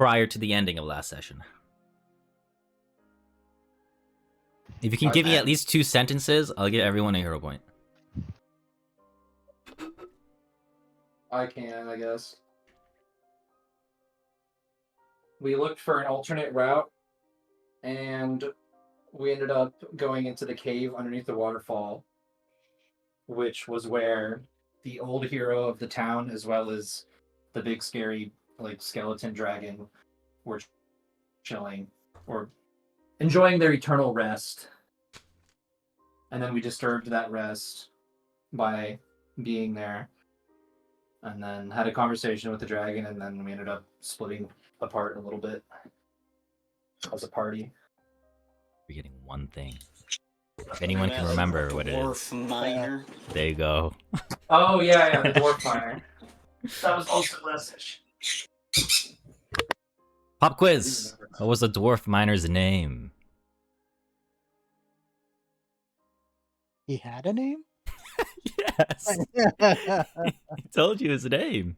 prior to the ending of last session. If you can give me at least 2 sentences, I'll give everyone a hero point. I can, I guess. We looked for an alternate route, and we ended up going into the cave underneath the waterfall, which was where the old hero of the town, as well as the big scary skeleton dragon, were chilling or enjoying their eternal rest. And then we disturbed that rest by being there, and then had a conversation with the dragon, and then we ended up splitting apart a little bit as a party. We're getting one thing. If anyone can remember what it is. Miner. There you go. Oh, yeah, the dwarf miner. That was also last session. Pop quiz! What was the dwarf miner's name? He had a name? Yes! I told you his name.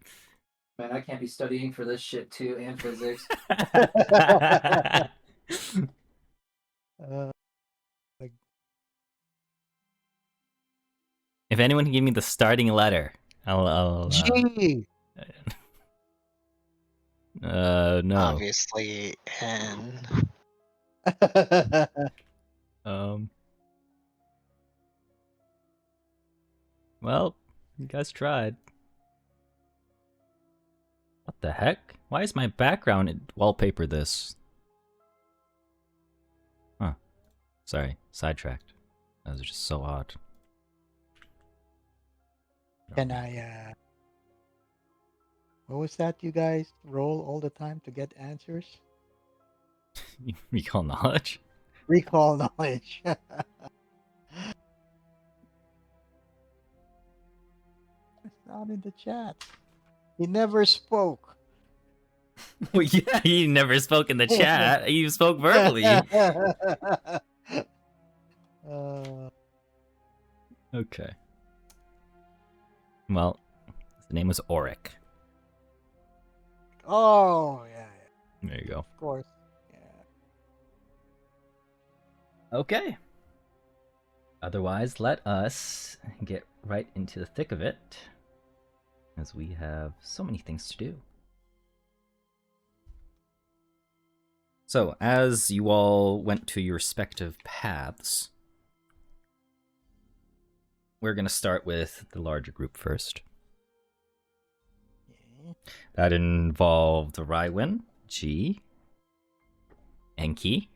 Man, I can't be studying for this shit too, and physics. If anyone can give me the starting letter, I'll G! No. Obviously, N. Well, you guys tried. What the heck? Why is my background wallpaper this? Huh. Sorry, sidetracked. That was just so odd. Can I, what was that you guys roll all the time to get answers? Recall knowledge? Recall knowledge. It's not in the chat. He never spoke. Well, yeah, he never spoke in the chat. He spoke verbally. Okay. Well, his name was Auric. Oh, yeah. There you go. Of course. Yeah. Okay. Otherwise, let us get right into the thick of it, as we have so many things to do. So, as you all went to your respective paths, we're going to start with the larger group first. That involved Rywin, G, Enki,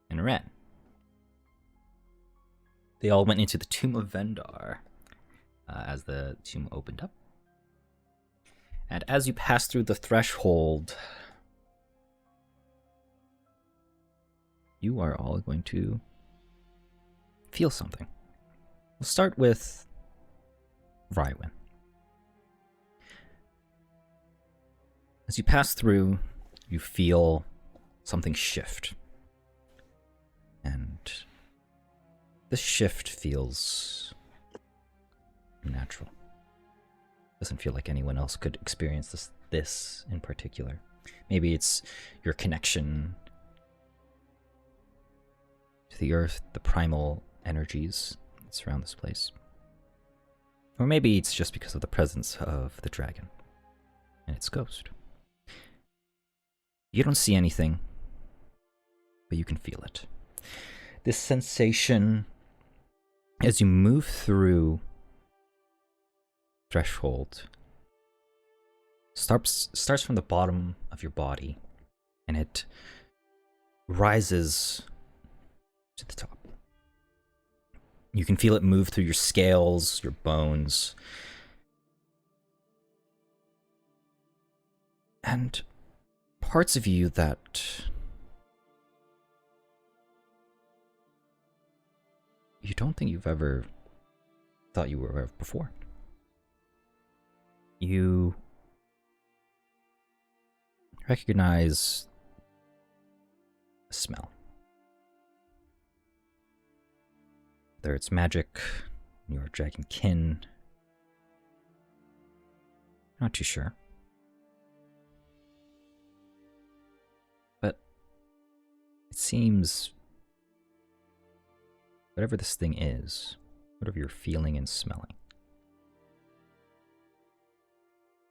and Ren. They all went into the Tomb of Vendar as the tomb opened up. And as you pass through the threshold, you are all going to feel something. We'll start with Rywin. As you pass through, you feel something shift. And this shift feels natural. Doesn't feel like anyone else could experience this in particular. Maybe it's your connection to the earth, the primal energies that surround this place. Or maybe it's just because of the presence of the dragon and its ghost. You don't see anything, but you can feel it. This sensation, as you move through threshold, starts from the bottom of your body, and it rises to the top. You can feel it move through your scales, your bones, and parts of you that you don't think you've ever thought you were aware of before. You recognize a smell. Whether it's magic, your dragon kin, not too sure. seems whatever this thing is, whatever you're feeling and smelling,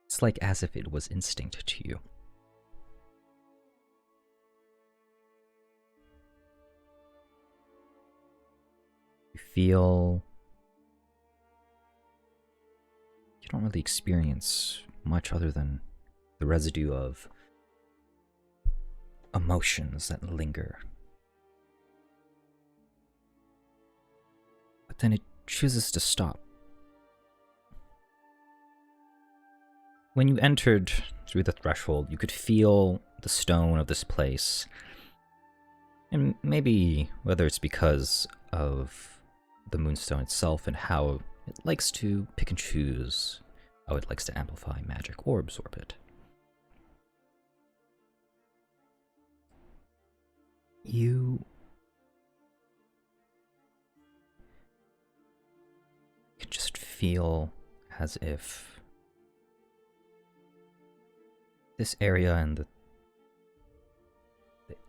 it's like as if it was instinct to you. You feel you don't really experience much other than the residue of emotions that linger. But then it chooses to stop. When you entered through the threshold, you could feel the stone of this place. And maybe whether it's because of the moonstone itself and how it likes to pick and choose how it likes to amplify magic or absorb it. You can just feel as if this area and the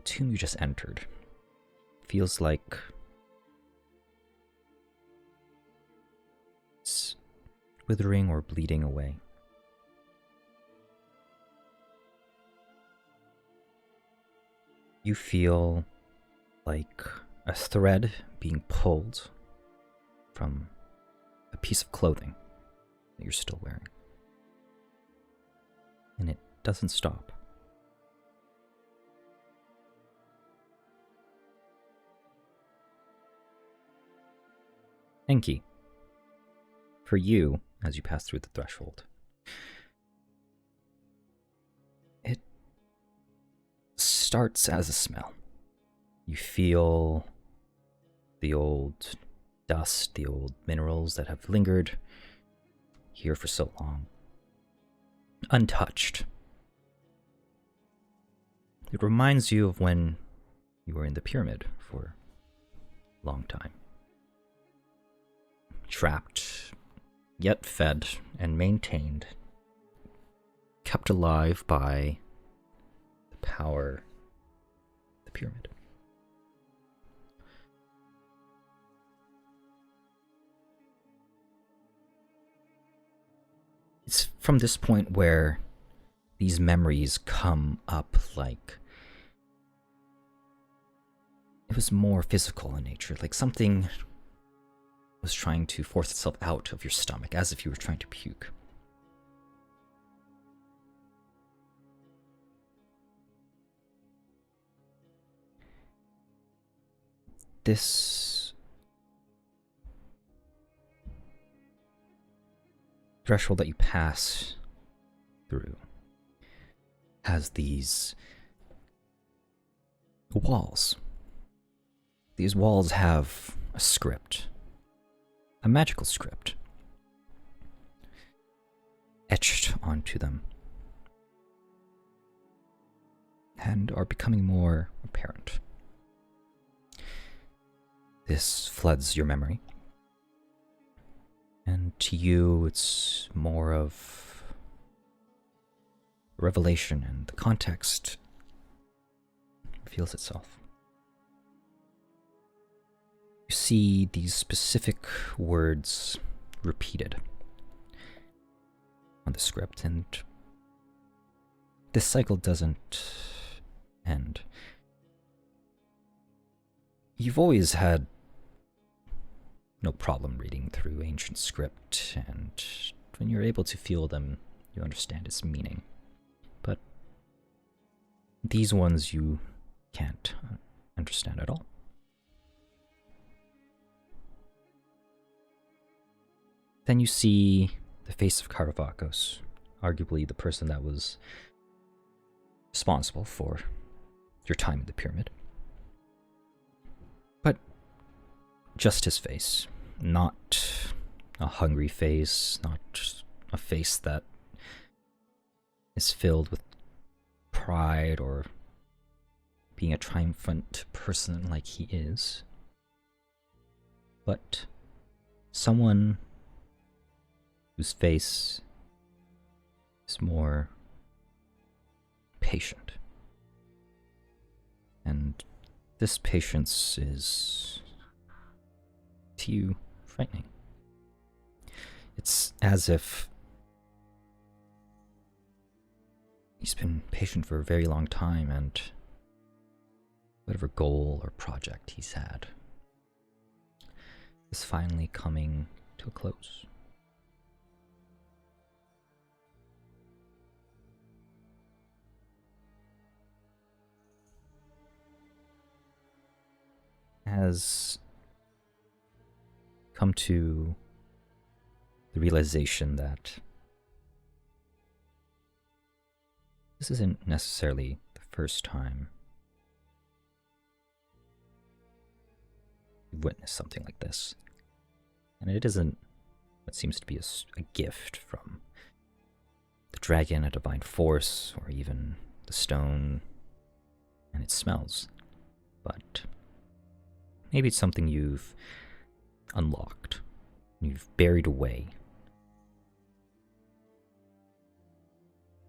tomb you just entered feels like it's withering or bleeding away. You feel like a thread being pulled from a piece of clothing that you're still wearing. And it doesn't stop. Enki, for you, as you pass through the threshold, it starts as a smell. You feel the old dust, the old minerals that have lingered here for so long, untouched. It reminds you of when you were in the pyramid for a long time. Trapped, yet fed and maintained, kept alive by the power of the pyramid. It's from this point where these memories come up like it was more physical in nature, like something was trying to force itself out of your stomach, as if you were trying to puke. This threshold that you pass through has these walls. These walls have a script. A magical script etched onto them and are becoming more apparent. This floods your memory, and to you it's more of a revelation, and the context reveals itself. You see these specific words repeated on the script, and this cycle doesn't end. You've always had no problem reading through ancient script, and when you're able to feel them, you understand its meaning. But these ones you can't understand at all. Then you see the face of Karavakos, arguably the person that was responsible for your time in the pyramid. But just his face, not a hungry face, not a face that is filled with pride or being a triumphant person like he is, but someone whose face is more patient and This patience is, to you, frightening. It's as if he's been patient for a very long time, and whatever goal or project he's had is finally coming to a close. Has come to the realization that this isn't necessarily the first time you've witnessed something like this. And it isn't what seems to be a gift from the dragon, a divine force, or even the stone and its smells. But maybe it's something you've unlocked, you've buried away.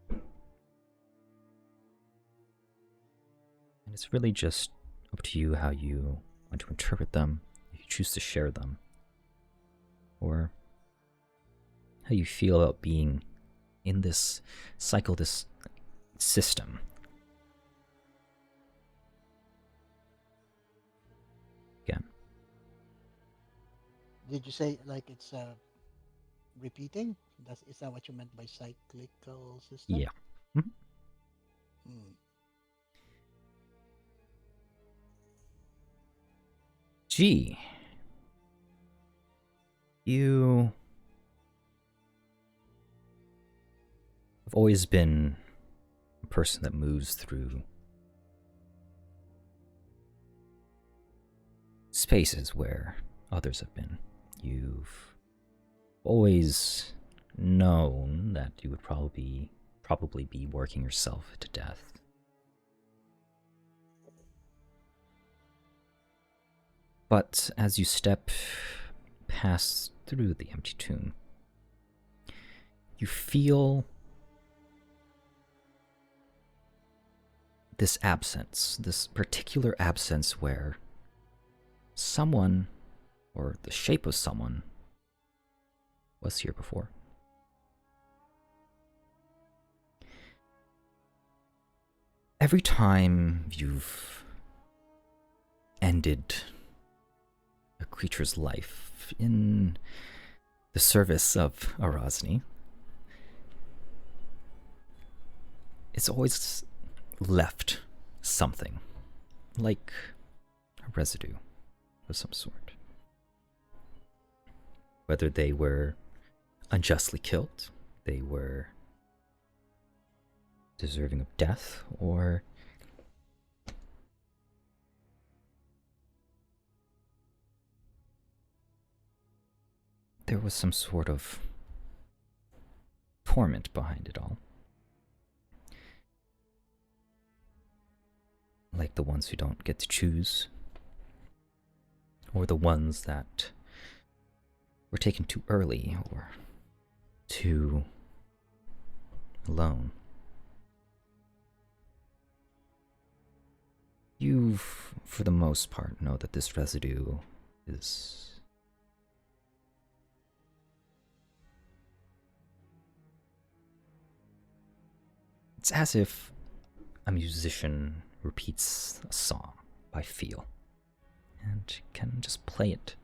And it's really just up to you how you want to interpret them, if you choose to share them, or how you feel about being in this cycle, this system. Again. Did you say like it's repeating? Is that what you meant by cyclical system? Yeah. Hmm. Gee. You have always been a person that moves through spaces where others have been. You've always known that you would probably be working yourself to death. But as you step past through the empty tomb, you feel this absence, this particular absence where someone, or the shape of someone, was here before. Every time you've ended a creature's life in the service of Arasni, it's always left something, like a residue of some sort. Whether they were unjustly killed, they were deserving of death, or there was some sort of torment behind it all. Like the ones who don't get to choose, or the ones that were taken too early, or too alone. You, for the most part, know that this residue is it's as if a musician repeats a song by feel and can just play it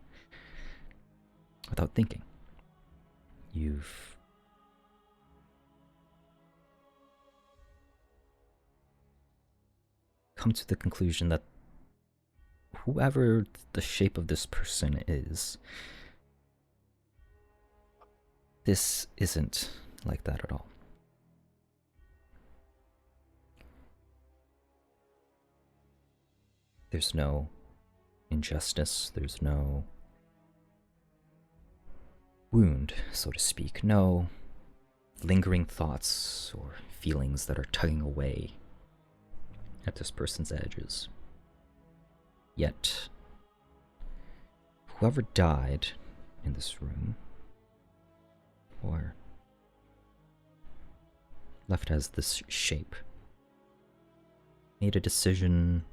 without thinking. You've come to the conclusion that whoever the shape of this person is, this isn't like that at all. There's no injustice, there's no wound, so to speak, no lingering thoughts or feelings that are tugging away at this person's edges. Yet, whoever died in this room, or left as this shape, made a decision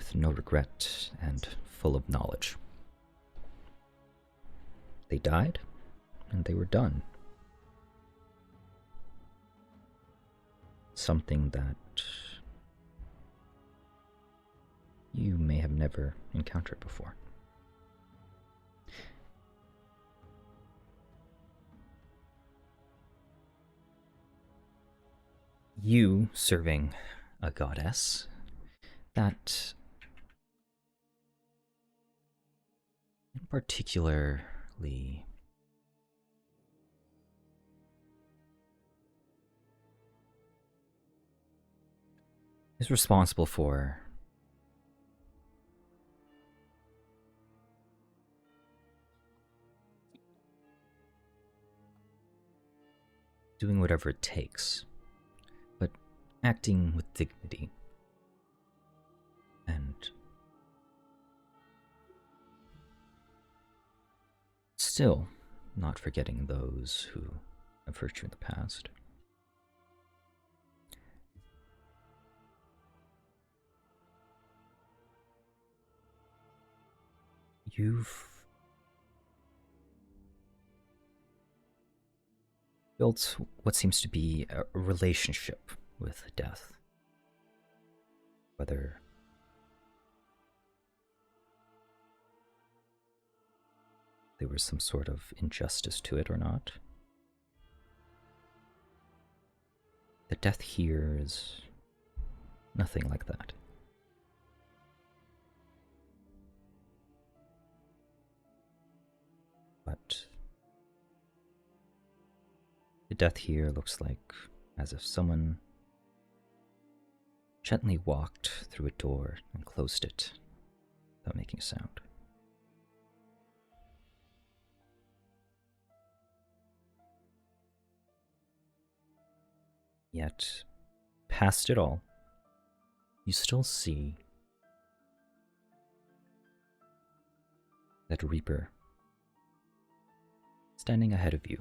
with no regret and full of knowledge. They died, and they were done. Something that you may have never encountered before. You serving a goddess that particularly is responsible for doing whatever it takes, but acting with dignity and still not forgetting those who have hurt you in the past. You've built what seems to be a relationship with death. Whether there was some sort of injustice to it or not. The death here is nothing like that. But the death here looks like as if someone gently walked through a door and closed it without making a sound. Yet, past it all, you still see that Reaper standing ahead of you.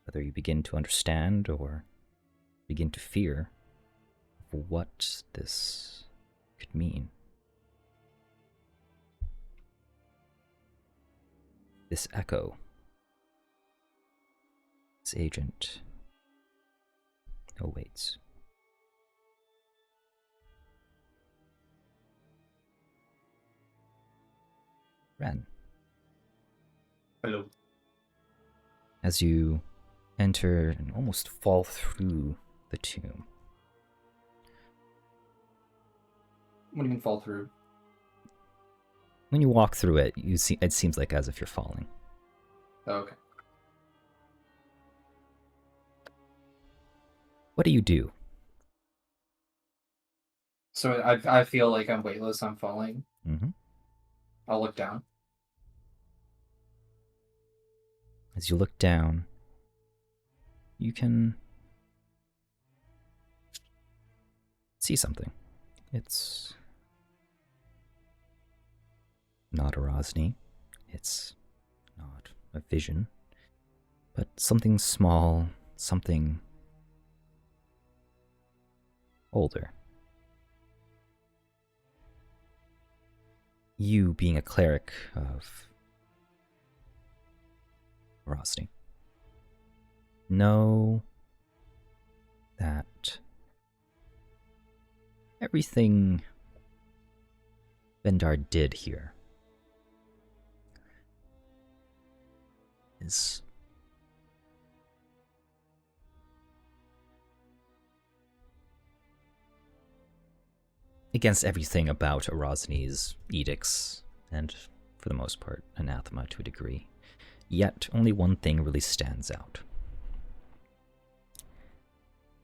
Whether you begin to understand or begin to fear what this could mean. This echo, this agent, awaits. Ren. Hello. As you enter and almost fall through the tomb. What do you mean fall through? When you walk through it, it seems like as if you're falling. Oh, okay. What do you do? So I feel like I'm weightless, I'm falling. Mm-hmm. I'll look down. As you look down, you can see something. It's not a Rosny. It's not a vision. But something small, something older. You being a cleric of Rosny, know that everything Vendar did here is against everything about Erosny's edicts, and for the most part, anathema to a degree. Yet, only one thing really stands out.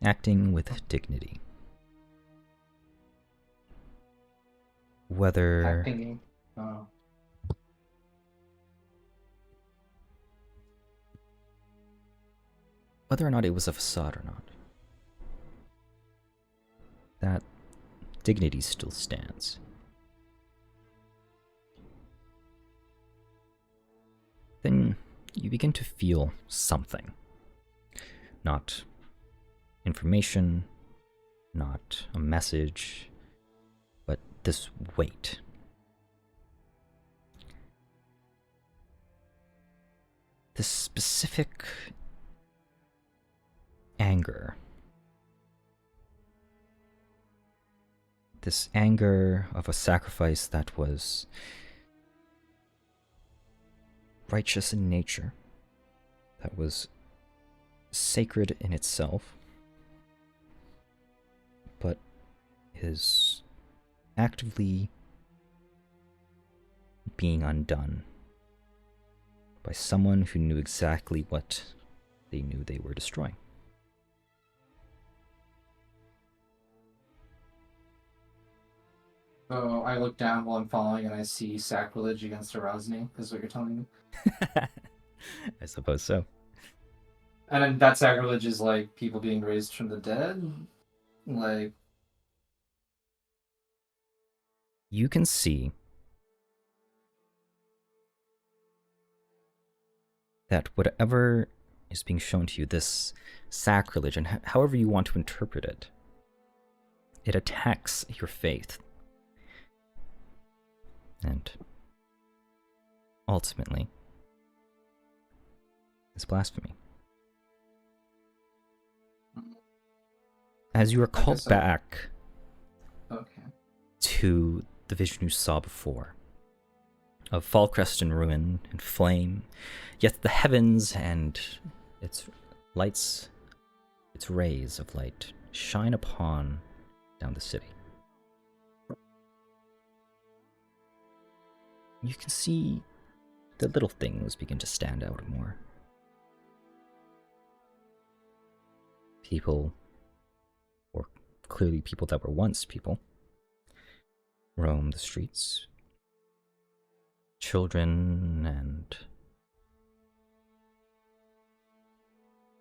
Acting with dignity. Whether... Acting. Oh. Whether or not it was a facade or not. That dignity still stands. Then you begin to feel something. Not information, not a message, but this weight. This specific anger. This anger of a sacrifice that was righteous in nature, that was sacred in itself, but is actively being undone by someone who knew exactly what they knew they were destroying. So I look down while I'm falling and I see sacrilege against Erasni, is what you're telling me. I suppose so. And then that sacrilege is like people being raised from the dead? Like, You can see that whatever is being shown to you, this sacrilege, and however you want to interpret it, it attacks your faith. And ultimately, is blasphemy. As you are called so. back Okay. to the vision you saw before, of Falcrest in ruin and flame, yet the heavens and its lights, its rays of light, shine upon down the city. You can see the little things begin to stand out more. People, or clearly people that were once people, roam the streets. Children and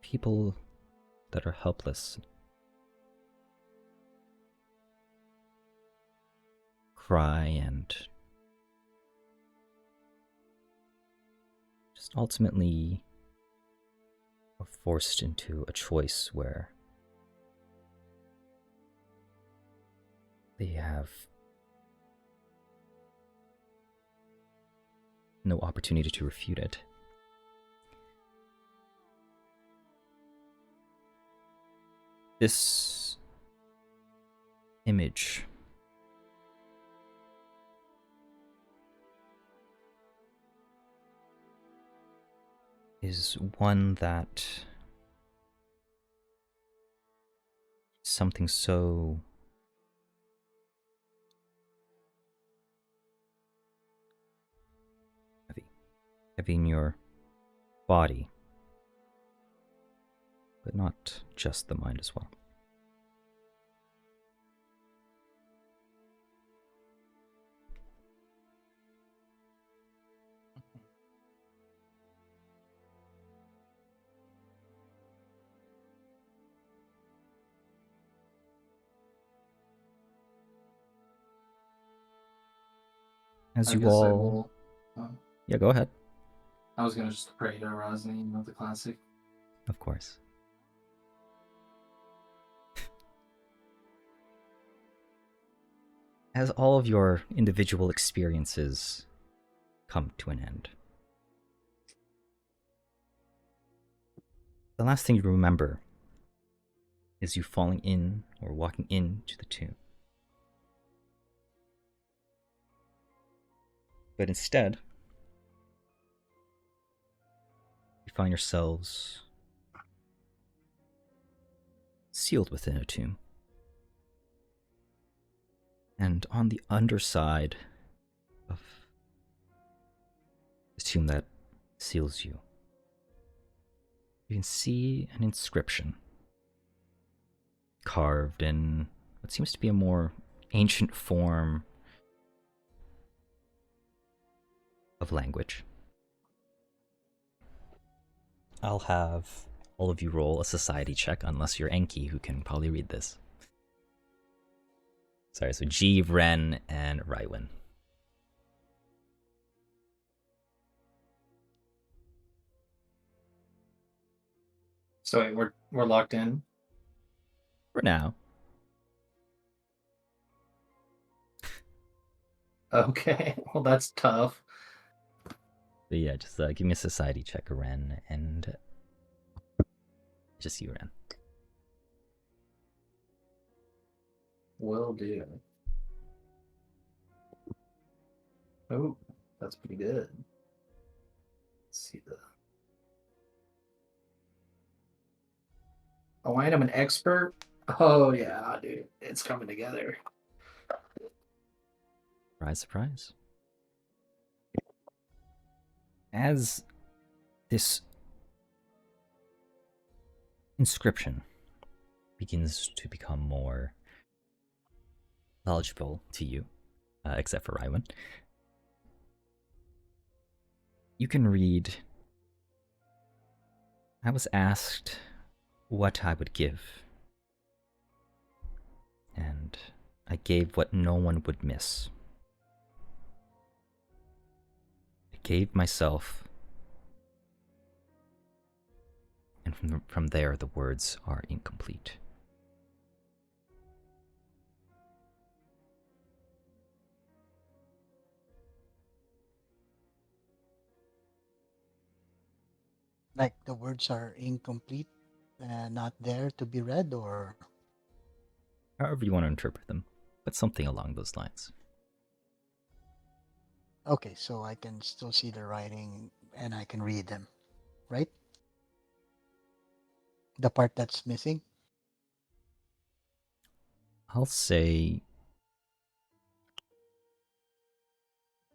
people that are helpless cry and just ultimately are forced into a choice where they have no opportunity to refute it. This image is one that something so heavy in your body, but not just the mind as well. As I you guess I all... will. Yeah, go ahead. I was gonna just pray to Erasni, you know, the classic. Of course. As all of your individual experiences come to an end, the last thing you remember is you falling in or walking into the tomb. But instead, you find yourselves sealed within a tomb. And on the underside of the tomb that seals you, you can see an inscription carved in what seems to be a more ancient form of language. I'll have all of you roll a society check, unless you're Enki, who can probably read this. Sorry, so G, Ren, and Rywin. So we're locked in. For now. Okay, well that's tough. But yeah, just give me a society check, Ren, and just you, Ren. Will do. Oh, that's pretty good. Let's see the. Oh, I am an expert. Oh yeah, dude, it's coming together. Surprise, surprise. As this inscription begins to become more legible to you, except for Rywan, you can read. I was asked what I would give, and I gave what no one would miss. I gave myself, and from there the words are incomplete. Like the words are incomplete, not there to be read, or However you want to interpret them, but something along those lines. okay, so I can still see the writing and I can read them, right? The part that's missing. I'll say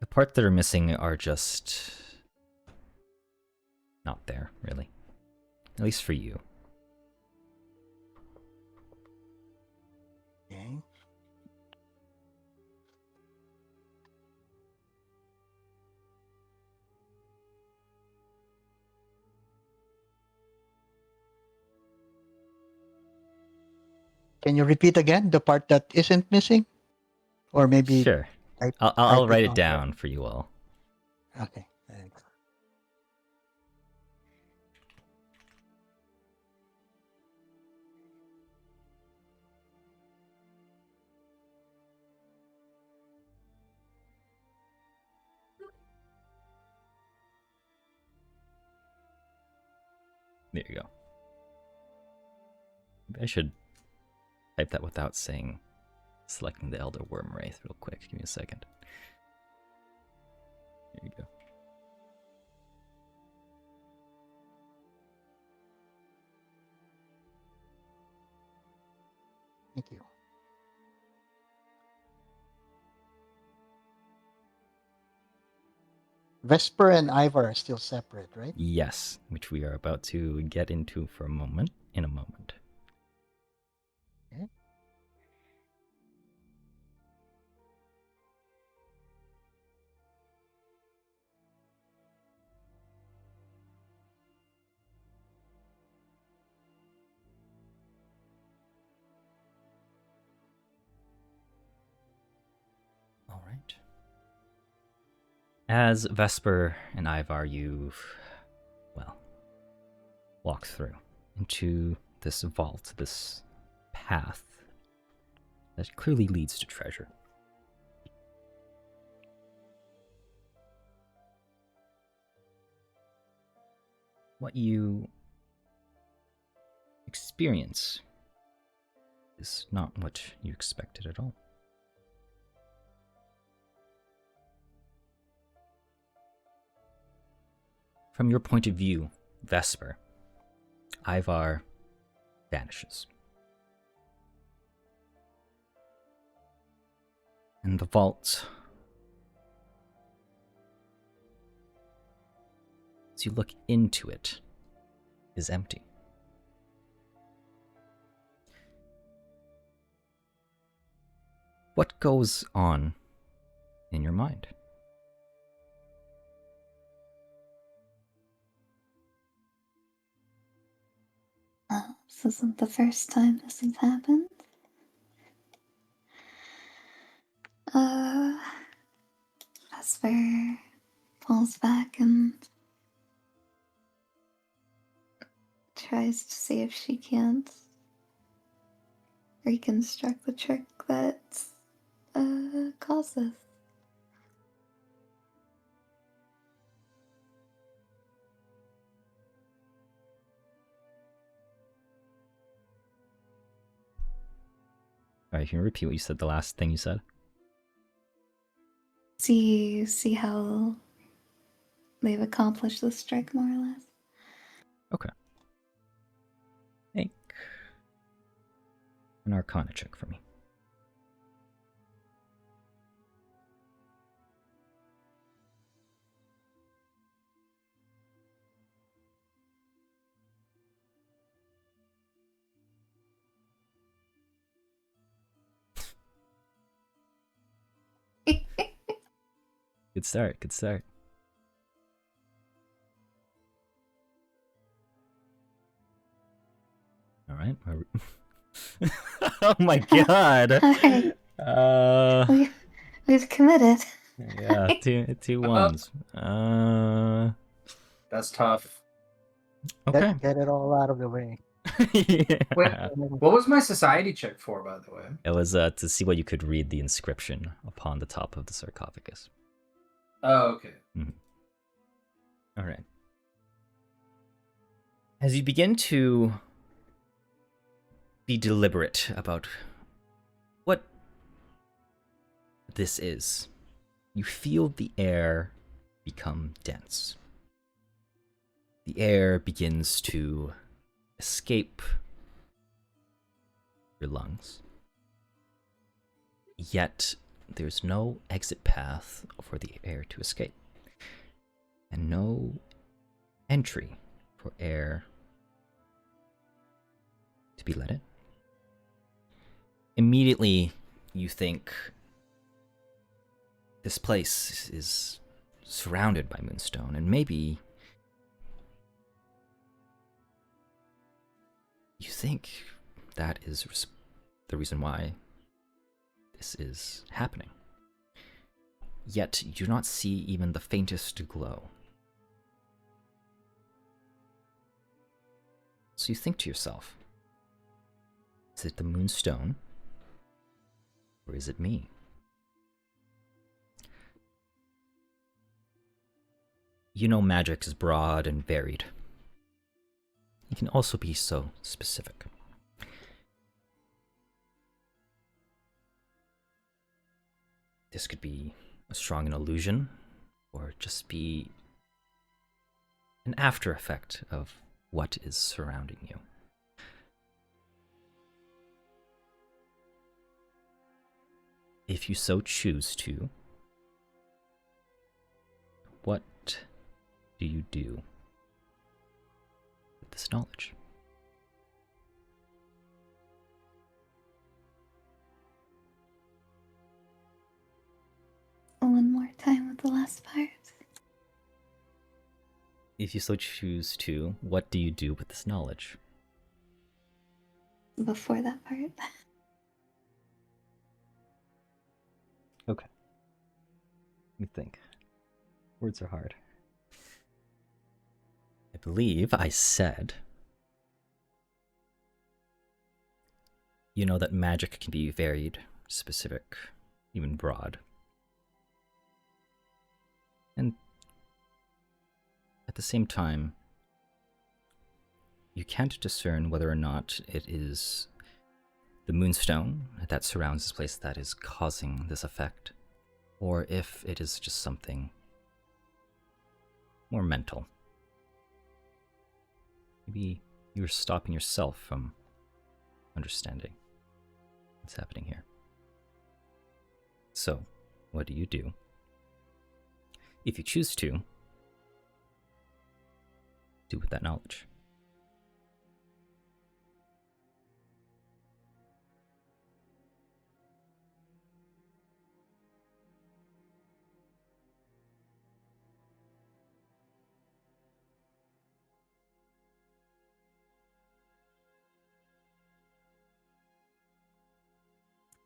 the part that are missing are just not there, really. At least for you. Okay. Can you repeat again the part that isn't missing, or maybe Sure. type I'll type it write it on there? down for you all. Okay. Thanks. There you go. I should type that without selecting the Elder Worm Wraith real quick. Give me a second. There you go. Thank you. Vesper and Ivar are still separate, right? Yes, which we are about to get into for a moment. In a moment. Okay. All right. As Vesper and Ivar, walk through into this vault, this path that clearly leads to treasure. What you experience is not what you expected at all. From your point of view, Vesper, Ivar vanishes. And the vault, as you look into it, is empty. What goes on in your mind? This isn't the first time this has happened. Vesper pulls back and tries to see if she can't reconstruct the trick that caused this. Alright, can you repeat what you said, the last thing you said? See how they've accomplished this trick, more or less. Okay. Make an Arcana check for me. Good start, good start. Alright. Oh my god! Alright. We've committed. Yeah, two ones. That's tough. Okay. Get it all out of the way. Yeah. Wait, what was my society check for, by the way? It was to see what you could read the inscription upon the top of the sarcophagus. Oh, okay. All right. As you begin to be deliberate about what this is, you feel the air become dense. The air begins to escape your lungs. Yet, there's no exit path for the air to escape, and no entry for air to be let in. Immediately, you think this place is surrounded by moonstone, and maybe you think that is the reason why this is happening. Yet you do not see even the faintest glow. So you think to yourself, is it the moonstone, or is it me? You know magic is broad and varied. It can also be so specific. This could be a strong illusion, or just be an after effect of what is surrounding you. If you so choose to, what do you do with this knowledge? One more time with the last part. If you so choose to, what do you do with this knowledge? Before that part. Okay. Let me think. Words are hard. I believe I said, you know that magic can be varied, specific, even broad. And at the same time, you can't discern whether or not it is the moonstone that surrounds this place that is causing this effect, or if it is just something more mental. Maybe you're stopping yourself from understanding what's happening here. So, what do you do? If you choose to, do with that knowledge.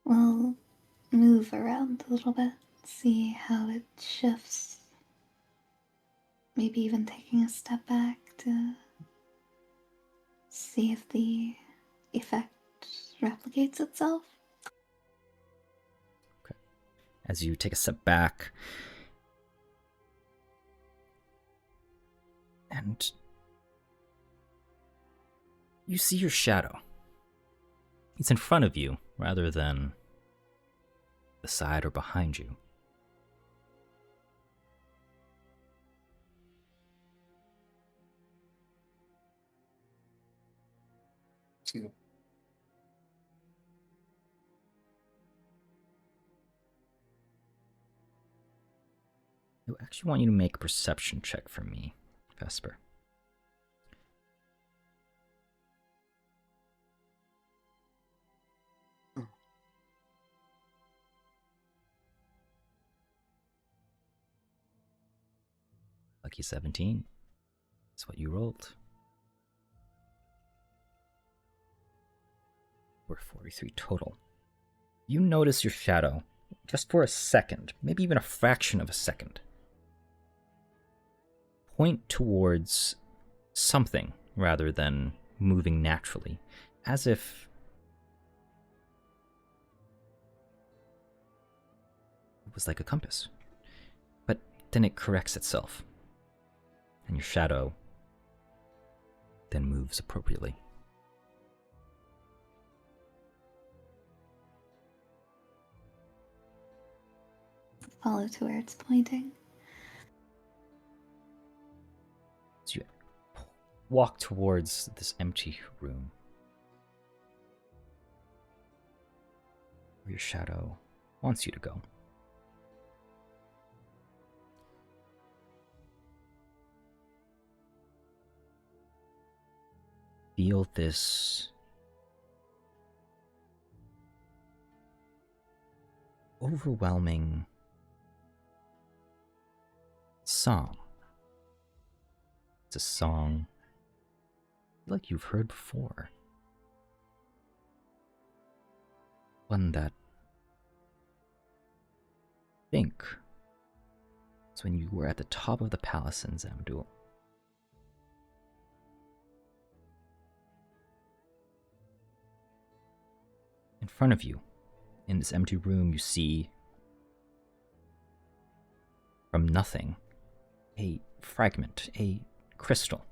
We'll move around a little bit, see how it shifts. Maybe even taking a step back to see if the effect replicates itself. As you take a step back, and you see your shadow. It's in front of you rather than the side or behind you. Excuse me. I actually want you to make a perception check for me, Vesper. Lucky 17. That's what you rolled. We're 43 total. You notice your shadow just for a second, maybe even a fraction of a second, point towards something rather than moving naturally, as if it was like a compass. But then it corrects itself, and your shadow then moves appropriately. Follow to where it's pointing. So you walk towards this empty room, where your shadow wants you to go. Feel this overwhelming song. It's a song like you've heard before. One that I think it's when you were at the top of the palace in Zamdul. In front of you, in this empty room, you see from nothing a fragment, a crystal.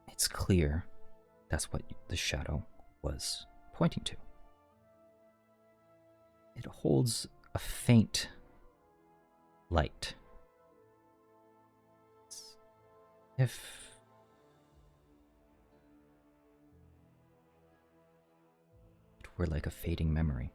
It's clear that's what the shadow was pointing to. It holds a faint light. It's if it were like a fading memory.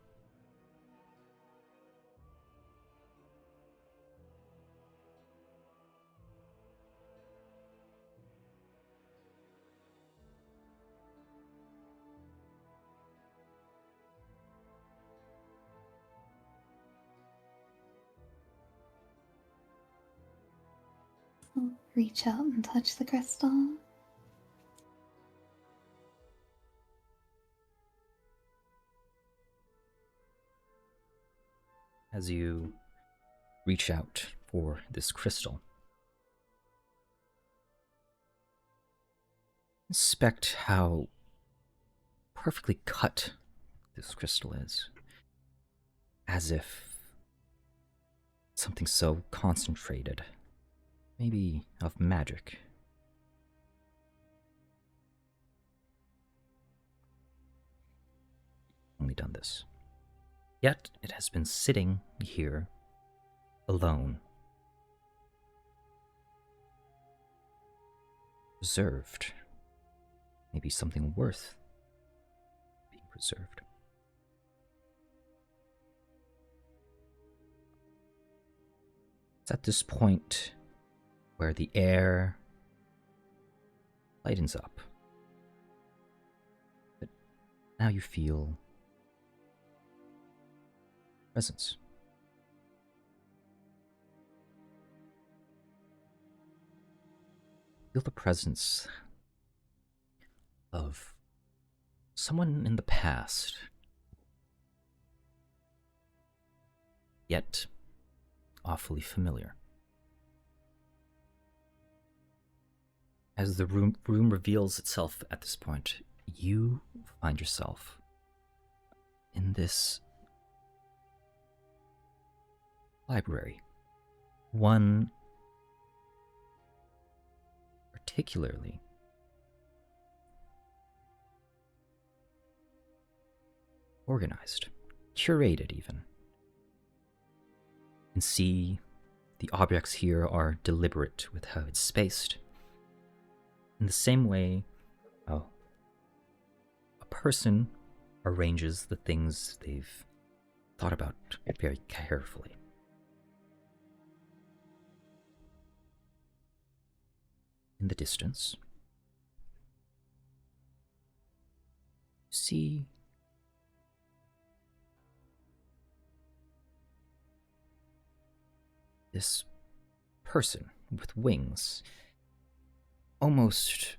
I'll reach out and touch the crystal. As you reach out for this crystal, inspect how perfectly cut this crystal is, as if something so concentrated, maybe of magic, only done this. Yet it has been sitting here alone, preserved. Maybe something worth being preserved. It's at this point where the air lightens up. But now you feel presence. Feel the presence of someone in the past, yet awfully familiar. As the room reveals itself at this point, you find yourself in this library. One particularly organized, curated even. You can see the objects here are deliberate with how it's spaced. In the same way, a person arranges the things they've thought about very carefully. In the distance, you see this person with wings, almost,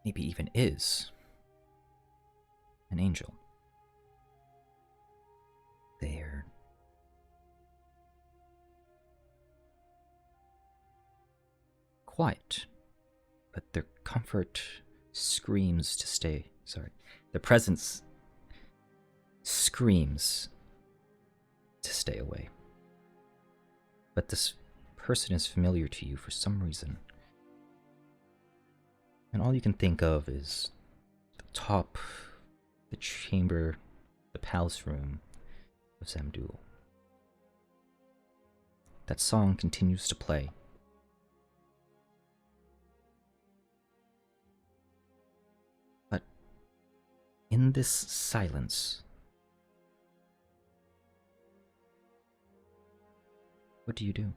maybe even is, an angel. They're quiet, but their comfort screams to stay. Sorry. Their presence screams to stay away. But this person is familiar to you for some reason. And all you can think of is the top, the chamber, the palace room of Zamdul. That song continues to play. But in this silence, what do you do?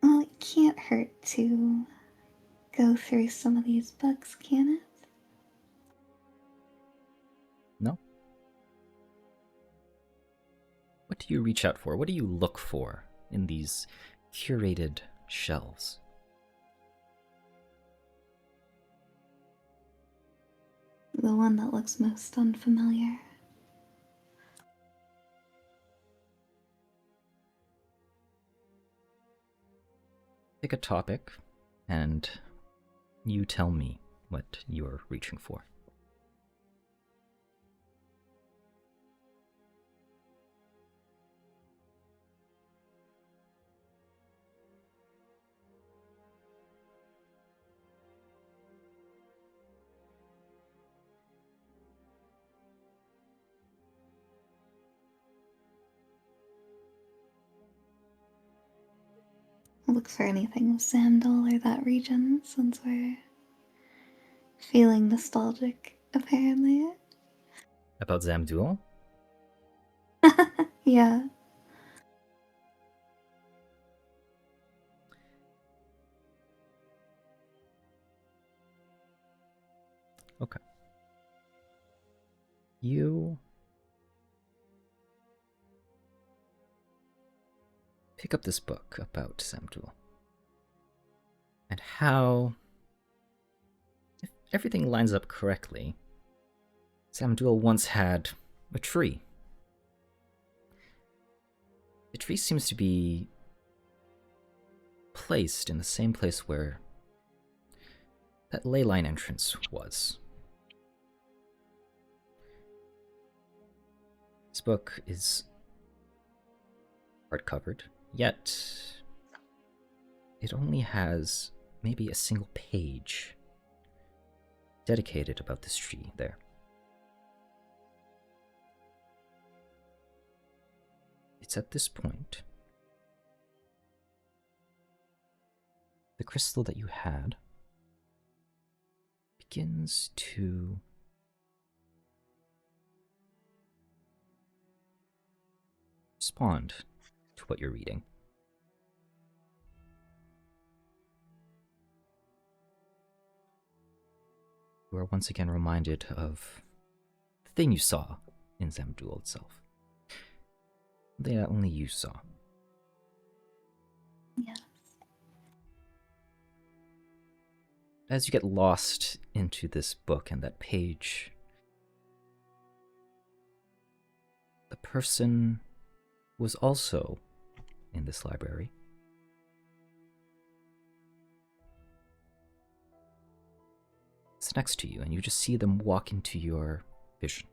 Well, it can't hurt to go through some of these books, can it? No? What do you reach out for? What do you look for in these curated shelves? The one that looks most unfamiliar. Pick a topic, and you tell me what you're reaching for. Look for anything with Sandal or that region, since we're feeling nostalgic, apparently. About Zamdul? Yeah. Okay. You pick up this book about Zamdul and how, if everything lines up correctly, Zamdul once had a tree. The tree seems to be placed in the same place where that ley line entrance was. This book is hardcovered, yet it only has maybe a single page dedicated about this tree there. It's at this point the crystal that you had begins to respond to what you're reading. You are once again reminded of the thing you saw in Zamdul itself. That only you saw. Yes. As you get lost into this book and that page, the person was also in this library. It's next to you, and you just see them walk into your vision.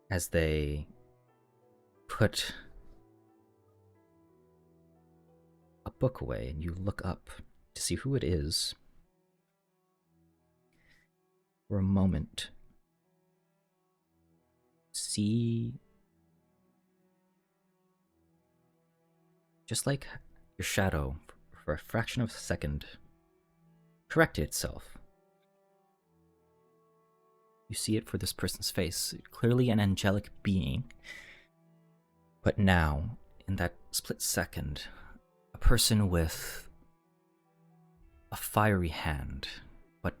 As they put a book away, and you look up to see who it is. For a moment, see, just like your shadow, for a fraction of a second, corrected itself. You see it for this person's face, clearly an angelic being. But now, in that split second, a person with a fiery hand, but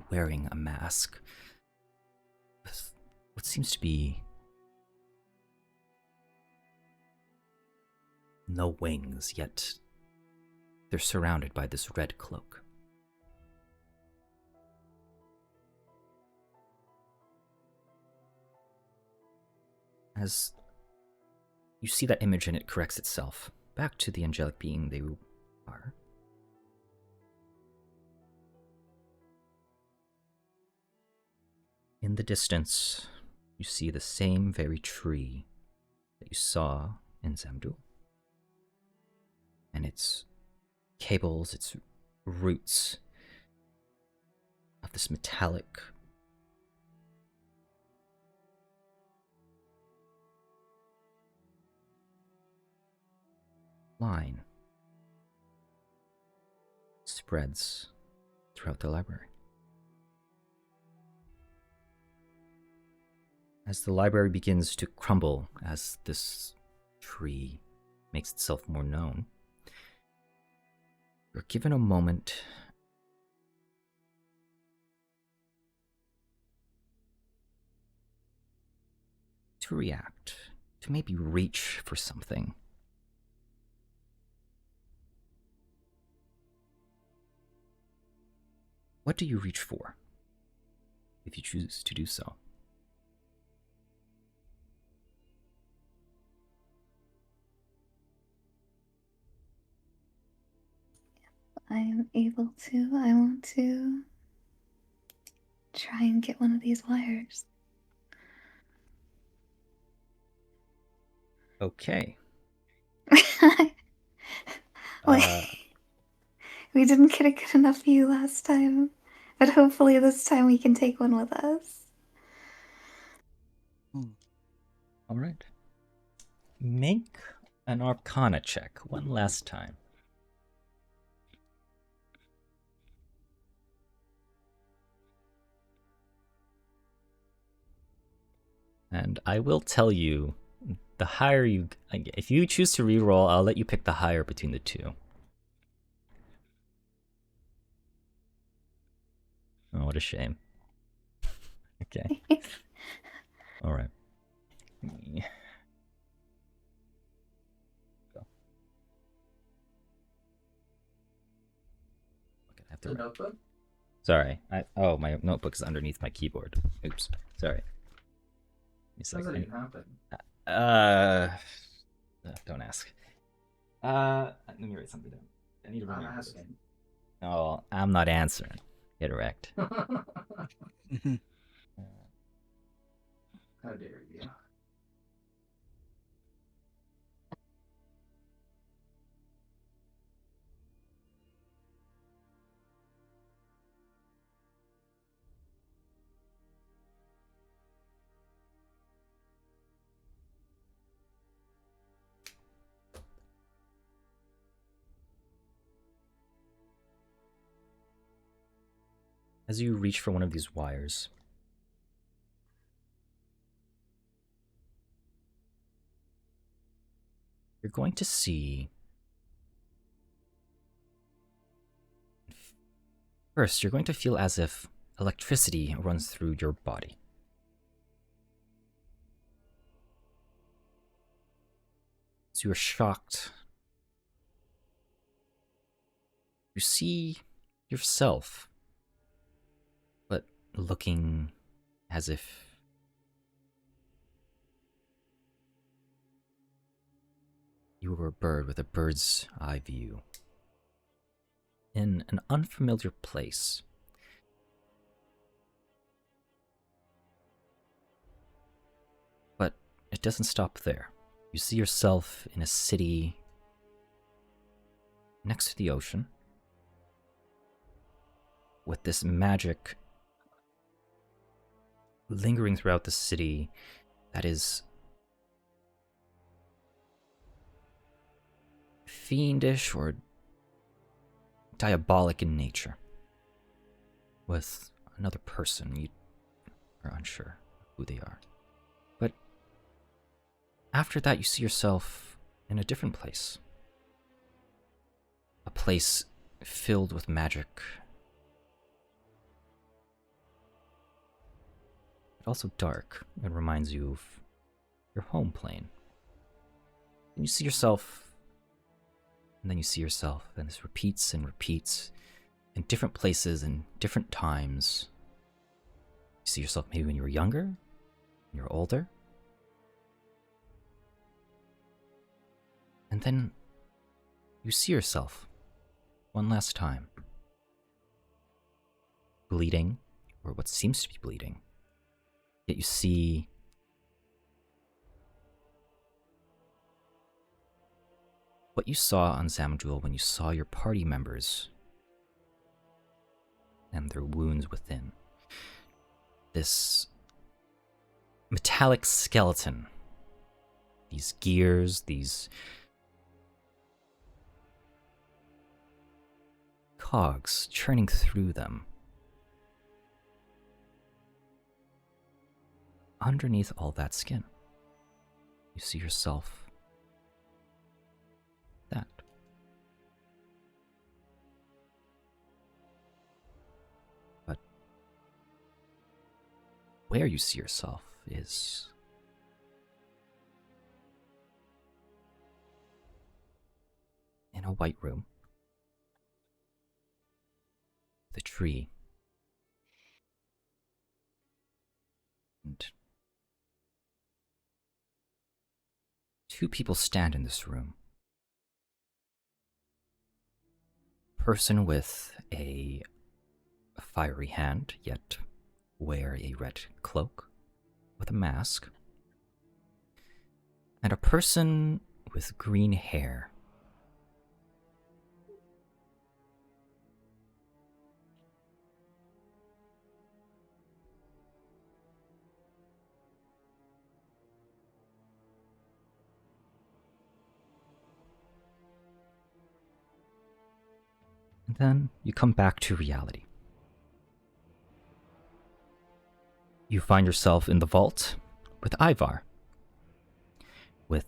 wearing a mask, with what seems to be no wings, yet they're surrounded by this red cloak. As you see that image and it corrects itself back to the angelic being they are, in the distance, you see the same very tree that you saw in Zamdul. And its cables, its roots of this metallic line spreads throughout the library. As the library begins to crumble, as this tree makes itself more known, you're given a moment to react, to maybe reach for something. What do you reach for, if you choose to do so? I am able to. I want to try and get one of these wires. Okay. We didn't get a good enough view last time, but hopefully this time we can take one with us. All right. Make an Arcana check one last time. And I will tell you, the higher you... If you choose to reroll, I'll let you pick the higher between the two. Oh, what a shame. Okay. All right. Go. Okay, I have to The notebook? Sorry. Oh, my notebook is underneath my keyboard. Oops. Sorry. How does that even happen? Don't ask. Let me write something down. I need to I'm remember this. asking. Oh, I'm not answering. Get wrecked. How dare you? As you reach for one of these wires, you're going to see... First, you're going to feel as if electricity runs through your body. So you're shocked. You see yourself, but looking as if you were a bird with a bird's eye view in an unfamiliar place. But it doesn't stop there. You see yourself in a city next to the ocean with this magic lingering throughout the city that is fiendish or diabolic in nature, with another person. You are unsure who they are. But after that, you see yourself in a different place. A place filled with magic, but also dark. It reminds you of your home plane. And you see yourself, and then you see yourself, and this repeats and repeats in different places and different times. You see yourself maybe when you were younger, when you were older. And then you see yourself one last time, bleeding, or what seems to be bleeding. Yet you see what you saw on Zamajul when you saw your party members and their wounds within. This metallic skeleton, these gears, these cogs churning through them. Underneath all that skin, you see yourself that. But where you see yourself is in a white room, the tree, and two people stand in this room. A person with a fiery hand, yet wear a red cloak with a mask, and a person with green hair. And then you come back to reality. You find yourself in the vault with Ivar, with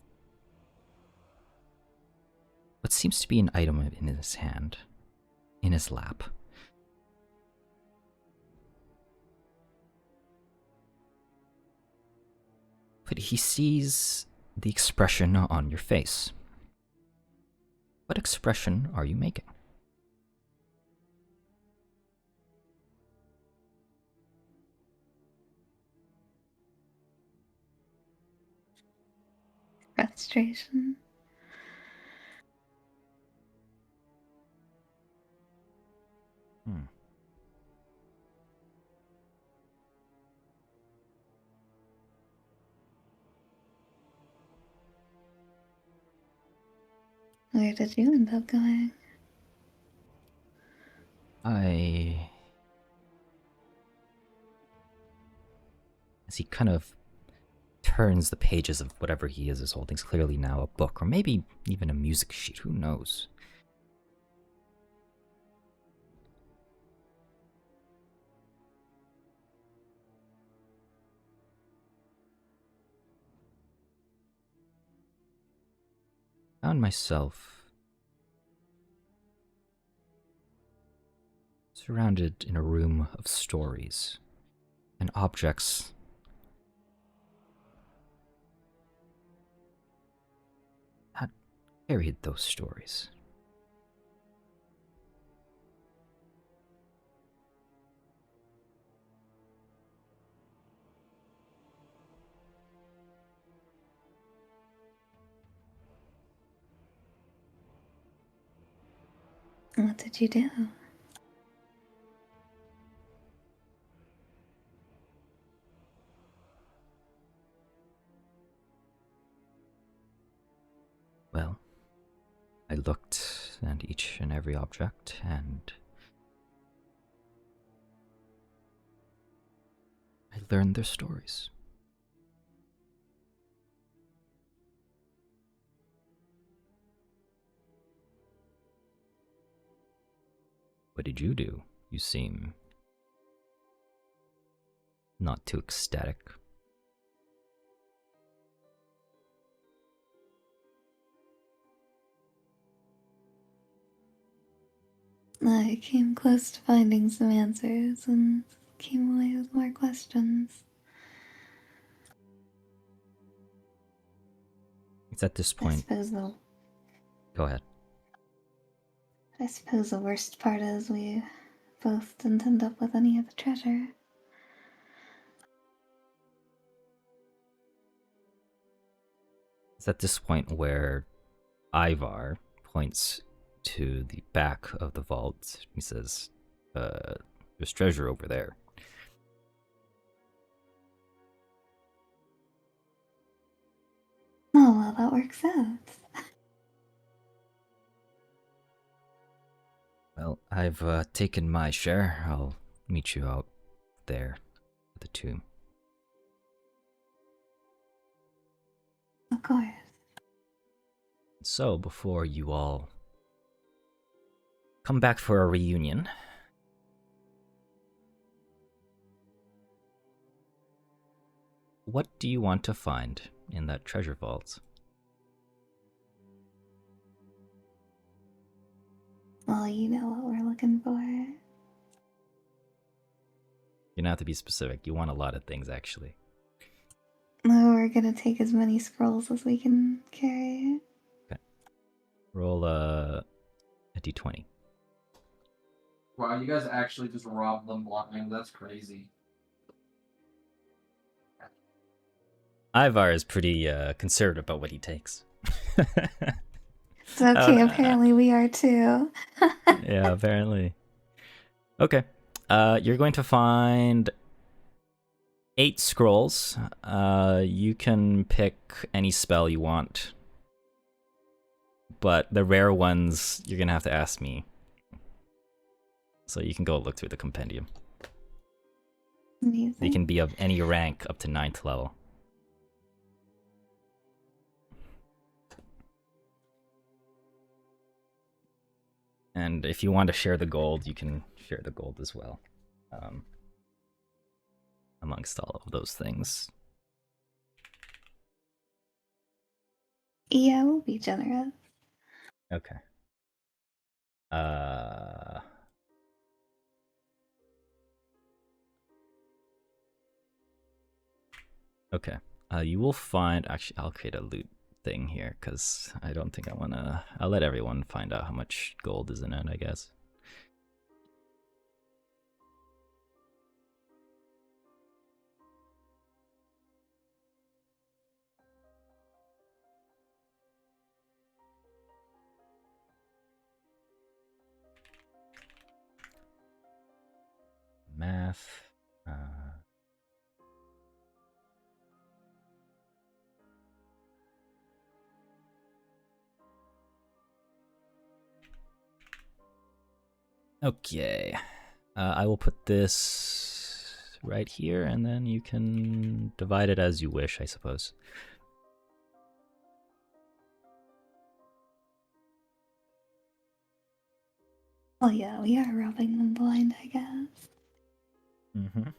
what seems to be an item in his hand, in his lap. But he sees the expression on your face. What expression are you making? Frustration. Where did you end up going? As he kind of turns the pages of whatever he is holding, it's clearly now a book, or maybe even a music sheet, who knows? Found myself surrounded in a room of stories and objects that carried those stories. What did you do? Well, I looked at each and every object, and I learned their stories. What did you do? You seem not too ecstatic. I came close to finding some answers and came away with more questions. It's at this I point. suppose the Go ahead. worst part is we both didn't end up with any of the treasure. It's at this point where Ivar points to the back of the vault. He says, there's treasure over there. Oh, well, that works out. Well, I've taken my share. I'll meet you out there at the tomb. Of course. So, before you all come back for a reunion, what do you want to find in that treasure vault? Well, you know what we're looking for. You don't have to be specific. You want a lot of things, actually. No, we're gonna take as many scrolls as we can carry. Okay. Roll a d20. Wow, you guys actually just robbed them blind. That's crazy. Ivar is pretty conservative about what he takes. It's okay, apparently we are too. Yeah, apparently. Okay. You're going to find 8 scrolls. You can pick any spell you want. But the rare ones, you're going to have to ask me. So you can go look through the compendium. Amazing. They can be of any rank up to 9th level. And if you want to share the gold, you can share the gold as well. Amongst all of those things. Yeah, we'll be generous. Okay. Okay. You will find... Actually, I'll create a loot thing here, because I don't think I want to... I'll let everyone find out how much gold is in it, I guess. Math. Okay. I will put this right here, and then you can divide it as you wish, I suppose. Well, yeah, we are robbing them blind, I guess. Mm-hmm.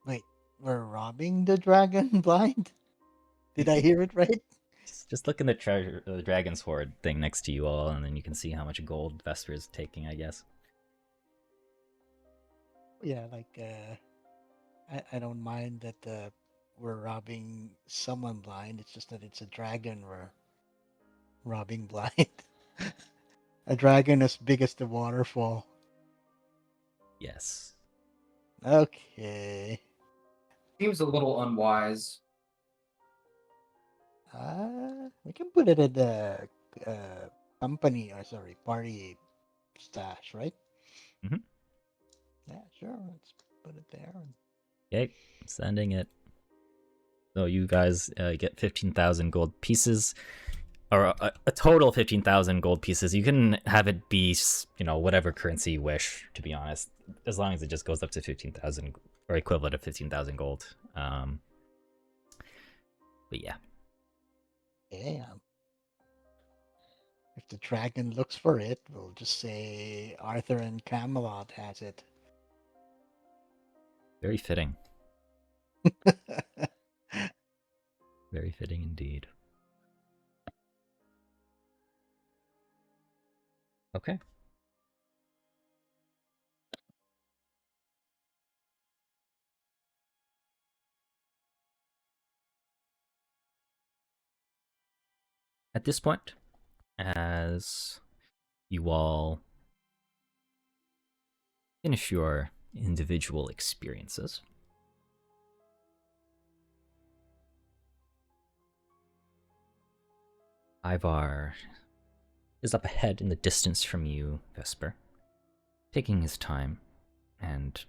Wait, we're robbing the dragon blind? Did I hear it right? Just look in the treasure, the dragon's hoard thing next to you all, and then you can see how much gold Vesper is taking, I guess. Yeah, like I don't mind that we're robbing someone blind. It's just that it's a dragon we're robbing blind. A dragon as big as the waterfall. Yes. Okay. Seems a little unwise. We can put it in the company, or sorry, party stash, right? Mhm. Yeah, sure. Let's put it there. Okay, sending it. So you guys get 15,000 gold pieces, or a total 15,000 gold pieces. You can have it be, whatever currency you wish, to be honest, as long as it just goes up to 15,000 or equivalent of 15,000 gold. But yeah. Yeah. If the dragon looks for it, we'll just say Arthur and Camelot has it. Very fitting. Very fitting indeed. Okay. At this point, as you all finish your individual experiences, Ivar is up ahead in the distance from you, Vesper, taking his time, and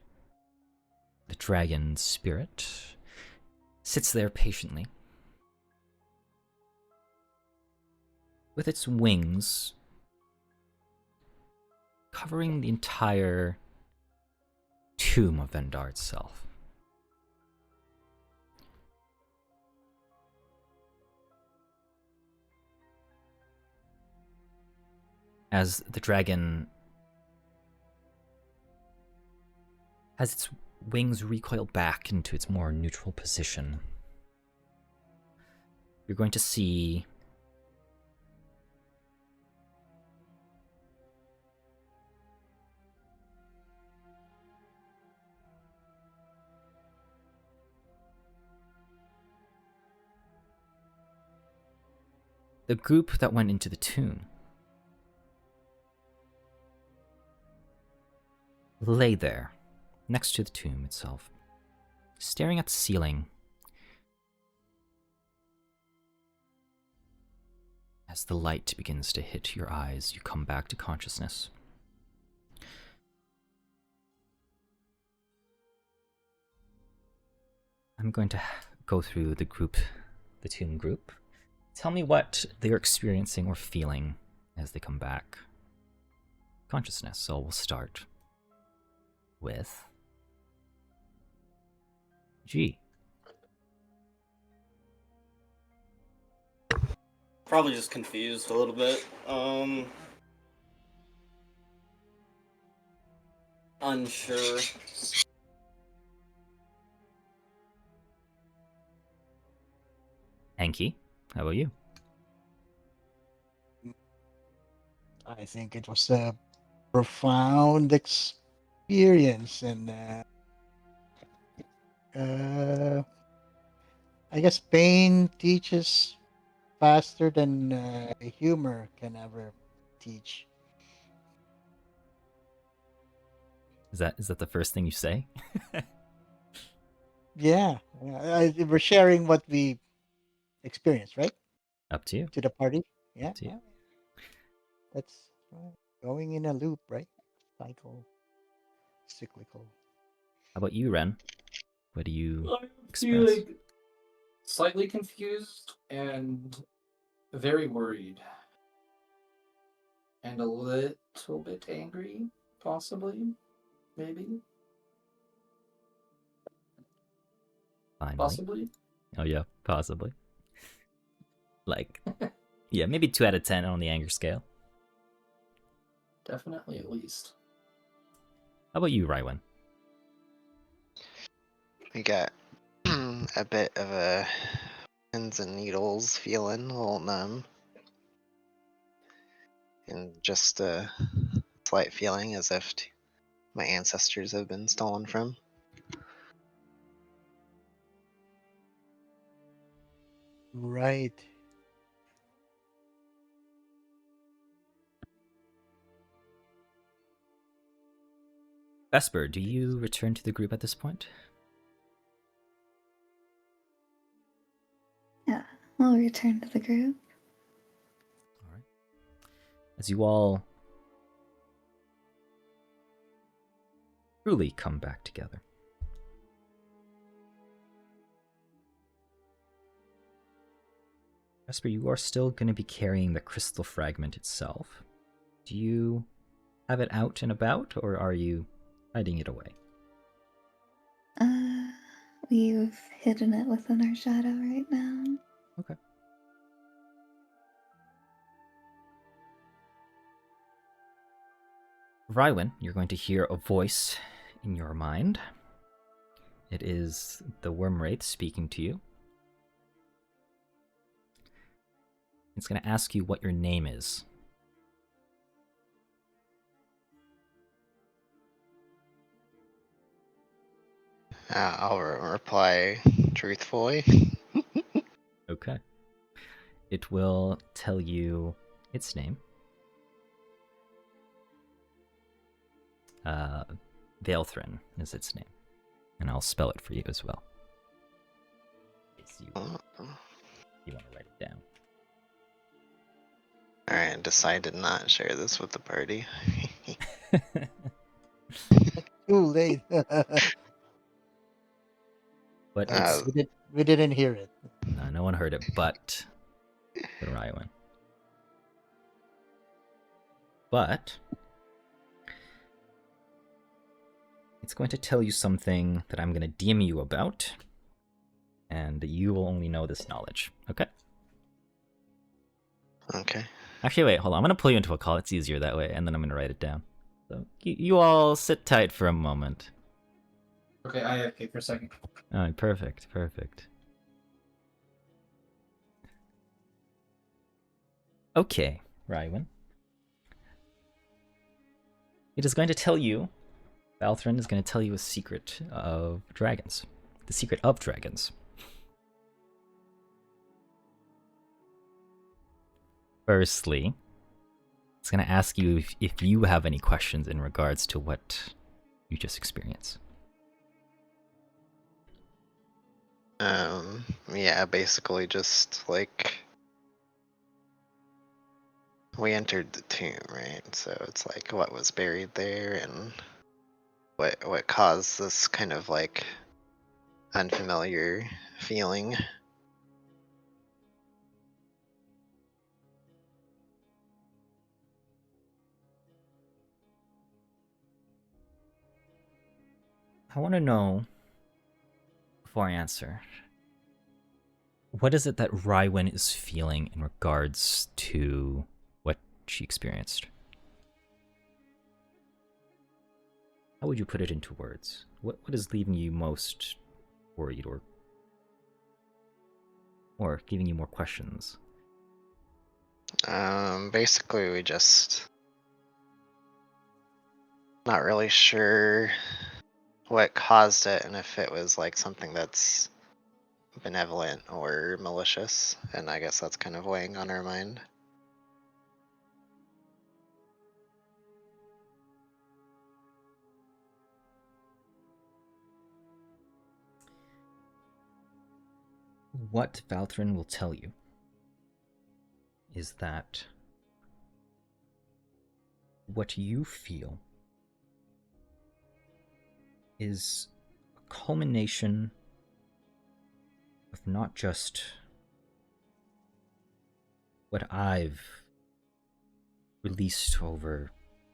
the dragon spirit sits there patiently, with its wings covering the entire tomb of Vendar itself. As the dragon has its wings recoil back into its more neutral position, you're going to see the group that went into the tomb lay there, next to the tomb itself, staring at the ceiling as the light begins to hit your eyes. You come back to consciousness. I'm going to go through the tomb group. Tell me what they're experiencing or feeling as they come back. Consciousness. So we'll start with G. Probably just confused a little bit. Unsure. Enki, how about you? I think it was a profound experience, and I guess pain teaches faster than humor can ever teach. Is that the first thing you say? Yeah, we're sharing what we experienced, right? Up to you. To the party. Yeah, Up to you. that's going in a loop, right? Cyclical. How about you, Ren? What do you I'm express? feeling slightly confused and very worried. And a little bit angry, possibly. Maybe. Finally. Possibly. Oh yeah, possibly. Like, yeah, maybe 2 out of 10 on the anger scale. Definitely, at least. How about you, Rywin? We got a bit of a pins and needles feeling, a little numb. And just a slight feeling as if my ancestors have been stolen from. Right. Vesper, do you return to the group at this point? Yeah, we'll return to the group. All right. As you all truly come back together. Vesper, you are still going to be carrying the crystal fragment itself. Do you have it out and about, or are you hiding it away? We've hidden it within our shadow right now. Okay. Rywin, you're going to hear a voice in your mind. It is the Worm Wraith speaking to you. It's going to ask you what your name is. I'll reply truthfully. Okay. It will tell you its name. Valethrin is its name. And I'll spell it for you as well. In case you want to write it down. Alright, decided not to share this with the party. Too late. But it's we didn't hear it. no one heard it, but Rywin. But it's going to tell you something that I'm going to DM you about, and you will only know this knowledge. Okay? Okay. Actually, wait, hold on. I'm going to pull you into a call. It's easier that way, and then I'm going to write it down. So you all sit tight for a moment. Okay, I have for a second. All right, perfect. Okay, Rywin. It is going to tell you, Valthrin is going to tell you a secret of dragons. The secret of dragons. Firstly, it's going to ask you if you have any questions in regards to what you just experienced. Yeah, basically just like we entered the tomb, right? So it's like what was buried there and what caused this kind of like unfamiliar feeling. I want to know, before I answer, what is it that Rywin is feeling in regards to what she experienced? How would you put it into words? What is leaving you most worried or giving you more questions? Basically we just not really sure what caused it and if it was like something that's benevolent or malicious, and I guess that's kind of weighing on our mind. What Valthrin will tell you is that what you feel is a culmination of not just what I've released over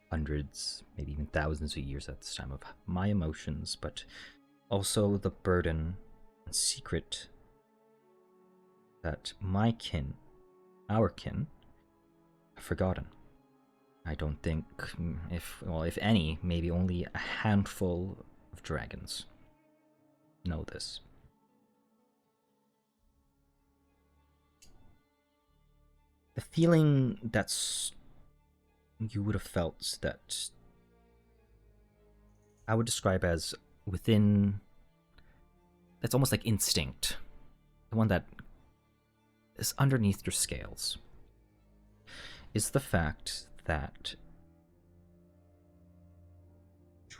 hundreds, maybe even thousands of years at this time of my emotions, but also the burden and secret that my kin, our kin, have forgotten. I don't think, if any, maybe only a handful of dragons know this. The feeling that's you would have felt that I would describe as within, that's almost like instinct, the one that is underneath your scales, is the fact that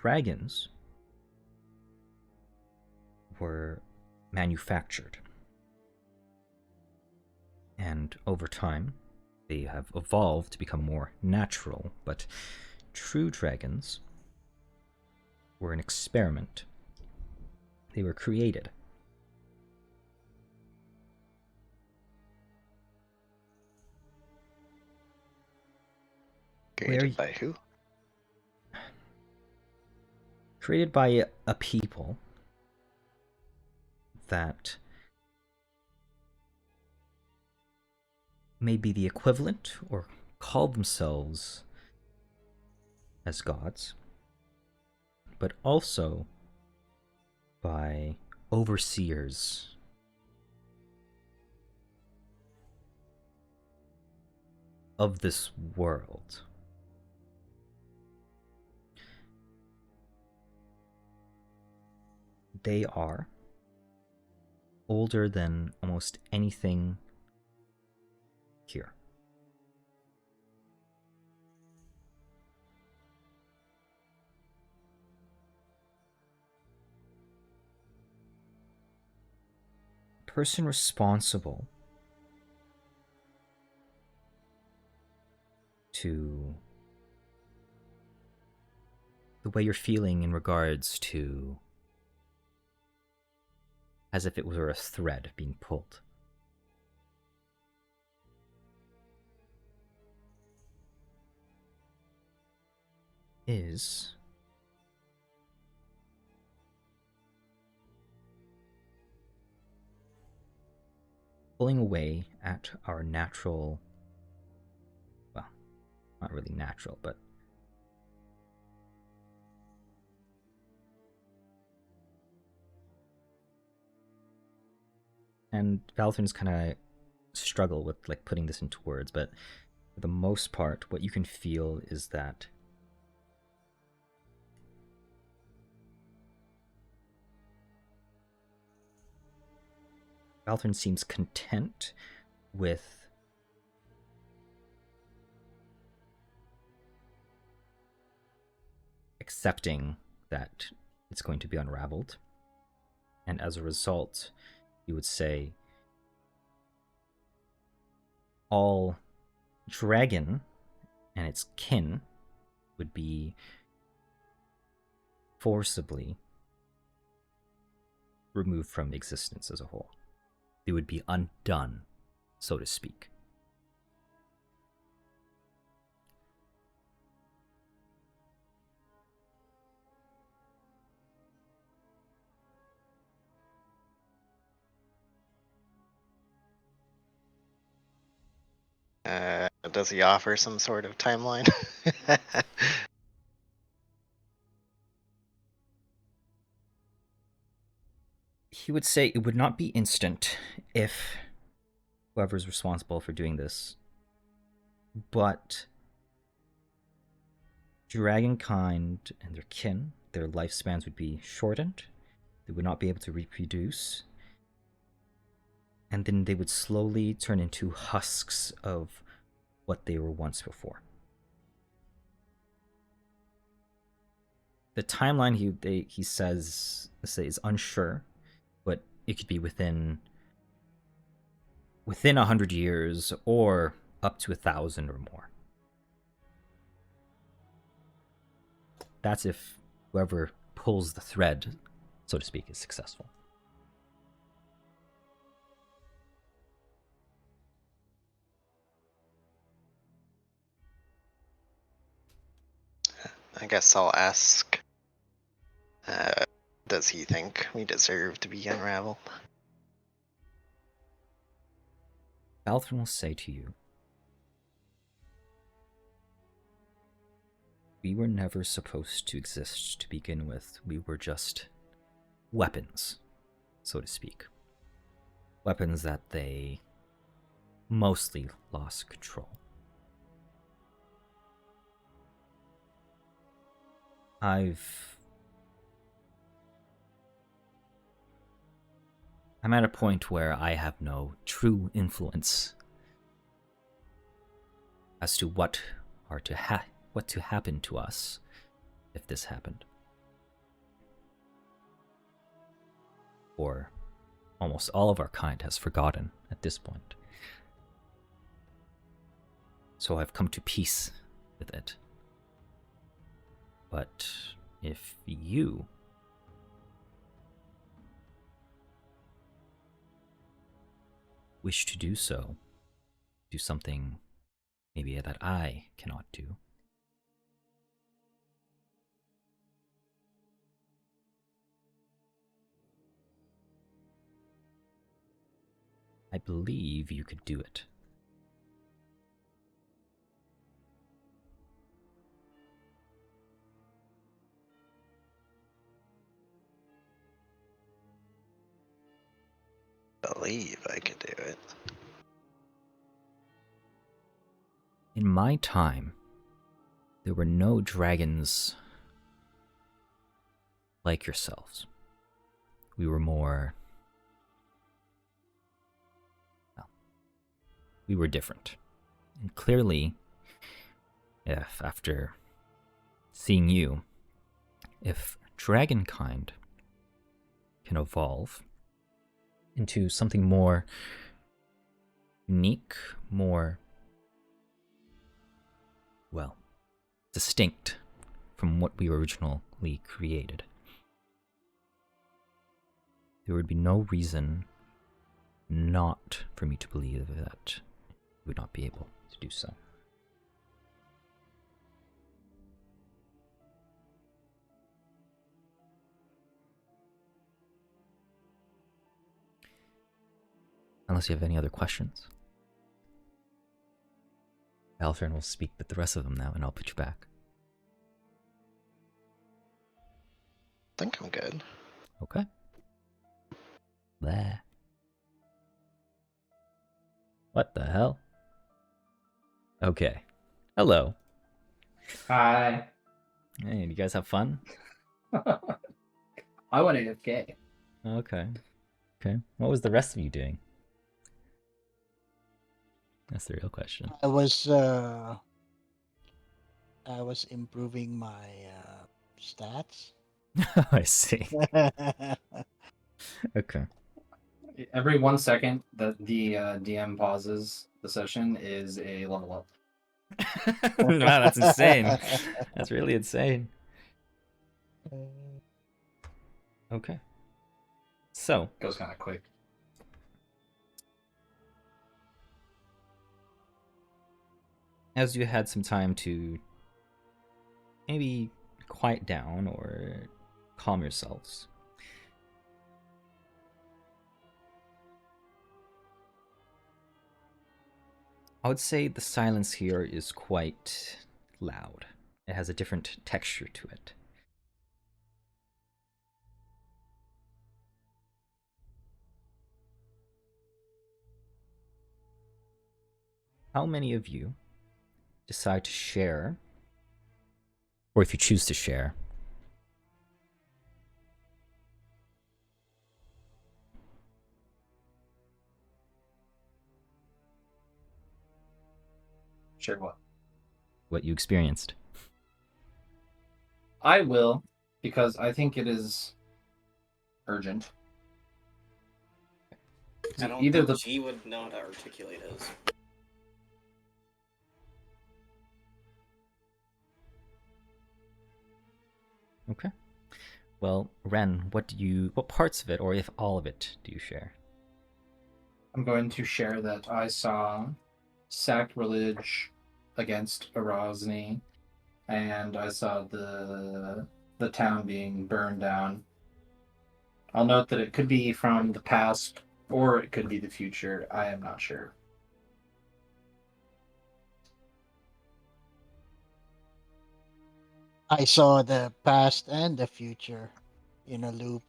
dragons were manufactured. And over time, they have evolved to become more natural, but true dragons were an experiment. They were created. Created by who? Created by a people that may be the equivalent or call themselves as gods, but also by overseers of this world. They are older than almost anything here. The person responsible to the way you're feeling in regards to as if it were a thread being pulled. Is pulling away at our natural, well, not really natural, but and Valthrin's kind of struggle with like putting this into words, but for the most part, what you can feel is that Valthrin seems content with accepting that it's going to be unraveled, and as a result, you would say all dragon and its kin would be forcibly removed from existence as a whole. They would be undone, so to speak. Does he offer some sort of timeline? He would say it would not be instant if whoever's responsible for doing this, but dragonkind and their kin, their lifespans would be shortened. They would not be able to reproduce. And then they would slowly turn into husks of what they were once before. The timeline he says is unsure, but it could be within 100 years or up to 1,000 or more. That's if whoever pulls the thread, so to speak, is successful. I guess I'll ask, does he think we deserve to be unraveled? Valthrin will say to you, we were never supposed to exist to begin with. We were just weapons, so to speak. Weapons that they mostly lost control. I'm at a point where I have no true influence as to what to happen to us if this happened. or almost all of our kind has forgotten at this point. So I've come to peace with it. But if you wish to do so, do something maybe that I cannot do, I believe you could do it. Believe I could do it. In my time, there were no dragons like yourselves. We were more... well, we were different. And clearly, if after seeing you, if dragonkind can evolve into something more unique, more, well, distinct from what we originally created, there would be no reason not for me to believe that you would not be able to do so. Unless you have any other questions. Alfred will speak with the rest of them now, and I'll put you back. I think I'm good. Okay. There. What the hell? Okay. Hello. Hi. Hey, do you guys have fun? I went AFK. Okay. Okay. What was the rest of you doing? That's the real question. I was improving my stats. I see. Okay. Every 1 second that the DM pauses the session is a level up. Wow, that's insane. That's really insane. Okay. So, Goes kind of quick. as you had some time to maybe quiet down or calm yourselves, I would say the silence here is quite loud. It has a different texture to it. How many of you decide to share, or if you choose to share, Share what? what you experienced? I will, because I think it is urgent. I don't Either think the G would know how to articulate his. Okay. Well, Ren, what parts of it, or if all of it, do you share? I'm going to share that I saw sacrilege against Erosny, and I saw the town being burned down. I'll note that it could be from the past or it could be the future. I am not sure. I saw the past and the future in a loop.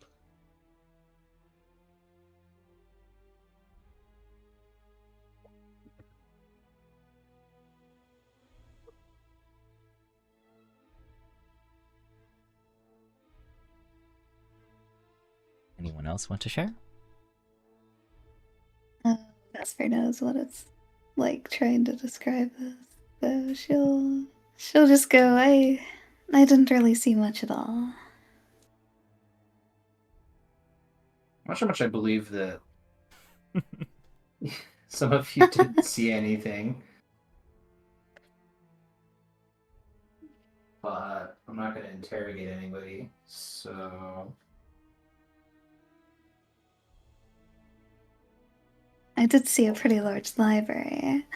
Anyone else want to share? Vesper knows what it's like trying to describe this, so she'll just go. I didn't really see much at all. not sure how much I believe that some of you didn't see anything. But I'm not going to interrogate anybody, so... I did see a pretty large library.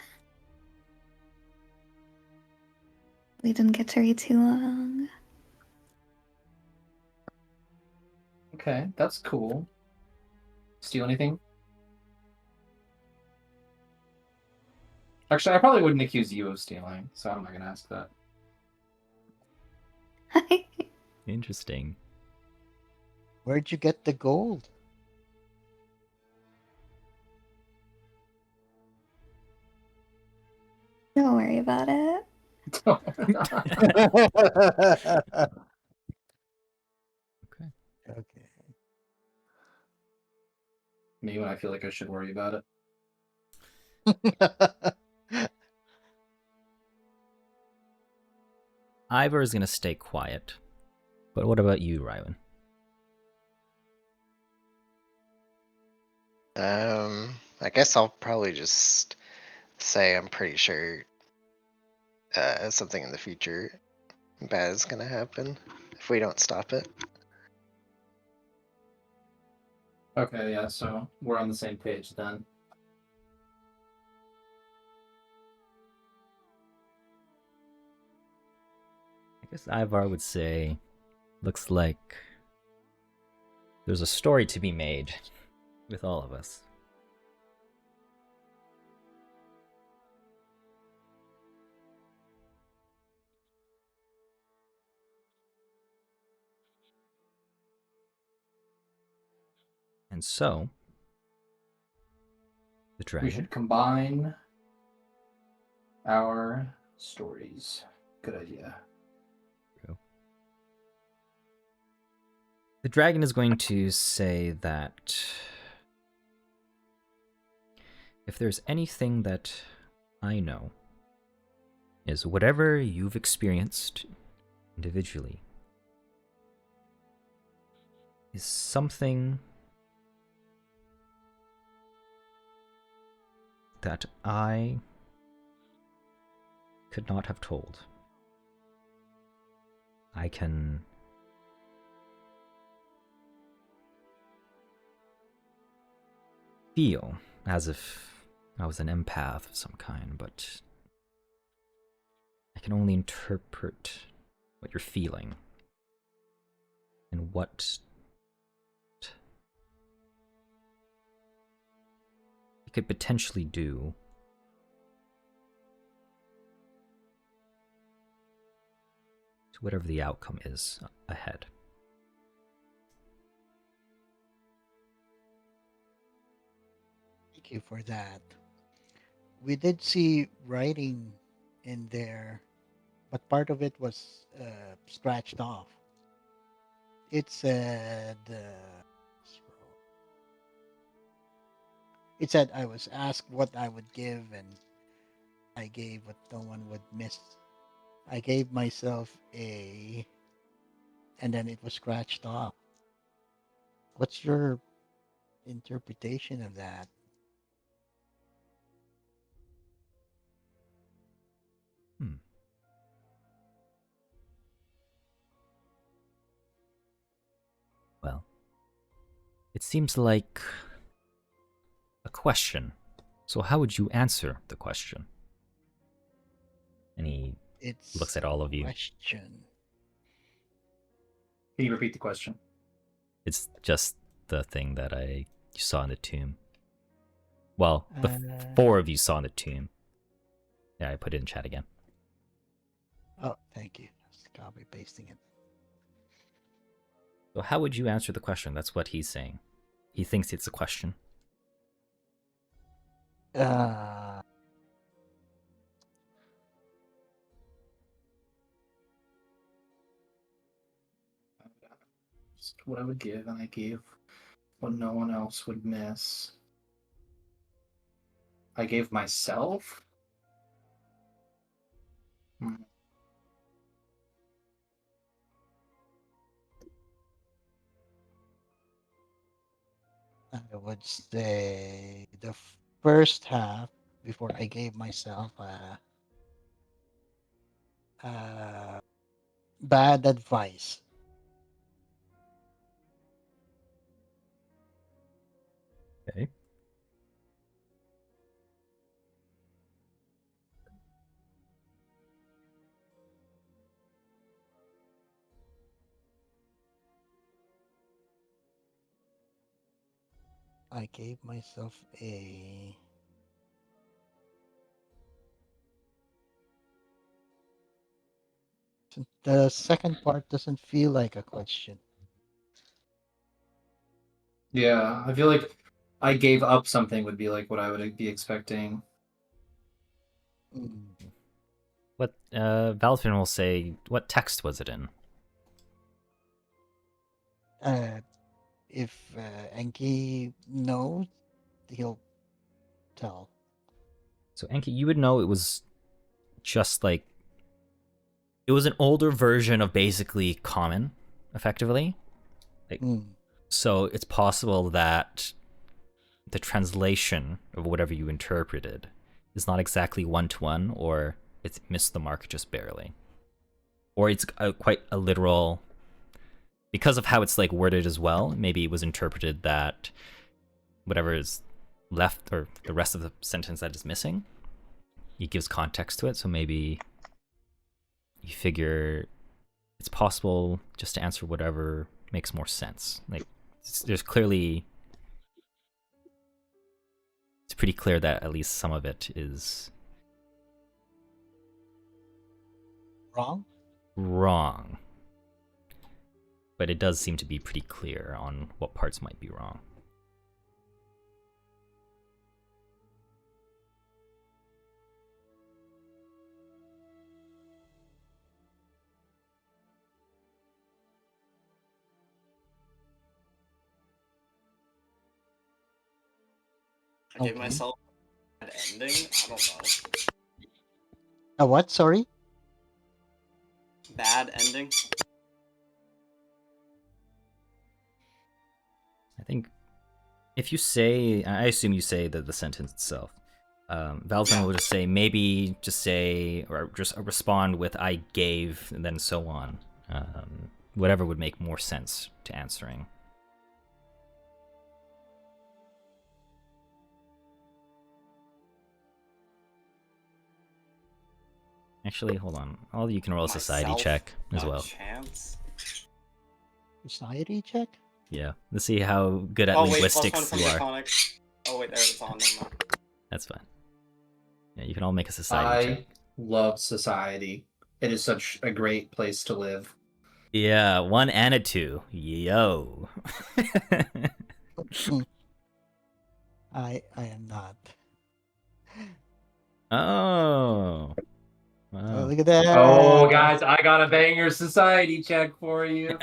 We didn't get to read too long. Okay, that's cool. Steal anything? Actually, I probably wouldn't accuse you of stealing, so I'm not going to ask that. Interesting. Where'd you get the gold? Don't worry about it. Okay. Okay. Me when I feel like I should worry about it. Ivor is going to stay quiet. But what about you, Rylan? I guess I'll probably just say I'm pretty sure something in the future bad is gonna happen if we don't stop it. Okay, yeah, so we're on the same page then. I guess Ivar would say, looks like there's a story to be made with all of us. And so, the dragon. We should combine our stories. Good idea. The dragon is going to say that if there's anything that I know, is whatever you've experienced individually is something that I could not have told. I can feel as if I was an empath of some kind, but I can only interpret what you're feeling and what you could potentially do to whatever the outcome is ahead. Thank you for that. We did see writing in there, but part of it was scratched off. It said, I was asked what I would give, and I gave what no one would miss. I gave myself a, and then it was scratched off. What's your interpretation of that? Well, it seems like a question. So how would you answer the question? And he It's looks at all of you. question. Can you repeat the question? It's just the thing that you saw in the tomb. Well, the four of you saw in the tomb. Yeah, I put it in chat again. Oh, thank you. Just copy pasting it. So how would you answer the question? That's what he's saying. He thinks it's a question. Just what I would give, and I gave what no one else would miss. I gave myself? I would say the first half before I gave myself bad advice. Okay. I gave myself a. The second part doesn't feel like a question. Yeah, I feel like I gave up something would be like what I would be expecting. Mm. What Valvin will say, what text was it in? If Enki knows, he'll tell. So Enki, you would know it was just like it was an older version of basically common, effectively. Like, Mm. so it's possible that the translation of whatever you interpreted is not exactly one-to-one, or it's missed the mark just barely, or it's quite a literal. Because of how it's like worded as well, maybe it was interpreted that whatever is left or the rest of the sentence that is missing, it gives context to it. So maybe you figure it's possible just to answer whatever makes more sense. Like there's clearly, it's pretty clear that at least some of it is Wrong? but it does seem to be pretty clear on what parts might be wrong. I gave Okay. myself an ending. I don't know. A what? Sorry? Bad ending. I think if you say, I assume you say the sentence itself. Valzman Yeah. will just say, maybe just say, or just respond with I gave, and then so on. Whatever would make more sense to answering. Actually, hold on. All of you can roll a society Myself, check as a well. chance. Society check? Yeah, let's see how good at Oh wait, linguistics +1 from you are. Draconic. Oh wait, there it's on. Never mind. That's fine. Yeah, you can all make a society check. I love society. It is such a great place to live. Yeah, 1 and a 2. Yo. Mm. I am not. Oh. Oh, Wow. look at that. Oh, guys, I got a banger society check for you.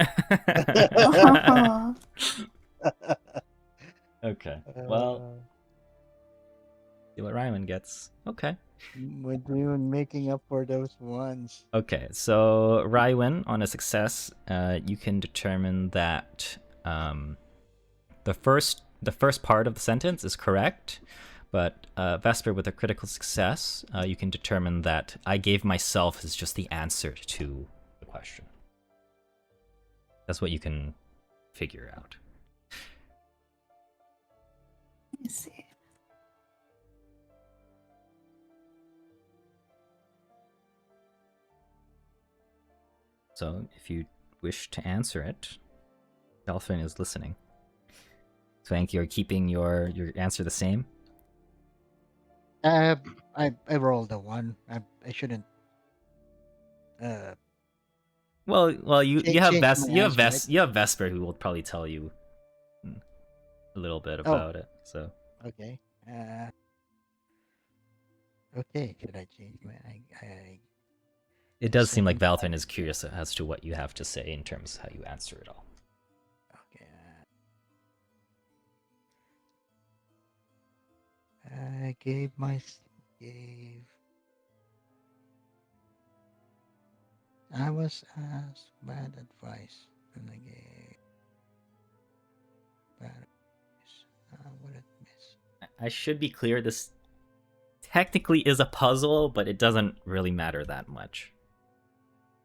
Okay. Well, see what Ryman gets. Okay. We're doing making up for those ones. Okay, so Rywin, on a success, you can determine that the first part of the sentence is correct, but Vesper, with a critical success, you can determine that I gave myself is just the answer to the question. That's what you can figure out. Let me see. So if you wish to answer it, Dolphin is listening. So Hank, you're keeping your answer the same? I rolled a 1. I shouldn't Well, you have change my answer, right? You have Vesper who will probably tell you a little bit Oh, about it. So okay. Okay, should I change my it the does seem like second Valthin part? is curious as to what you have to say in terms of how you answer it all. Okay. I gave I was asked bad advice and I gave bad advice. Would it miss? I should be clear, this technically is a puzzle, but it doesn't really matter that much.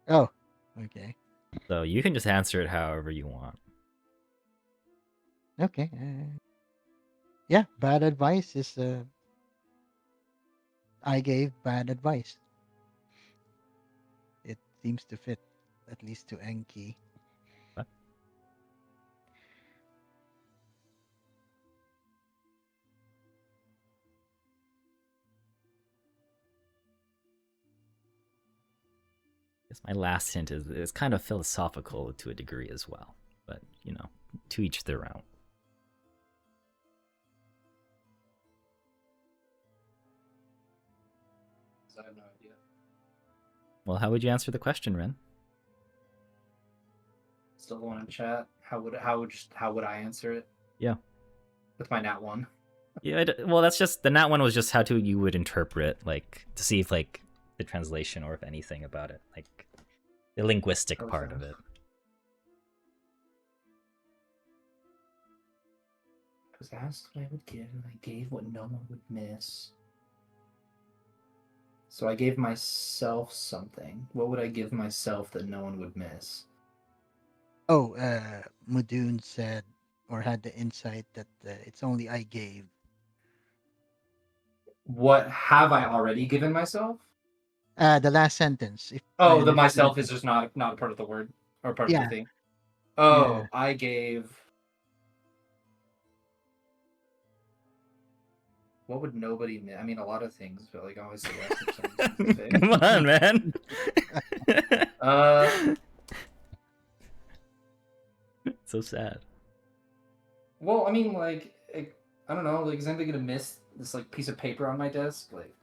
Oh, okay. So you can just answer it however you want. Okay. Yeah, bad advice is. I gave bad advice. It seems to fit, at least to Enki. What? I guess my last hint is kind of philosophical to a degree as well. But, you know, to each their own. 'Cause I have no idea. Well, how would you answer the question, Ren? Still the one in chat. How would I answer it? Yeah. With my nat one. Yeah, well, that's just the nat one was just how you would interpret, like, to see if like the translation or if anything about it, like the linguistic part of it. I was asked what I would give, and I gave what no one would miss. So I gave myself something. What would I give myself that no one would miss? Oh, Mudun said or had the insight that it's only I gave. What have I already given myself? The last sentence. If Oh, I the myself understood. is just not a part of the word or part of Yeah. the thing. Yeah. Oh, I gave. What would nobody miss? I mean, a lot of things, but like obviously that's something specific. Come on, man. So sad. Well, I mean, like, I don't know. Like, is anybody gonna miss this like piece of paper on my desk? Like,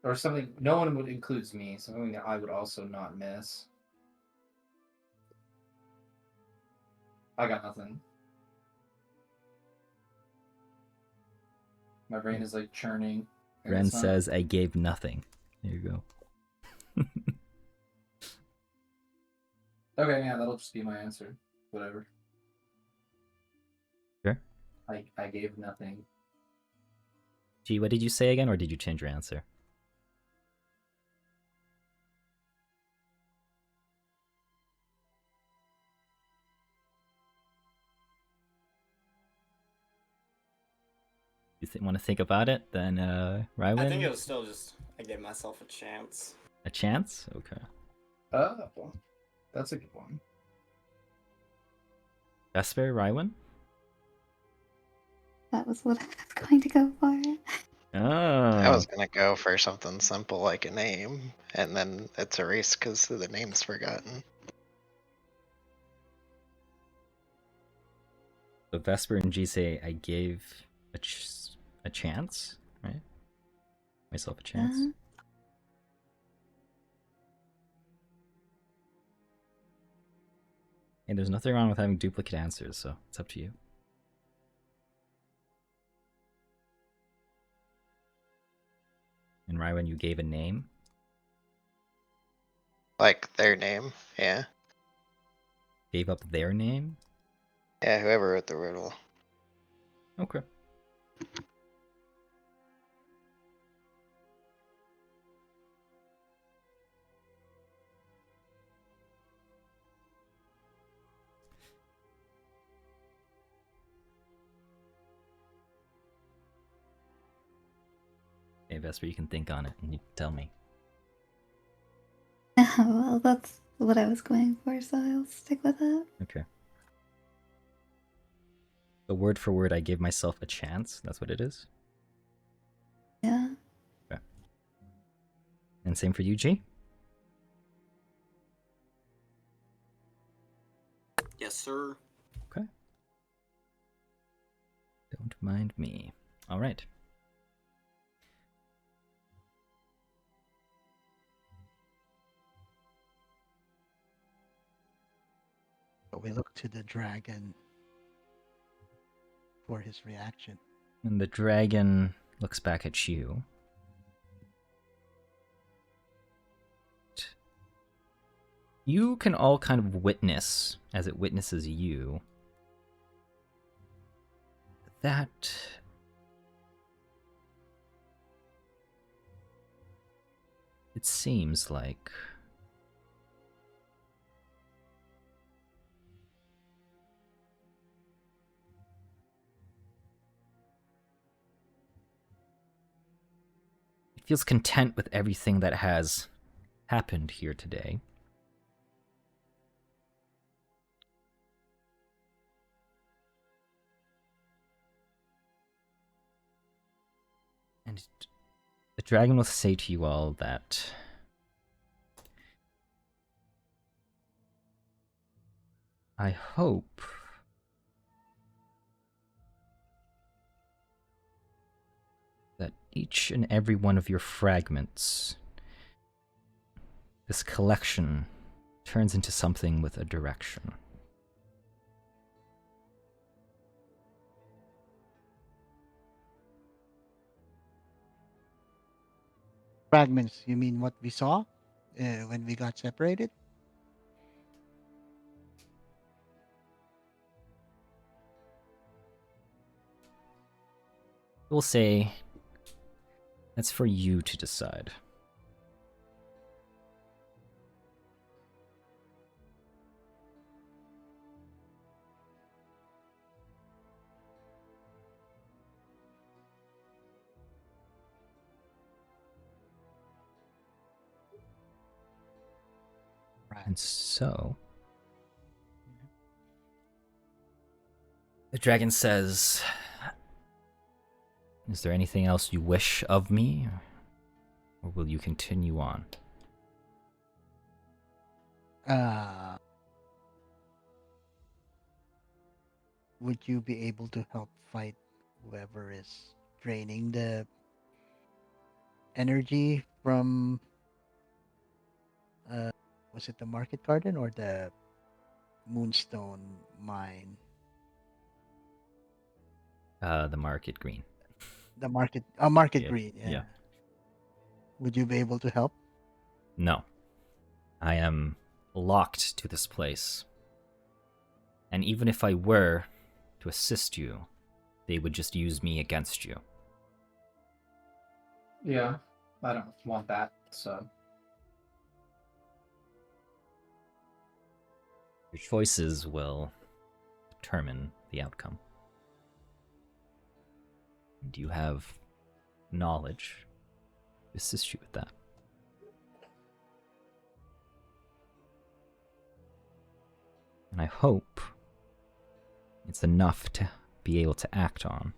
or something. No one would includes me. Something that I would also not miss. I got nothing. My brain is like churning. and Ren it's not- says, "I gave nothing." There you go. Okay, yeah, that'll just be my answer. Whatever. Sure. I gave nothing. Gee, what did you say again, or did you change your answer? You want to think about it? Then, Rywin? I think it was still just I gave myself a chance. A chance? Okay. Well, that's a good one. Vesper, Rywin? That was what I was going to go for. Oh. I was gonna go for something simple like a name, and then it's erased because the name's forgotten. So Vesper and G say, I gave a chance, right? Myself a chance. And there's nothing wrong with having duplicate answers, so it's up to you. And Rywin, you gave a name? Like their name, yeah. Gave up their name? Yeah, whoever wrote the riddle. Okay. Hey, Vesper, you can think on it and you tell me. Well, that's what I was going for, so I'll stick with it. Okay. So word for word, I gave myself a chance. That's what it is? Yeah. Okay. And same for you, G? Yes, sir. Okay. Don't mind me. All right. But we look to the dragon for his reaction. And the dragon looks back at you. You can all kind of witness, as it witnesses you, that it seems like it feels content with everything that has happened here today. And the dragon will say to you all that I hope that each and every one of your fragments, this collection, turns into something with a direction. Fragments, you mean what we saw when we got separated? We'll say that's for you to decide. And so, the dragon says, is there anything else you wish of me? Or will you continue on? Would you be able to help fight whoever is draining the energy from was it the market garden or the moonstone mine? The market green. The market Yeah, green, yeah. yeah. Would you be able to help? No. I am locked to this place. And even if I were to assist you, they would just use me against you. Yeah, I don't want that, so. Your choices will determine the outcome. And you have knowledge to assist you with that. And I hope it's enough to be able to act on.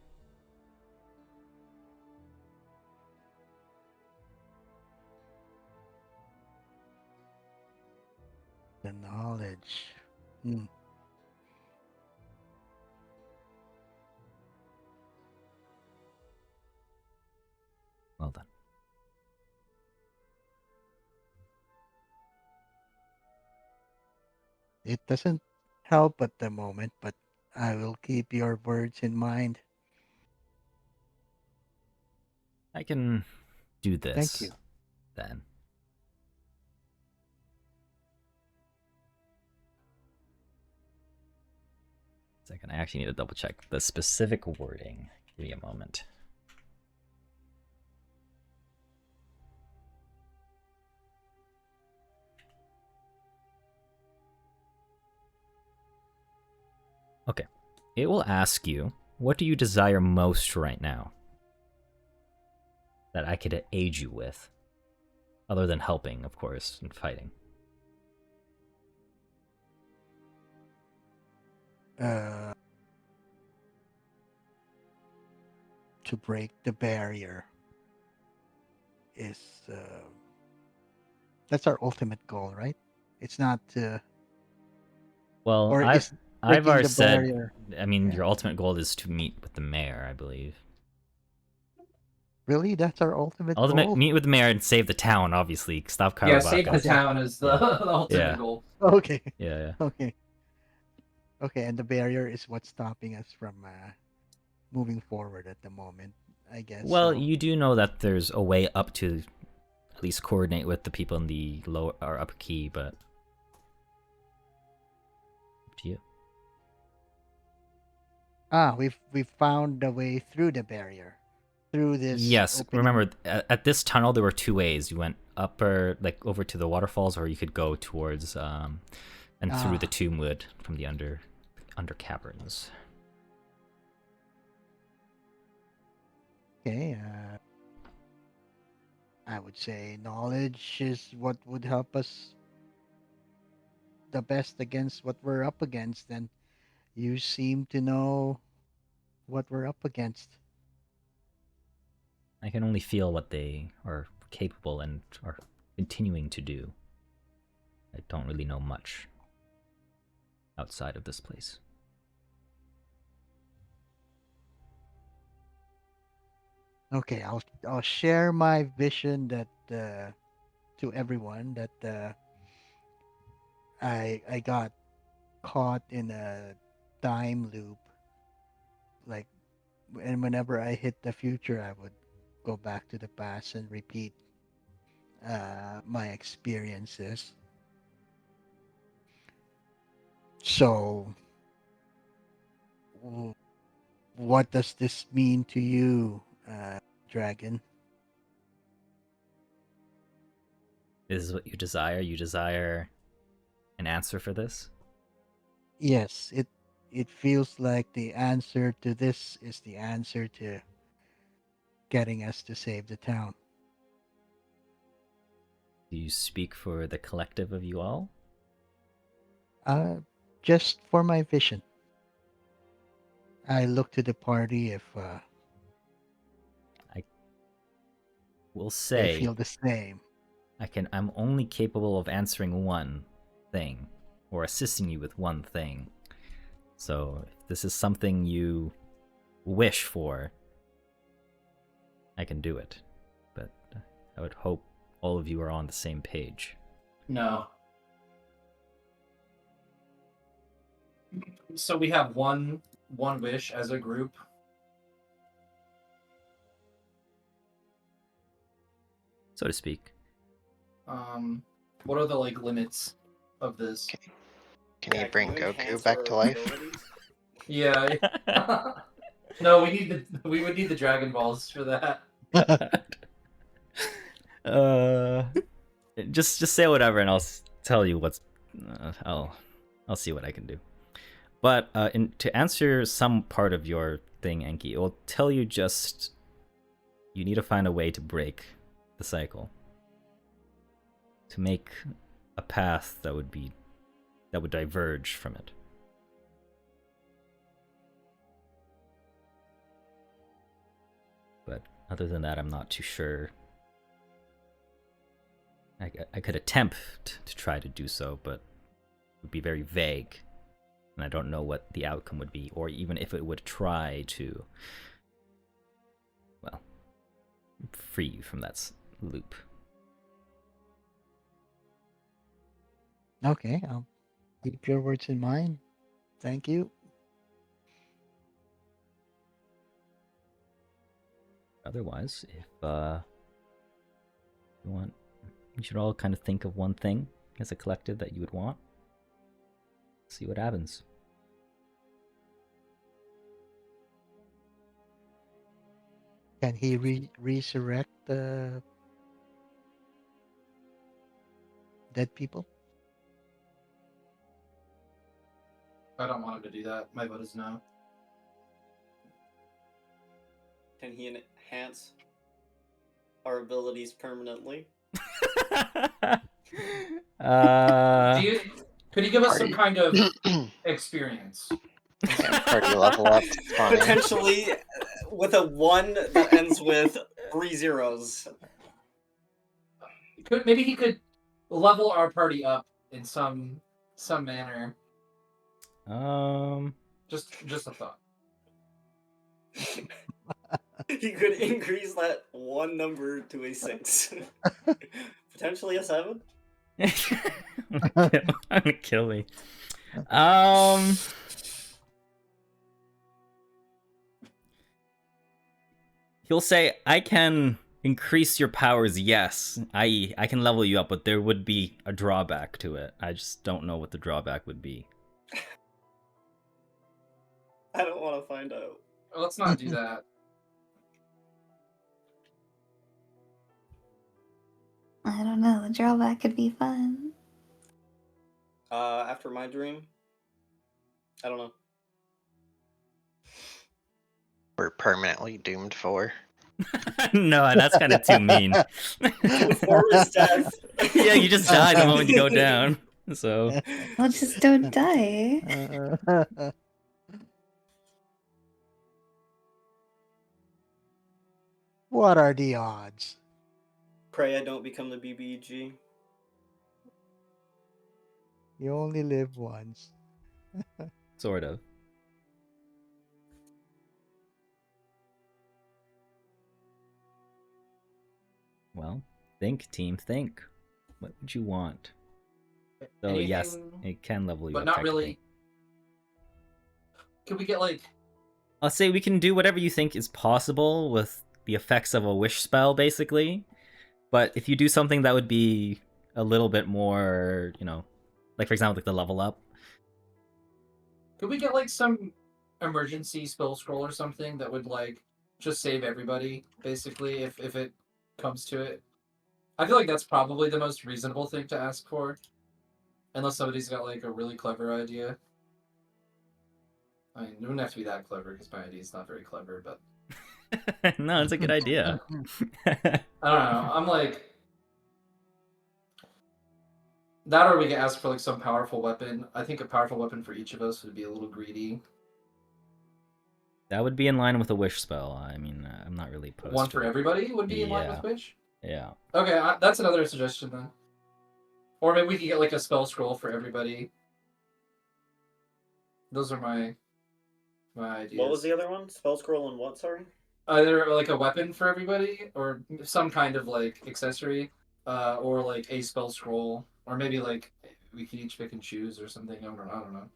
The knowledge. Well done. It doesn't help at the moment, but I will keep your words in mind. I can do this. Thank you. Then. Second, I actually need to double check the specific wording. Give me a moment. Okay. It will ask you, what do you desire most right now? That I could aid you with. Other than helping, of course, and fighting. To break the barrier is that's our ultimate goal, right? It's not Well, or is I've breaking already the said, barrier. I mean, Yeah. your ultimate goal is to meet with the mayor, I believe. Really? That's our ultimate goal? Meet with the mayor and save the town, obviously. Stop Yeah, save the Caravaca. town is the, Yeah. the ultimate Yeah. goal. Okay. Yeah. Okay. Okay, and the barrier is what's stopping us from moving forward at the moment, I guess. Well, so. you do know that there's a way up to at least coordinate with the people in the lower or upper key, but we've found a way through the barrier, through this Yes, opening. remember at this tunnel there were two ways. You went upper, like over to the waterfalls, or you could go towards and through the tomb wood from the under caverns. Okay. I would say knowledge is what would help us the best against what we're up against, and you seem to know what we're up against. I can only feel what they are capable and are continuing to do. I don't really know much outside of this place. Okay, I'll share my vision that to everyone that I got caught in a time loop. Like, and whenever I hit the future, I would go back to the past and repeat my experiences. So, what does this mean to you, Dragon? This is what you desire? You desire an answer for this? Yes, it feels like the answer to this is the answer to getting us to save the town. Do you speak for the collective of you all? Just for my vision. I look to the party if I will they say feel the same. I'm only capable of answering one thing, or assisting you with one thing. So if this is something you wish for, I can do it. But I would hope all of you are on the same page. No. So we have one wish as a group. So to speak. What are the limits of this? Can you bring can we Goku enhance back our to life? abilities? Yeah. No, we would need the Dragon Balls for that. Just say whatever, and I'll tell you what's. I'll see what I can do. But to answer some part of your thing, Enki, it will tell you just you need to find a way to break the cycle, to make a path that would diverge from it. But other than that, I'm not too sure. I could attempt to try to do so, but it would be very vague, and I don't know what the outcome would be, or even if it would try to, well, free you from that loop. Okay, I'll keep your words in mind. Thank you. Otherwise, if you want, you should all kind of think of one thing as a collective that you would want. See what happens. Can he resurrect the dead people? I don't want him to do that. My vote is no. Can he enhance our abilities permanently? Could you give us some kind of experience? Party level up. Fine. Potentially with a 1 that ends with 3 zeros. Maybe he could level our party up in some manner. Just a thought. He could increase that 1 number to a 6. Potentially a 7. I'm gonna kill me. He'll say, I can increase your powers, yes. I can level you up, but there would be a drawback to it. I just don't know what the drawback would be. I don't want to find out. Let's not do that. I don't know. The drawback could be fun. After my dream, I don't know. We're permanently doomed for. No, that's kind of too mean. Four is death. Yeah, you just die the moment you go down. So Well, just don't die. What are the odds? Pray I don't become the BBG. You only live once. sort of. Well, think, team, think. What would you want? So yes, Anything, it can level you but up. not technically. really. Could we get like? I'll say we can do whatever you think is possible with the effects of a wish spell, basically. But if you do something that would be a little bit more, like for example, like the level up. Could we get like some emergency spell scroll or something that would like just save everybody, basically, if it comes to it? I feel like that's probably the most reasonable thing to ask for. Unless somebody's got like a really clever idea. I mean, it wouldn't have to be that clever because my idea is not very clever, but No, it's a good idea. I don't know. I'm like that, or we could ask for like some powerful weapon. I think a powerful weapon for each of us would be a little greedy. That would be in line with a wish spell. I mean, I'm not really opposed One to for it. everybody would be in line Yeah. with which? Yeah. Okay, that's another suggestion then. Or maybe we could get like a spell scroll for everybody. Those are my ideas. What was the other one? Spell scroll and what? Sorry. Either like a weapon for everybody, or some kind of like accessory, or like a spell scroll, or maybe like we could each pick and choose or something. I don't know.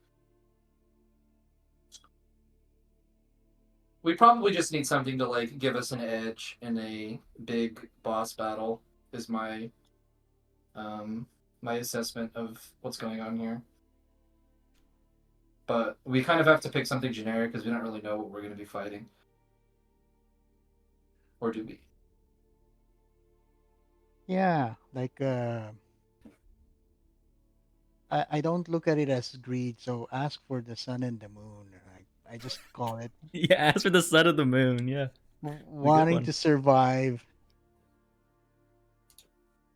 We probably just need something to like give us an edge in a big boss battle. Is my my assessment of what's going on here. But we kind of have to pick something generic because we don't really know what we're going to be fighting. Or do we? Yeah, like I don't look at it as greed, so ask for the sun and the moon. I just call it Yeah, as for the sun and the moon, yeah. wanting one. to survive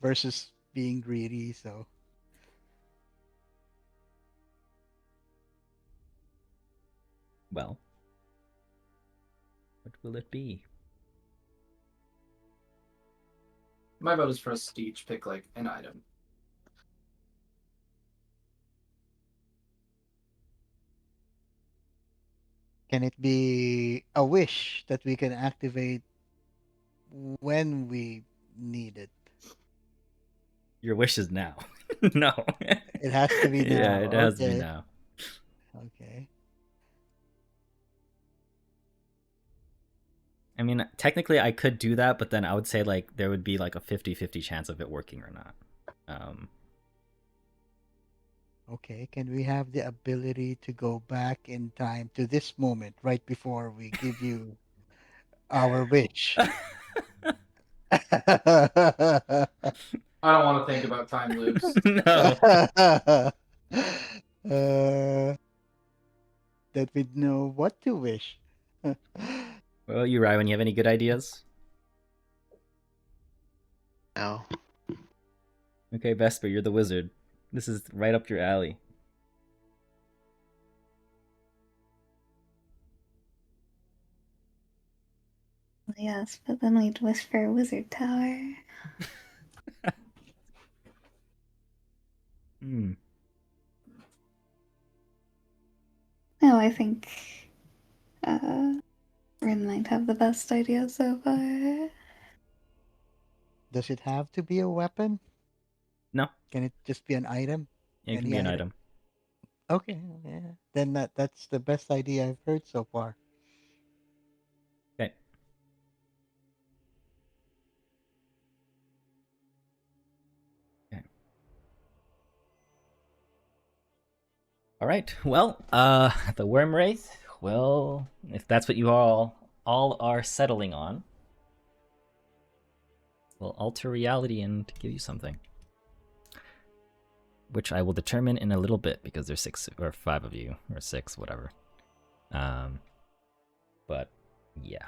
versus being greedy. So Well, what will it be? My vote is for us to each pick like an item. can it be a wish that we can activate when we need it? Your wish is now. No. It has to be now. Yeah, it has to be Okay. now. Okay. I mean, technically I could do that, but then I would say like there would be like a 50-50 chance of it working or not. Okay, can we have the ability to go back in time to this moment right before we give you our wish? I don't want to think about time loops. No. That we know what to wish. Well, you, Ryan, you have any good ideas? No. Okay, Vesper, you're the wizard. This is right up your alley. Yes, but then we'd wish for a wizard tower. Hmm. No, I think Rin might have the best idea so far. Does it have to be a weapon? No. Can it just be an item? It can Any be an item. Okay, yeah. Then that's the best idea I've heard so far. Okay. Okay. All right. Well, the worm wraith well, if that's what you all are settling on, we'll alter reality and give you something. Which I will determine in a little bit because there's 6 or 5 of you, or 6, whatever. But yeah.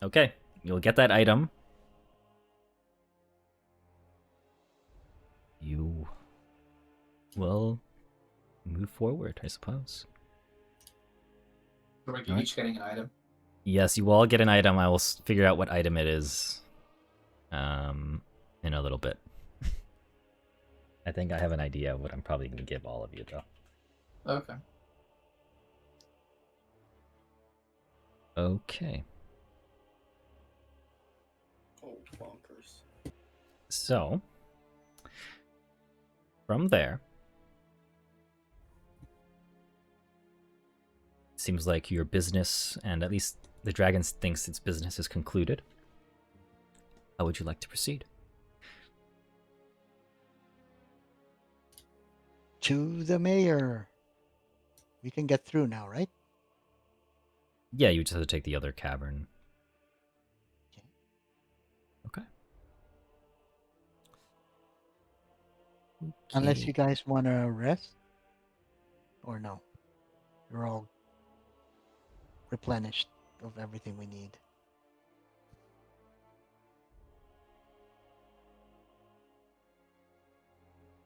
Okay, you'll get that item. You will move forward, I suppose. So we're Alright. each getting an item. Yes, you will all get an item. I will figure out what item it is in a little bit. I think I have an idea of what I'm probably going to give all of you, though. Okay. Okay. Oh, bonkers. So, from there, seems like your business, and at least the dragon thinks its business is concluded. How would you like to proceed? To the mayor. We can get through now, right? Yeah, you just have to take the other cavern. Okay. Unless Okay. you guys want to rest. Or no. You're all replenished of everything we need.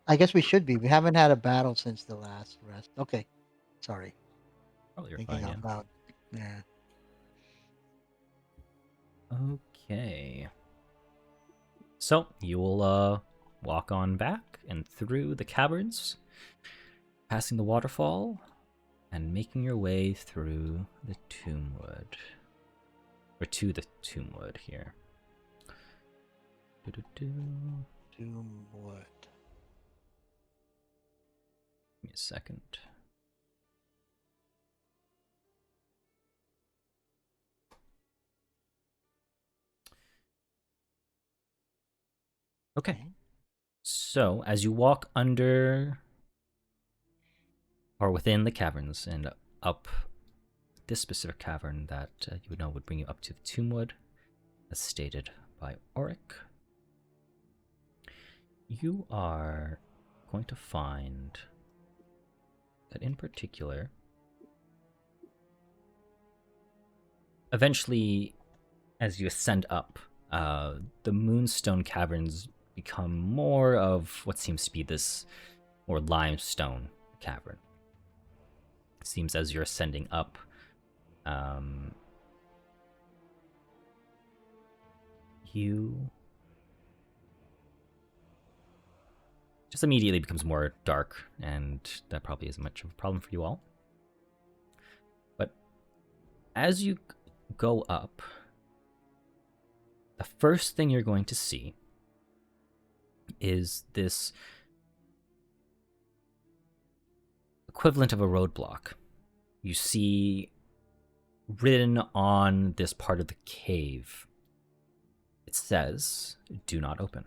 I guess we should be. We haven't had a battle since the last rest. Okay. Sorry. Oh, you're Thinking fine, yeah. out loud. Yeah. Okay. So, you will walk on back and through the caverns, passing the waterfall, and making your way through the Tombwood. Or to the Tombwood here. Doo-doo-doo. Doomwood. Give me a second. Okay. So, as you walk under or within the caverns and up this specific cavern that you would know would bring you up to the Tombwood, as stated by Auric, you are going to find that in particular, eventually, as you ascend up, the Moonstone Caverns become more of what seems to be this more limestone cavern. It seems as you're ascending up, you just immediately becomes more dark, and that probably isn't much of a problem for you all. But as you go up, the first thing you're going to see is this equivalent of a roadblock. You see written on this part of the cave, it says, "Do not open."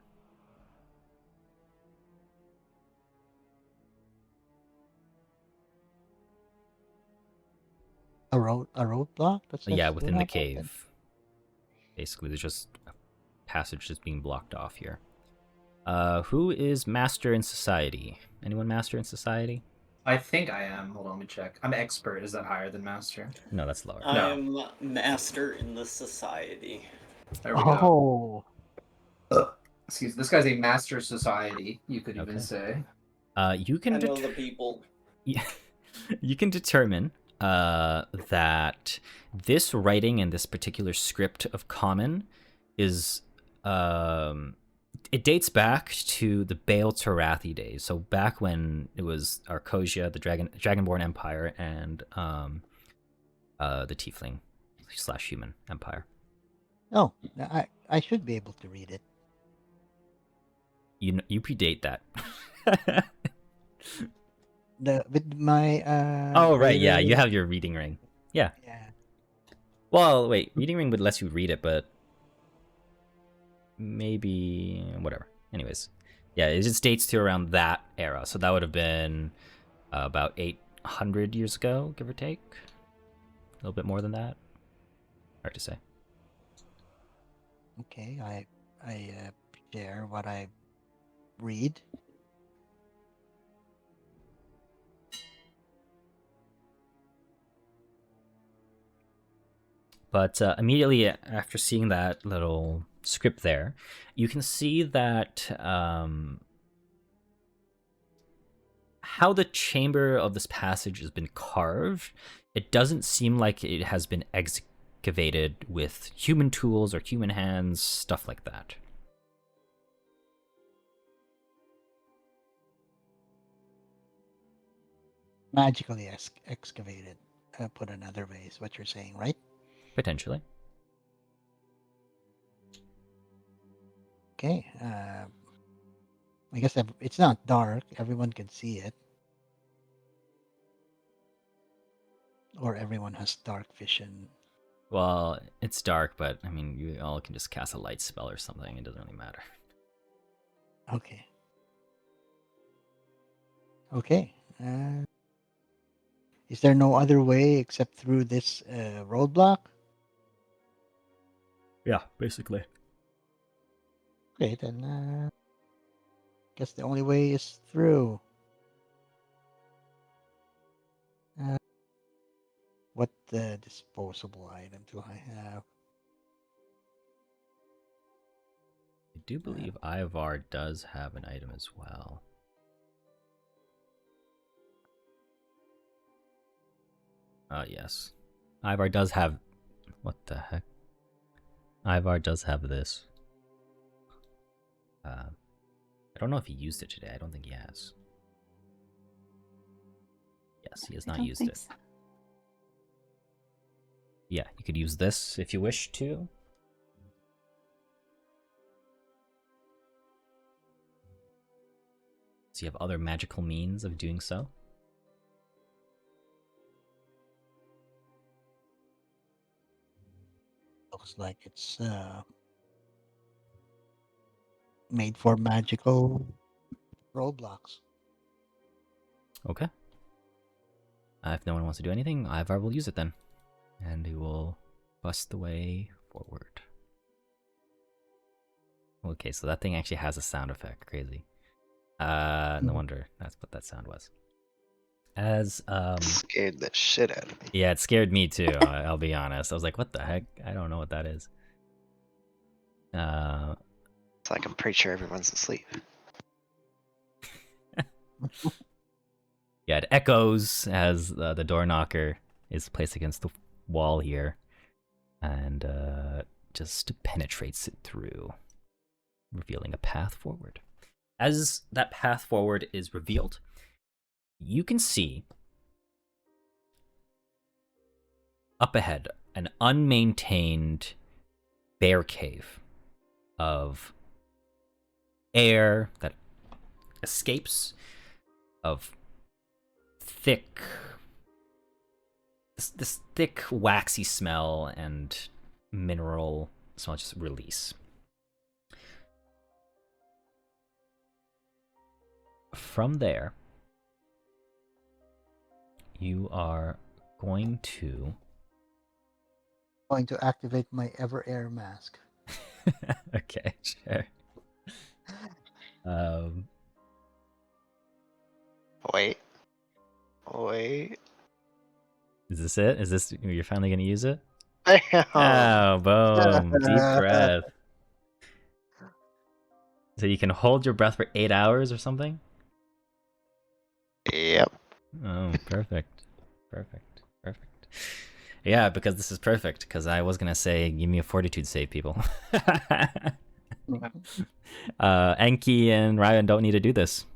A roadblock? That says Yeah, do within the not open? cave. Basically, there's just a passage that's being blocked off here. Who is Master in Society? Anyone Master in Society? I think I am. Hold on, let me check. I'm expert. Is that higher than master? No, that's lower. I'm master in the society. There we go. Oh. Excuse me. This guy's a master society, you could even Okay. say. You can I know the people. you can determine that this writing and this particular script of Common is it dates back to the Baal Tarathi days. So back when it was Arcosia, the Dragonborn Empire, and the Tiefling / Human Empire. Oh, I should be able to read it. You predate that. With my Oh right, yeah, you greater- have your reading ring. Yeah. Yeah. Well, wait, reading ring would let you read it, but maybe whatever. Anyways, yeah, it just dates to around that era, so that would have been about 800 years ago, give or take. little bit more than that. Hard to say. Okay, I share what I read. But immediately after seeing that little script there, you can see that how the chamber of this passage has been carved, it doesn't seem like it has been excavated with human tools or human hands, stuff like that. Magically excavated. Put another way is what you're saying, right? Potentially. Okay. I guess it's not dark. Everyone can see it. Or everyone has dark vision. Well, it's dark, but I mean, you all can just cast a light spell or something. It doesn't really matter. Okay. Okay. Is there no other way except through this roadblock? Yeah, basically. Okay, then guess the only way is through. What disposable item do I have? I do believe Ivar does have an item as well. Yes. Ivar does have... What the heck? Ivar does have this. I don't know if he used it today. I don't think he has. Yes, he has I not don't used think it. so. Yeah, you could use this if you wish to. So you have other magical means of doing so. Looks like it's made for magical roadblocks. Okay. If no one wants to do anything, Ivar will use it then. And he will bust the way forward. Okay, so that thing actually has a sound effect. Crazy. No wonder that's what that sound was. As Scared the shit out of me. yeah, it scared me too. I'll be honest. I was like, what the heck? I don't know what that is. It's like I'm pretty sure everyone's asleep. Yeah, it echoes as the door knocker is placed against the wall here, and just penetrates it through, revealing a path forward. As that path forward is revealed, you can see up ahead an unmaintained bear cave of air that escapes, of thick, this thick waxy smell and mineral smell just release. From there, you are going to Going to activate my ever air mask. okay, sure. Wait. Wait. Is this it? Is this you're finally gonna use it? Damn. Oh, boom! Deep breath. So you can hold your breath for 8 hours or something? Yep. Oh, perfect. Perfect. Perfect. Yeah, because this is perfect, because I was gonna say, give me a fortitude save, people. Enki and Ryan don't need to do this.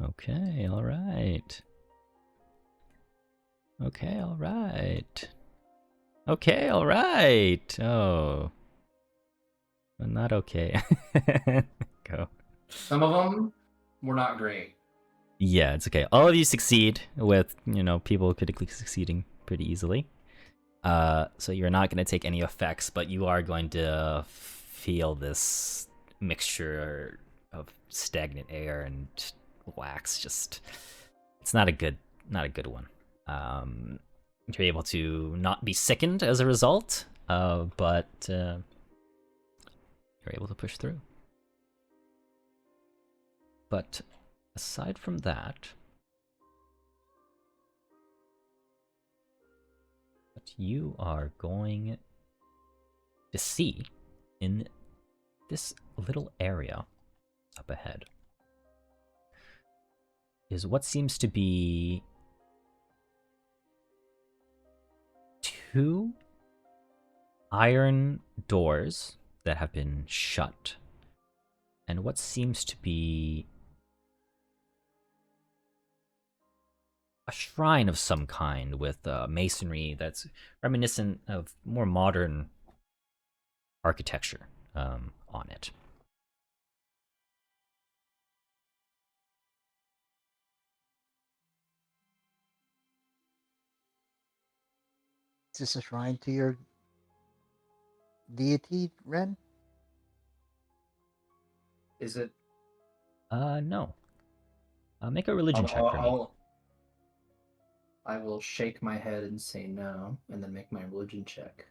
Okay, alright. Okay, alright. Okay, alright. Oh. But not okay. Go. Some of them were not great. Yeah, it's okay. All of you succeed with, people critically succeeding pretty easily. So you're not going to take any effects, but you are going to feel this mixture of stagnant air and wax. Just, it's not a good one. You're able to not be sickened as a result, but you're able to push through. But aside from that, what you are going to see in this little area up ahead is what seems to be 2 iron doors that have been shut, and what seems to be a shrine of some kind with masonry that's reminiscent of more modern architecture on it. Is this a shrine to your deity, Ren? Is it? No. Make a religion check for me. I will shake my head and say no, and then make my religion check.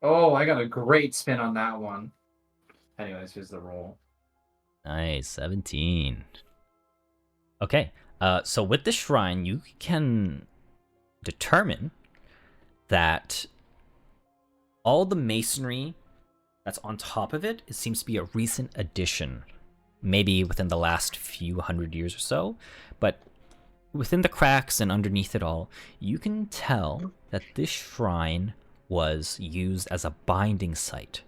Oh, I got a great spin on that one. Anyways, here's the roll. Nice, 17. Okay, so with the shrine, you can determine that all the masonry that's on top of it, it seems to be a recent addition, maybe within the last few hundred years or so, but within the cracks and underneath it all, you can tell that this shrine was used as a binding site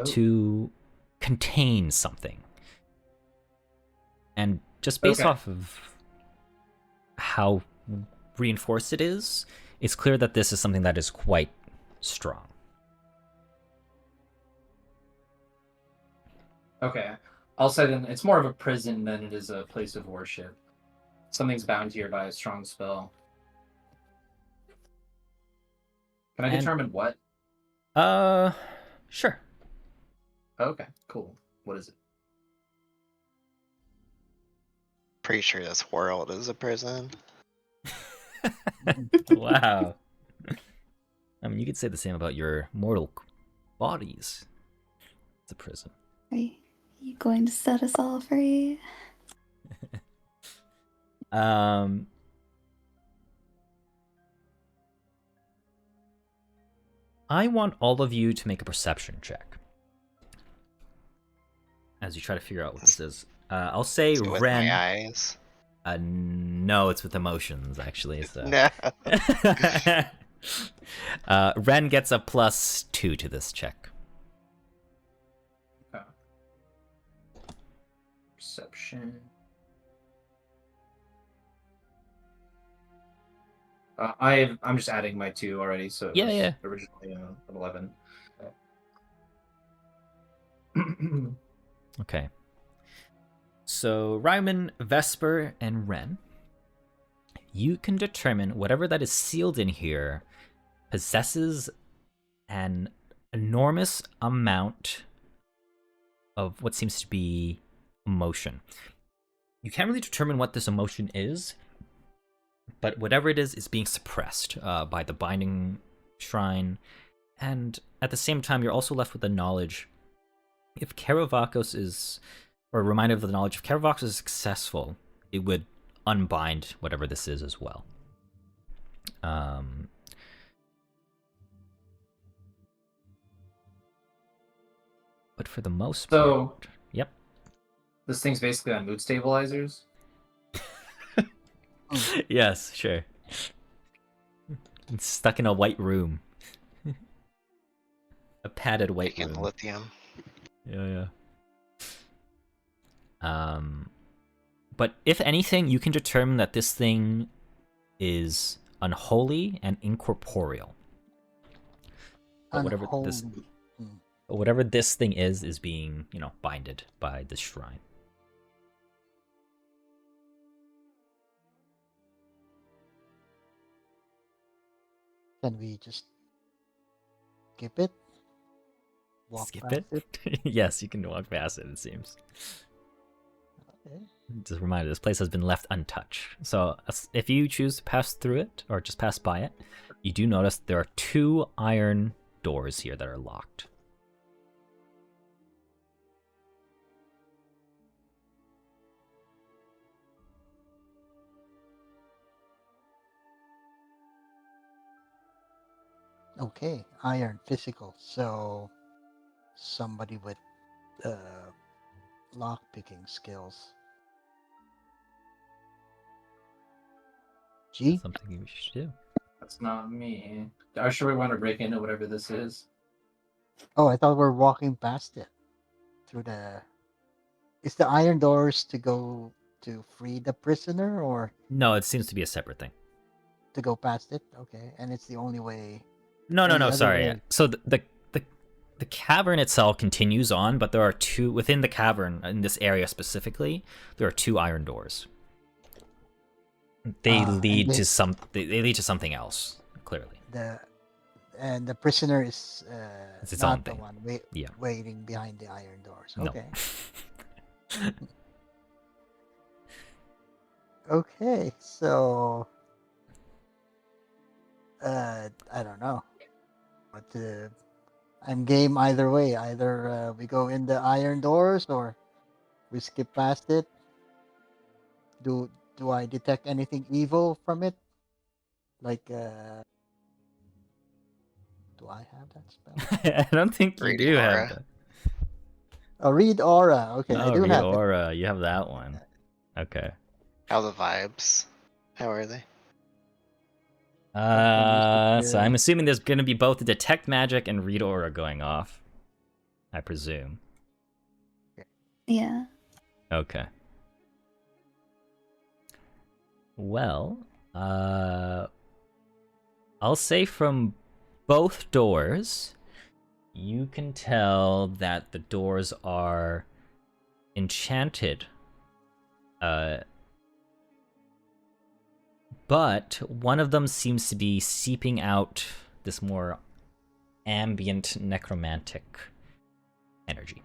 to contain something. And just based off of how reinforced it is, it's clear that this is something that is quite strong. Okay. I'll say then it's more of a prison than it is a place of worship. Something's bound here by a strong spell. Can I determine what? Sure. Okay, cool. What is it? Pretty sure this world is a prison. Wow. I mean, you could say the same about your mortal bodies. It's a prison. Are you going to set us all free? I want all of you to make a perception check as you try to figure out what this is. I'll say Is it with Ren. my eyes? No, it's with emotions actually. So. No. Ren gets a +2 to this check. Okay. Perception. I'm just adding my 2 already, so it was originally an 11. Okay. So Ryman, Vesper, and Ren, you can determine whatever that is sealed in here possesses an enormous amount of what seems to be emotion. You can't really determine what this emotion is, but whatever it is being suppressed by the binding shrine. And at the same time, you're also left with the knowledge, if Karavakos is, or reminded of the knowledge, if Karavakos is successful, it would unbind whatever this is as well. But for the most part... Yep. This thing's basically on mood stabilizers? Yes, sure. It's stuck in a white room. A padded white room. Lithium. Yeah. But if anything, you can determine that this thing is unholy and incorporeal. But whatever this thing is being, binded by this shrine. Can we just skip it? Walk Skip past it? Yes, you can walk past it, it seems. Okay. Just a reminder, this place has been left untouched. So if you choose to pass through it, or just pass by it, you do notice there are 2 iron doors here that are locked. Okay, iron, physical. So somebody with lock picking skills. G? That's something you should do. That's not me. Are sure we want to break into whatever this is? Oh, I thought we were walking past it. Through the. Is the iron doors to go to free the prisoner or No, it seems to be a separate thing. to go past it? Okay, and it's the only way. No, Any other sorry. way? So the cavern itself continues on, but there are 2 within the cavern in this area specifically. There are 2 iron doors. They and lead to this- they lead to something else. Clearly, the prisoner is It's its not own the thing. one Yeah. waiting behind the iron doors. No. Okay. Okay, so I don't know, but I'm game either way. Either we go in the iron doors or we skip past it. Do I detect anything evil from it? Like do I have that spell? I don't think you Read do have aura. that. Oh, read aura. Okay, I Oh, do read have it. aura. You have that one. Okay. How the vibes? How are they? So I'm assuming there's going to be both detect magic and read aura going off. I presume. Yeah. Okay. Well, I'll say from both doors, you can tell that the doors are enchanted. But one of them seems to be seeping out this more ambient necromantic energy.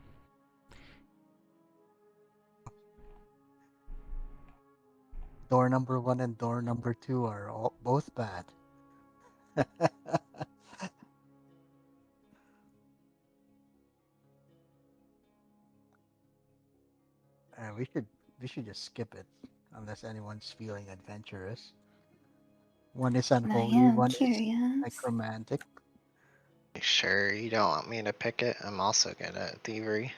Door number 1 and door number 2 are both bad. We should just skip it unless anyone's feeling adventurous. One is I unholy, am one is curious. You necromantic. sure you don't want me to pick it? I'm also good at thievery.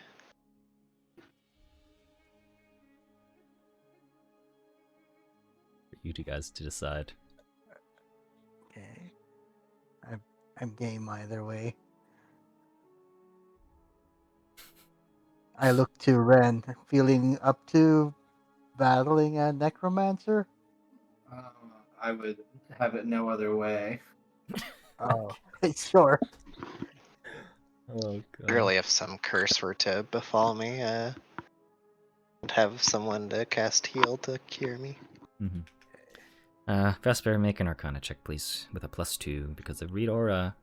For you two guys to decide. Okay. I'm game either way. I look to Ren, feeling up to battling a necromancer. I would have it no other way. Oh, sure. Oh god. Surely if some curse were to befall me, I'd have someone to cast heal to cure me. Vesper, make an Arcana check, please, with a +2, because of read aura.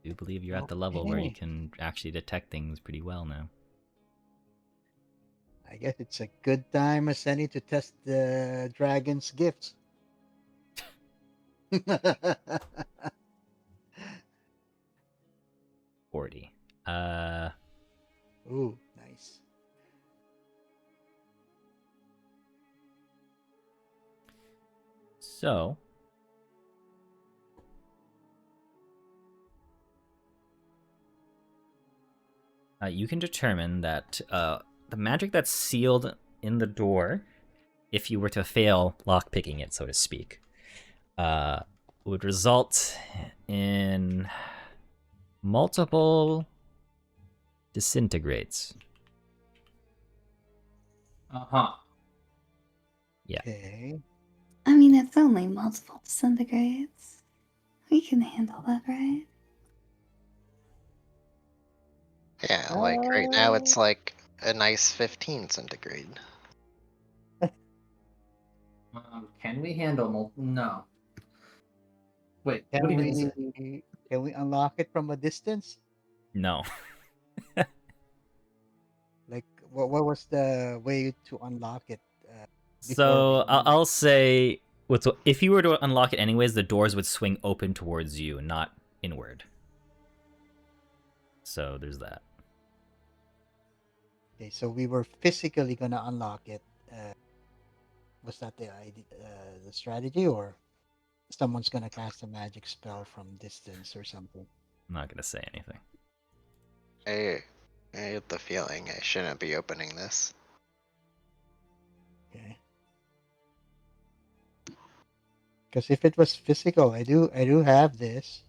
I do believe you're at the level where you Okay. can actually detect things pretty well now. I guess it's a good time as any to test the dragon's gifts. 40. Ooh, nice. So, you can determine that the magic that's sealed in the door, if you were to fail lockpicking it, so to speak, would result in multiple disintegrates. Uh-huh. Yeah. Okay. I mean, it's only multiple disintegrates. We can handle that, right? Yeah, like right now it's like a nice 15 centigrade. Can we handle no. Wait, Can what even is it? we unlock it from a distance? No. Like, what was the way to unlock it? Before So we- I'll say, if you were to unlock it anyways, the doors would swing open towards you, not inward. So there's that. Okay, so we were physically gonna unlock it. Was that the idea, the strategy, or someone's gonna cast a magic spell from distance or something? I'm not gonna say anything. I get the feeling I shouldn't be opening this. Okay. Because if it was physical, I do have this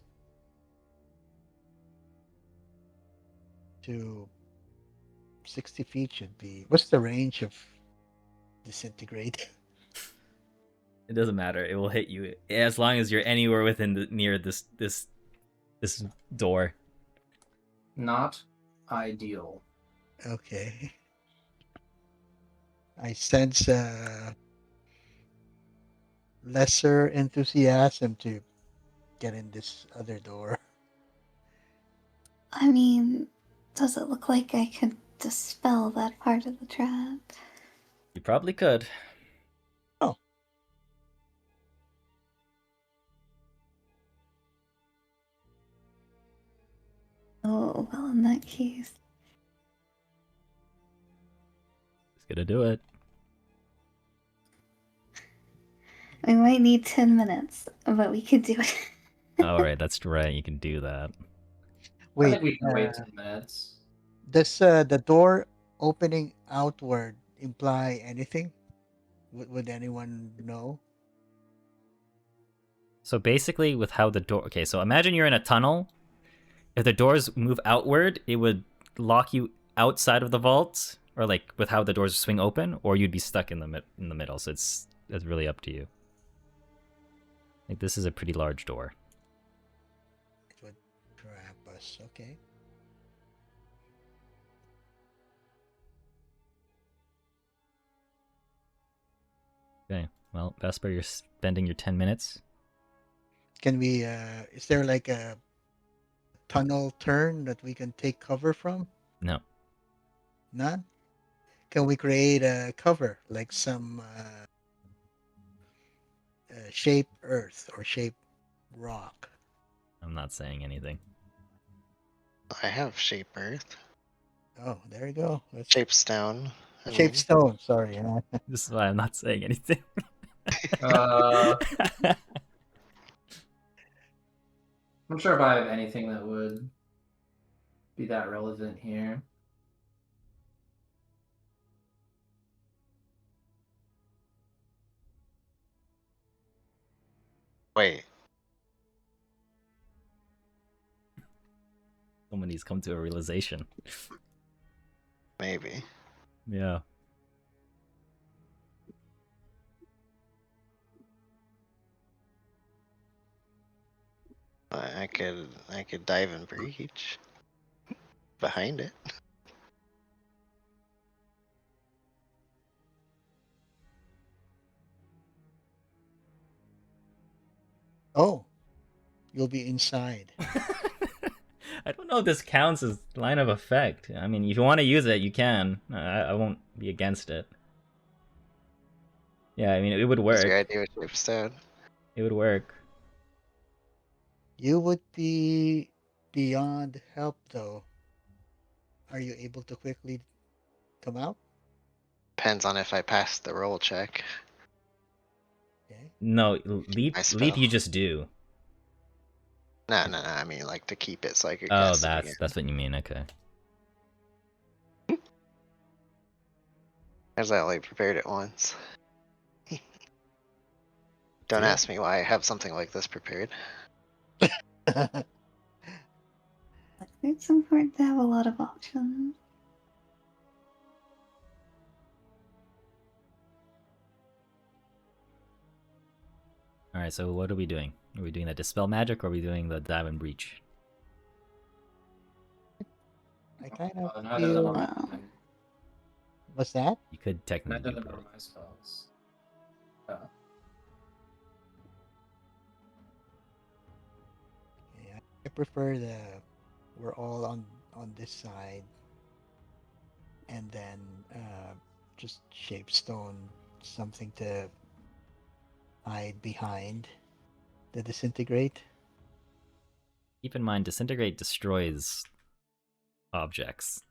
to 60 feet should be. What's the range of disintegrate? It doesn't matter. It will hit you as long as you're anywhere within near this door. Not ideal. Okay. I sense lesser enthusiasm to get in this other door. I mean, does it look like I could dispel that part of the trap? You probably could. Oh. Oh, well, in that case. Just gonna do it. We might need 10 minutes, but we could do it. All right, that's right. You can do that. I Wait, think we can wait 10 minutes. does the door opening outward imply anything? Would anyone know? So basically, with how the door. Okay, so imagine you're in a tunnel. If the doors move outward, it would lock you outside of the vault, or like with how the doors swing open, or you'd be stuck in the middle. So it's really up to you. Like this is a pretty large door. It would trap us. Okay. Okay. Well, Vesper, you're spending your 10 minutes. Can we? Is there like a tunnel turn that we can take cover from? No. None. Can we create a cover like some shape earth or shape rock? I'm not saying anything. I have shape earth, Oh, there you go. That's shape stone. I shape mean, stone. Sorry. This is why I'm not saying anything. I'm sure if I have anything that would be that relevant here. wait, Somebody's come to a realization. maybe. Yeah. I could dive and breach behind it. Oh, you'll be inside. I don't know if this counts as line of effect. I mean, if you want to use it, you can. I won't be against it. Yeah, I mean, it would What's your work. idea with shape stone? It would work. You would be beyond help, though. Are you able to quickly come out? Depends on if I pass the roll check. Okay. No, leap My spell. you just do. No. I mean, like to keep it so I could Oh, cast it again. that's what you mean. Okay. As I only prepared it once. Don't See? ask me why I have something like this prepared. It's important to have a lot of options. All right. So what are we doing? Are we doing the dispel magic, or are we doing the dive and breach? I kind of Neither of them are Well. What's that? You could technically neither do of them are both. my spells. I prefer we're all on this side, and then just shape stone something to hide behind the disintegrate. Keep in mind, disintegrate destroys objects,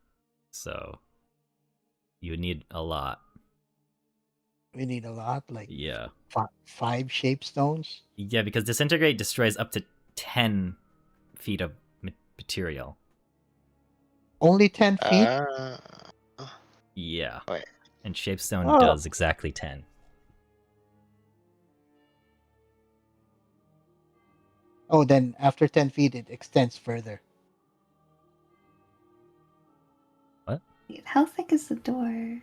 so you would need a lot. We need a lot, like Yeah. 5 shape stones. Yeah, because disintegrate destroys up to 10 feet of material. Only 10 feet. Yeah. Wait. And Shapestone Oh. does exactly 10. Oh, then after 10 feet, it extends further. Wait, how thick is the door?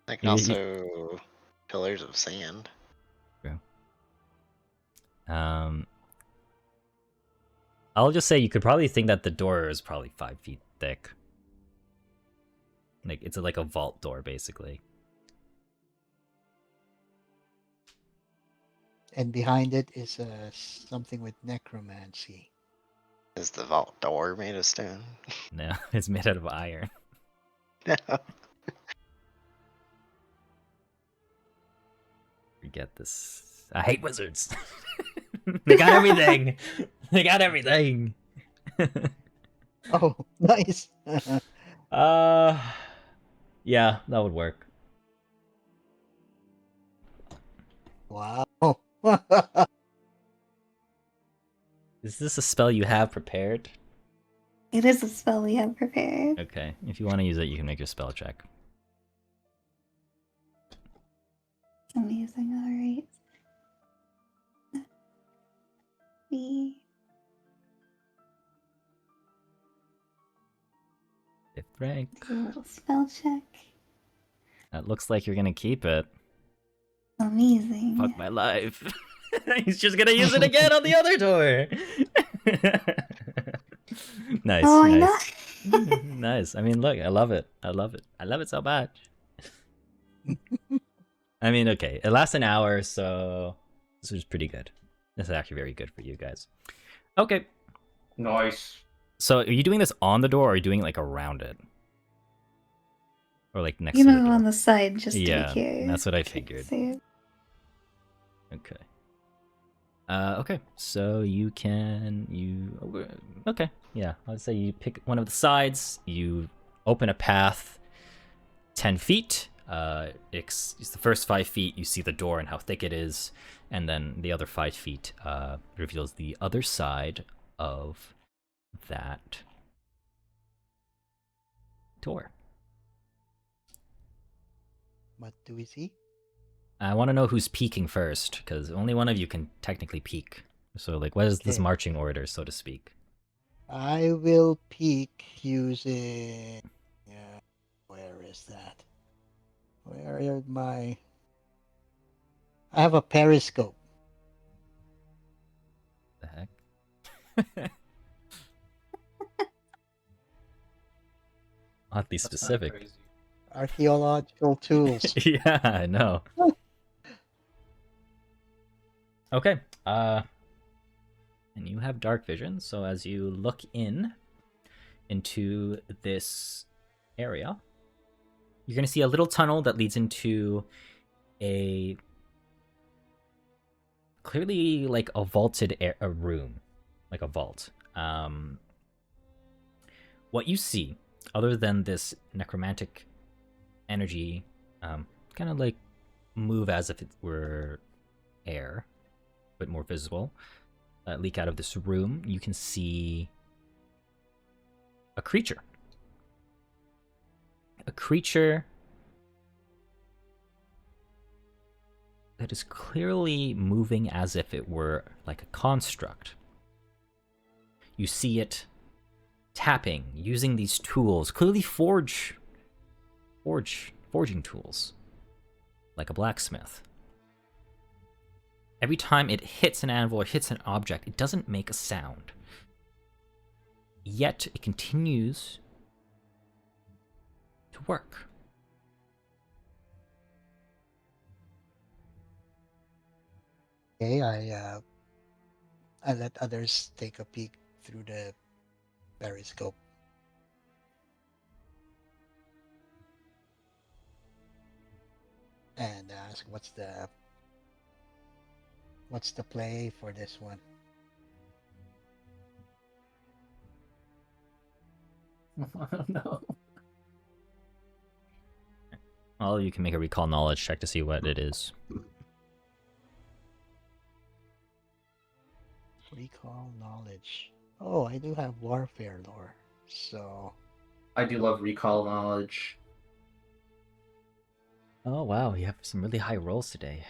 Like You- also pillars of sand. I'll just say you could probably think that the door is probably 5 feet thick. Like, it's like a vault door, basically. And behind it is something with necromancy. Is the vault door made of stone? No, it's made out of iron. No. Forget this. I hate wizards. They got everything. They got everything. Oh, nice. Yeah, that would work. Wow. Is this a spell you have prepared? It is a spell we have prepared. Okay, if you want to use it, you can make your spell check. Amazing, alright. The Fifth rank. do a little spell check. That looks like you're gonna keep it. Amazing. Fuck my life. He's just gonna use it again on the other door. Nice. Oh, I nice. know. Nice. I mean, look, I love it. I love it. I love it so much. I mean, okay, it lasts an hour, so this is pretty good. This is actually very good for you guys. Okay, Nice. so are you doing this on the door, or are you doing it like around it, or like next You to the know, door? on the side, just to Yeah, be curious. that's what I figured. So, Okay. Okay, so you okay, yeah, I'd say you pick one of the sides, you open a path 10 feet. It's the first 5 feet, you see the door and how thick it is, and then the other 5 feet reveals the other side of that door. What do we see? I want to know who's peeking first, because only one of you can technically peek. So, like, what is this Okay. marching order, so to speak? I will peek using. Where is that? Where are my? I have a periscope. The heck? Oddly That's kinda specific. crazy. Archaeological tools. Yeah, I know. Okay. And you have dark vision, so as you look into this area, you're gonna see a little tunnel that leads into a clearly like a vaulted a room, like a vault. What you see, other than this necromantic energy, kind of like move as if it were air, but more visible, leak out of this room, you can see a creature. A creature that is clearly moving as if it were like a construct. You see it tapping, using these tools, clearly forging tools, like a blacksmith. Every time it hits an anvil or hits an object, it doesn't make a sound. Yet it continues to work. Okay, I let others take a peek through the periscope. And ask what's the play for this one? I don't know. Well, you can make a recall knowledge check to see what it is. Recall knowledge. Oh, I do have warfare lore. So I do love recall knowledge. Oh wow, you have some really high rolls today.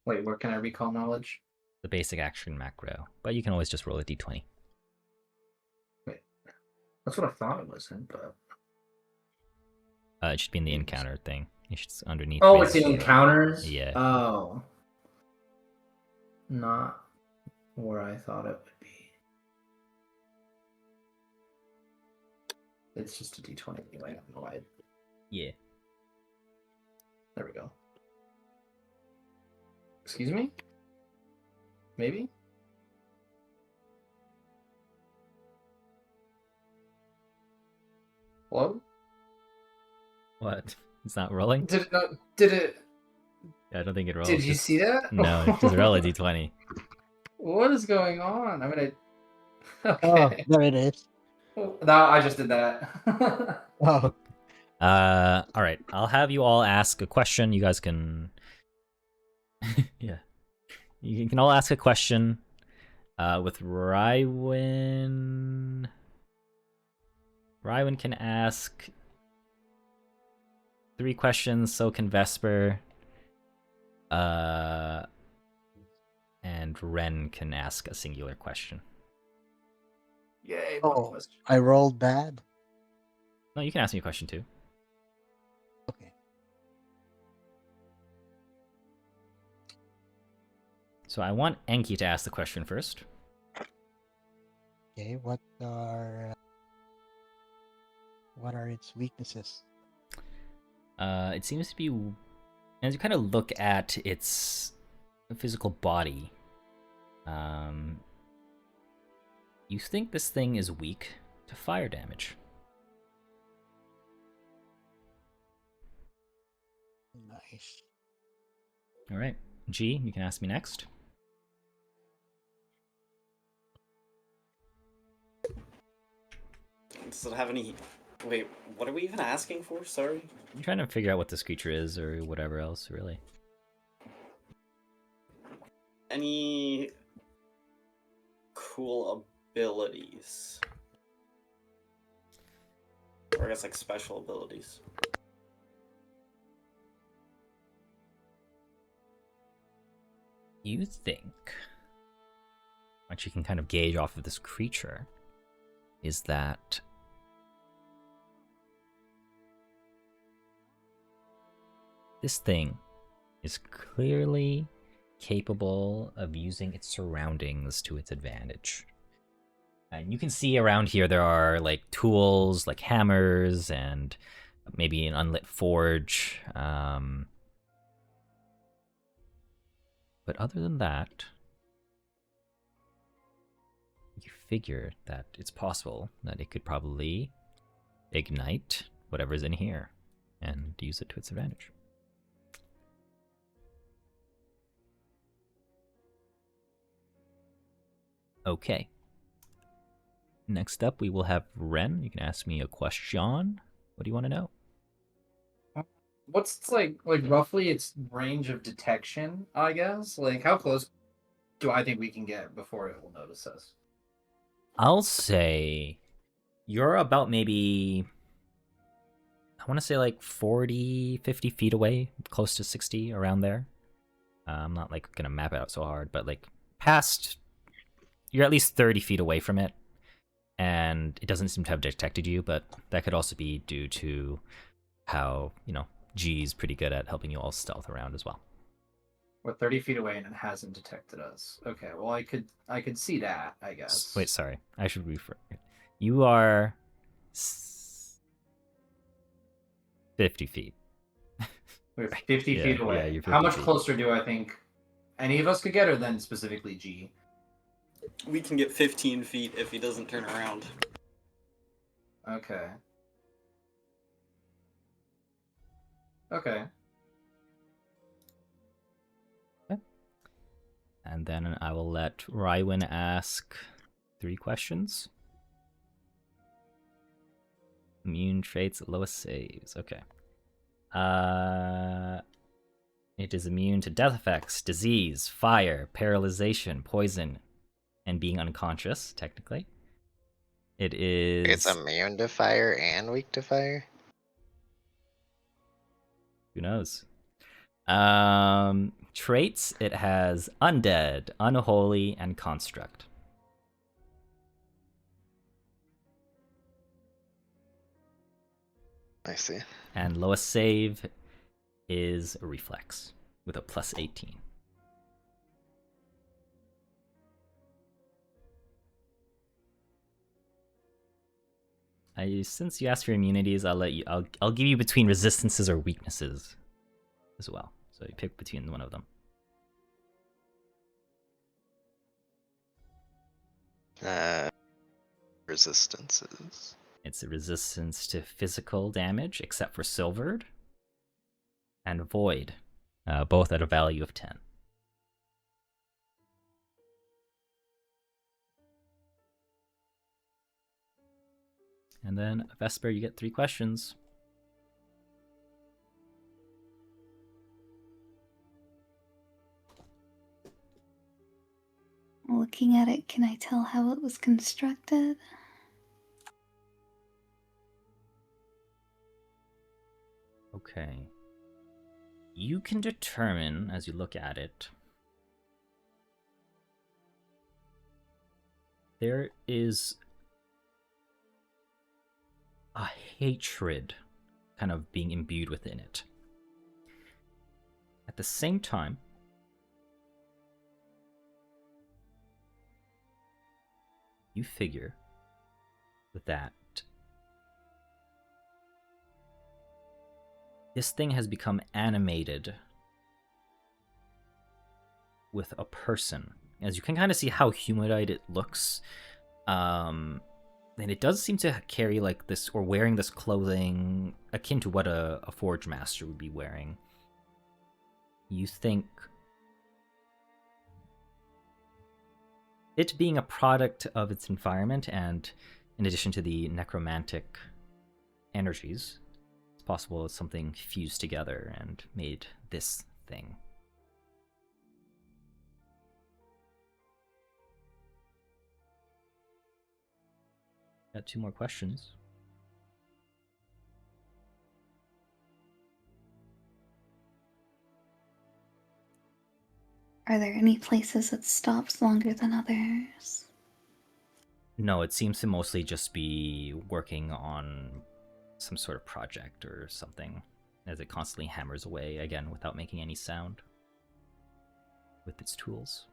Wait, where can I recall knowledge? The basic action macro, but you can always just roll a d20. Wait, that's what I thought it was in, but It should be in the encounter thing. It's underneath. oh, it's basic. in encounters. Yeah. Oh, not where I thought it would be. It's just a d20 anyway. I don't know why. Yeah. There we go. Excuse me? Maybe? Hello? What? It's not rolling? Did it not? Did it? I don't think it rolls. Did you see that? No, it just roll a d20. What is going on? I mean, oh, okay. there it is. No, I just did that. Oh, All right. I'll have you all ask a question. You guys can. Yeah. You can all ask a question. With Rywin. Rywin can ask 3 questions. So can Vesper. And Ren can ask a singular question. Yay! oh, I rolled bad. No, you can ask me a question too. Okay. So I want Enki to ask the question first. Okay, what are its weaknesses? It seems to be, as you kind of look at its physical body, you think this thing is weak to fire damage. Nice. All right, G, you can ask me next. Does it have any... Wait, what are we even asking for? Sorry? I'm trying to figure out what this creature is or whatever else, really. Any cool abilities? Or I guess like special abilities. You think what you can kind of gauge off of this creature is that this thing is clearly capable of using its surroundings to its advantage. And you can see around here there are like tools like hammers and maybe an unlit forge. But other than that, you figure that it's possible that it could probably ignite whatever's in here and use it to its advantage. Okay. Next up, we will have Ren. You can ask me a question. What do you want to know? What's like roughly its range of detection? I guess like how close do I think we can get before it will notice us? I'll say you're about maybe, I want to say like 40, 50 feet away, close to 60, around there. I'm not like going to map it out so hard, but like past, you're at least 30 feet away from it. And it doesn't seem to have detected you, but that could also be due to how, G's pretty good at helping you all stealth around as well. We're 30 feet away and it hasn't detected us. Okay, well I could see that, I guess. Wait, sorry. I should rephrase. You are 50 feet. We're 50 Yeah, feet yeah, away. you're How 50 much feet. closer do I think any of us could get, or then specifically G? We can get 15 feet if he doesn't turn around. Okay. Okay. And then I will let Rywin ask 3 questions. Immune traits, lowest saves. Okay. It is immune to death effects, disease, fire, paralyzation, poison, and being unconscious, technically. It is... It's immune to fire and weak to fire? Who knows? Traits, it has undead, unholy, and construct. I see. And lowest save is reflex with a plus 18. Since you asked for immunities, I'll give you between resistances or weaknesses as well. So you pick between one of them. Resistances. It's a resistance to physical damage, except for silvered, and void, both at a value of 10. And then Vesper, you get 3 questions. Looking at it, can I tell how it was constructed? Okay. You can determine, as you look at it, there is a hatred kind of being imbued within it. At the same time, you figure that this thing has become animated with a person. As you can kind of see how humanoid it looks, and it does seem to carry like this, or wearing this clothing akin to what a forge master would be wearing. You think it being a product of its environment, and in addition to the necromantic energies, it's possible it's something fused together and made this thing. Got 2 more questions. Are there any places it stops longer than others? No, it seems to mostly just be working on some sort of project or something, as it constantly hammers away, again, without making any sound with its tools.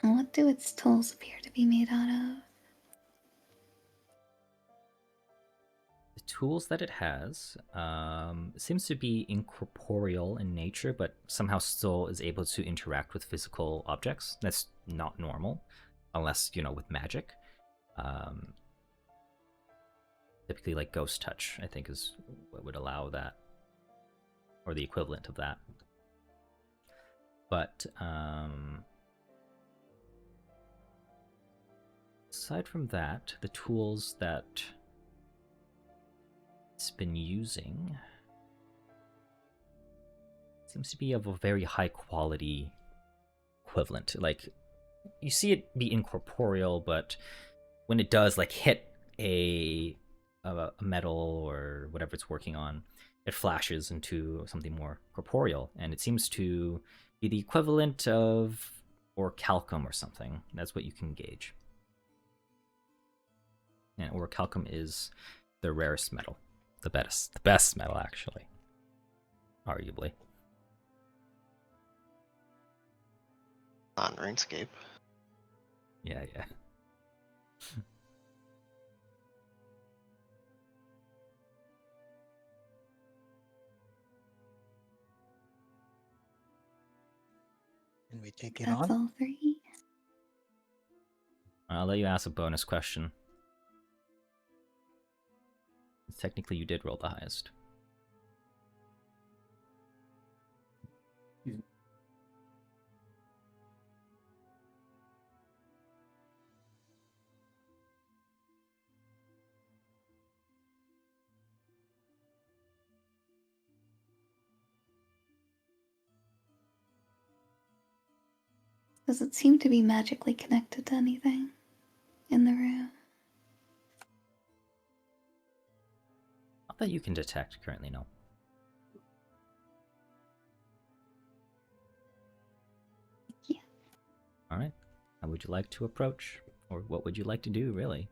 And what do its tools appear to be made out of? The tools that it has seems to be incorporeal in nature, but somehow still is able to interact with physical objects. That's not normal, unless, with magic. Typically, like ghost touch, I think, is what would allow that, or the equivalent of that. But aside from that, the tools that it's been using seems to be of a very high quality equivalent. Like, you see it be incorporeal, but when it does like hit a metal or whatever it's working on, it flashes into something more corporeal, and it seems to be the equivalent of orichalcum or something. That's what you can gauge. And orichalcum is the rarest metal. The best metal, actually. Arguably. On RuneScape. Yeah. we take it That's on? all three. I'll let you ask a bonus question. Technically, you did roll the highest. Does it seem to be magically connected to anything in the room? Not that you can detect currently, no. Yeah. Alright. How would you like to approach? Or what would you like to do, really?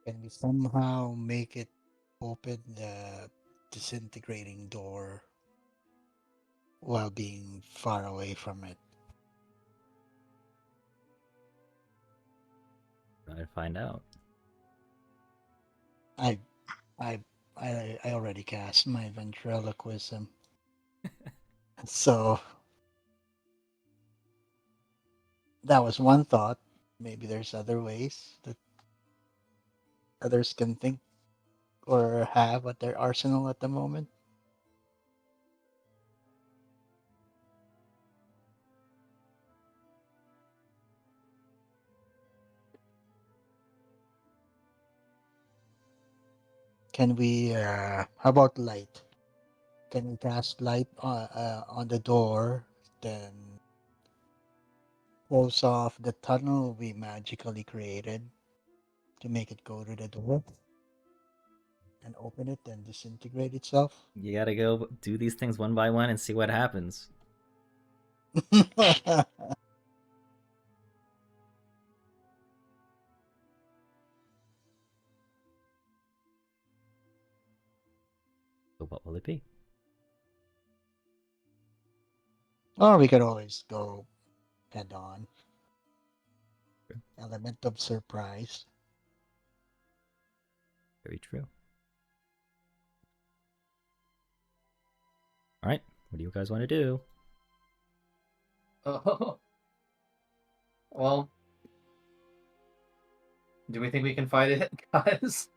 Can we somehow make it open the disintegrating door while being far away from it? Try to find out. I already cast my ventriloquism. So that was one thought. Maybe there's other ways that others can think or have at their arsenal at the moment. Can we, how about light? Can we cast light on the door, then close off the tunnel we magically created to make it go to the door and open it and disintegrate itself? You gotta go do these things one by one and see what happens. So what will it be? Or we could always go head on. True. Element of surprise. Very true. Alright, what do you guys want to do? Oh. Well, do we think we can fight it, guys?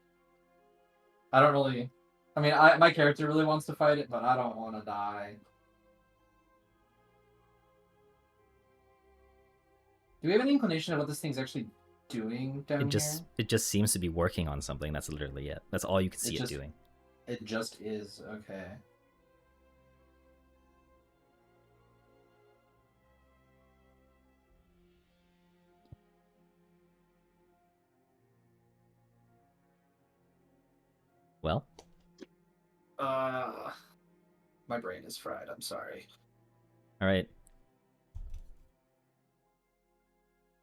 I don't really. I mean, my character really wants to fight it, but I don't want to die. Do we have any inclination of what this thing's actually doing down here? It just seems to be working on something. That's literally it. That's all you can see it doing. It just is. Okay. Well, My brain is fried. I'm sorry. alright.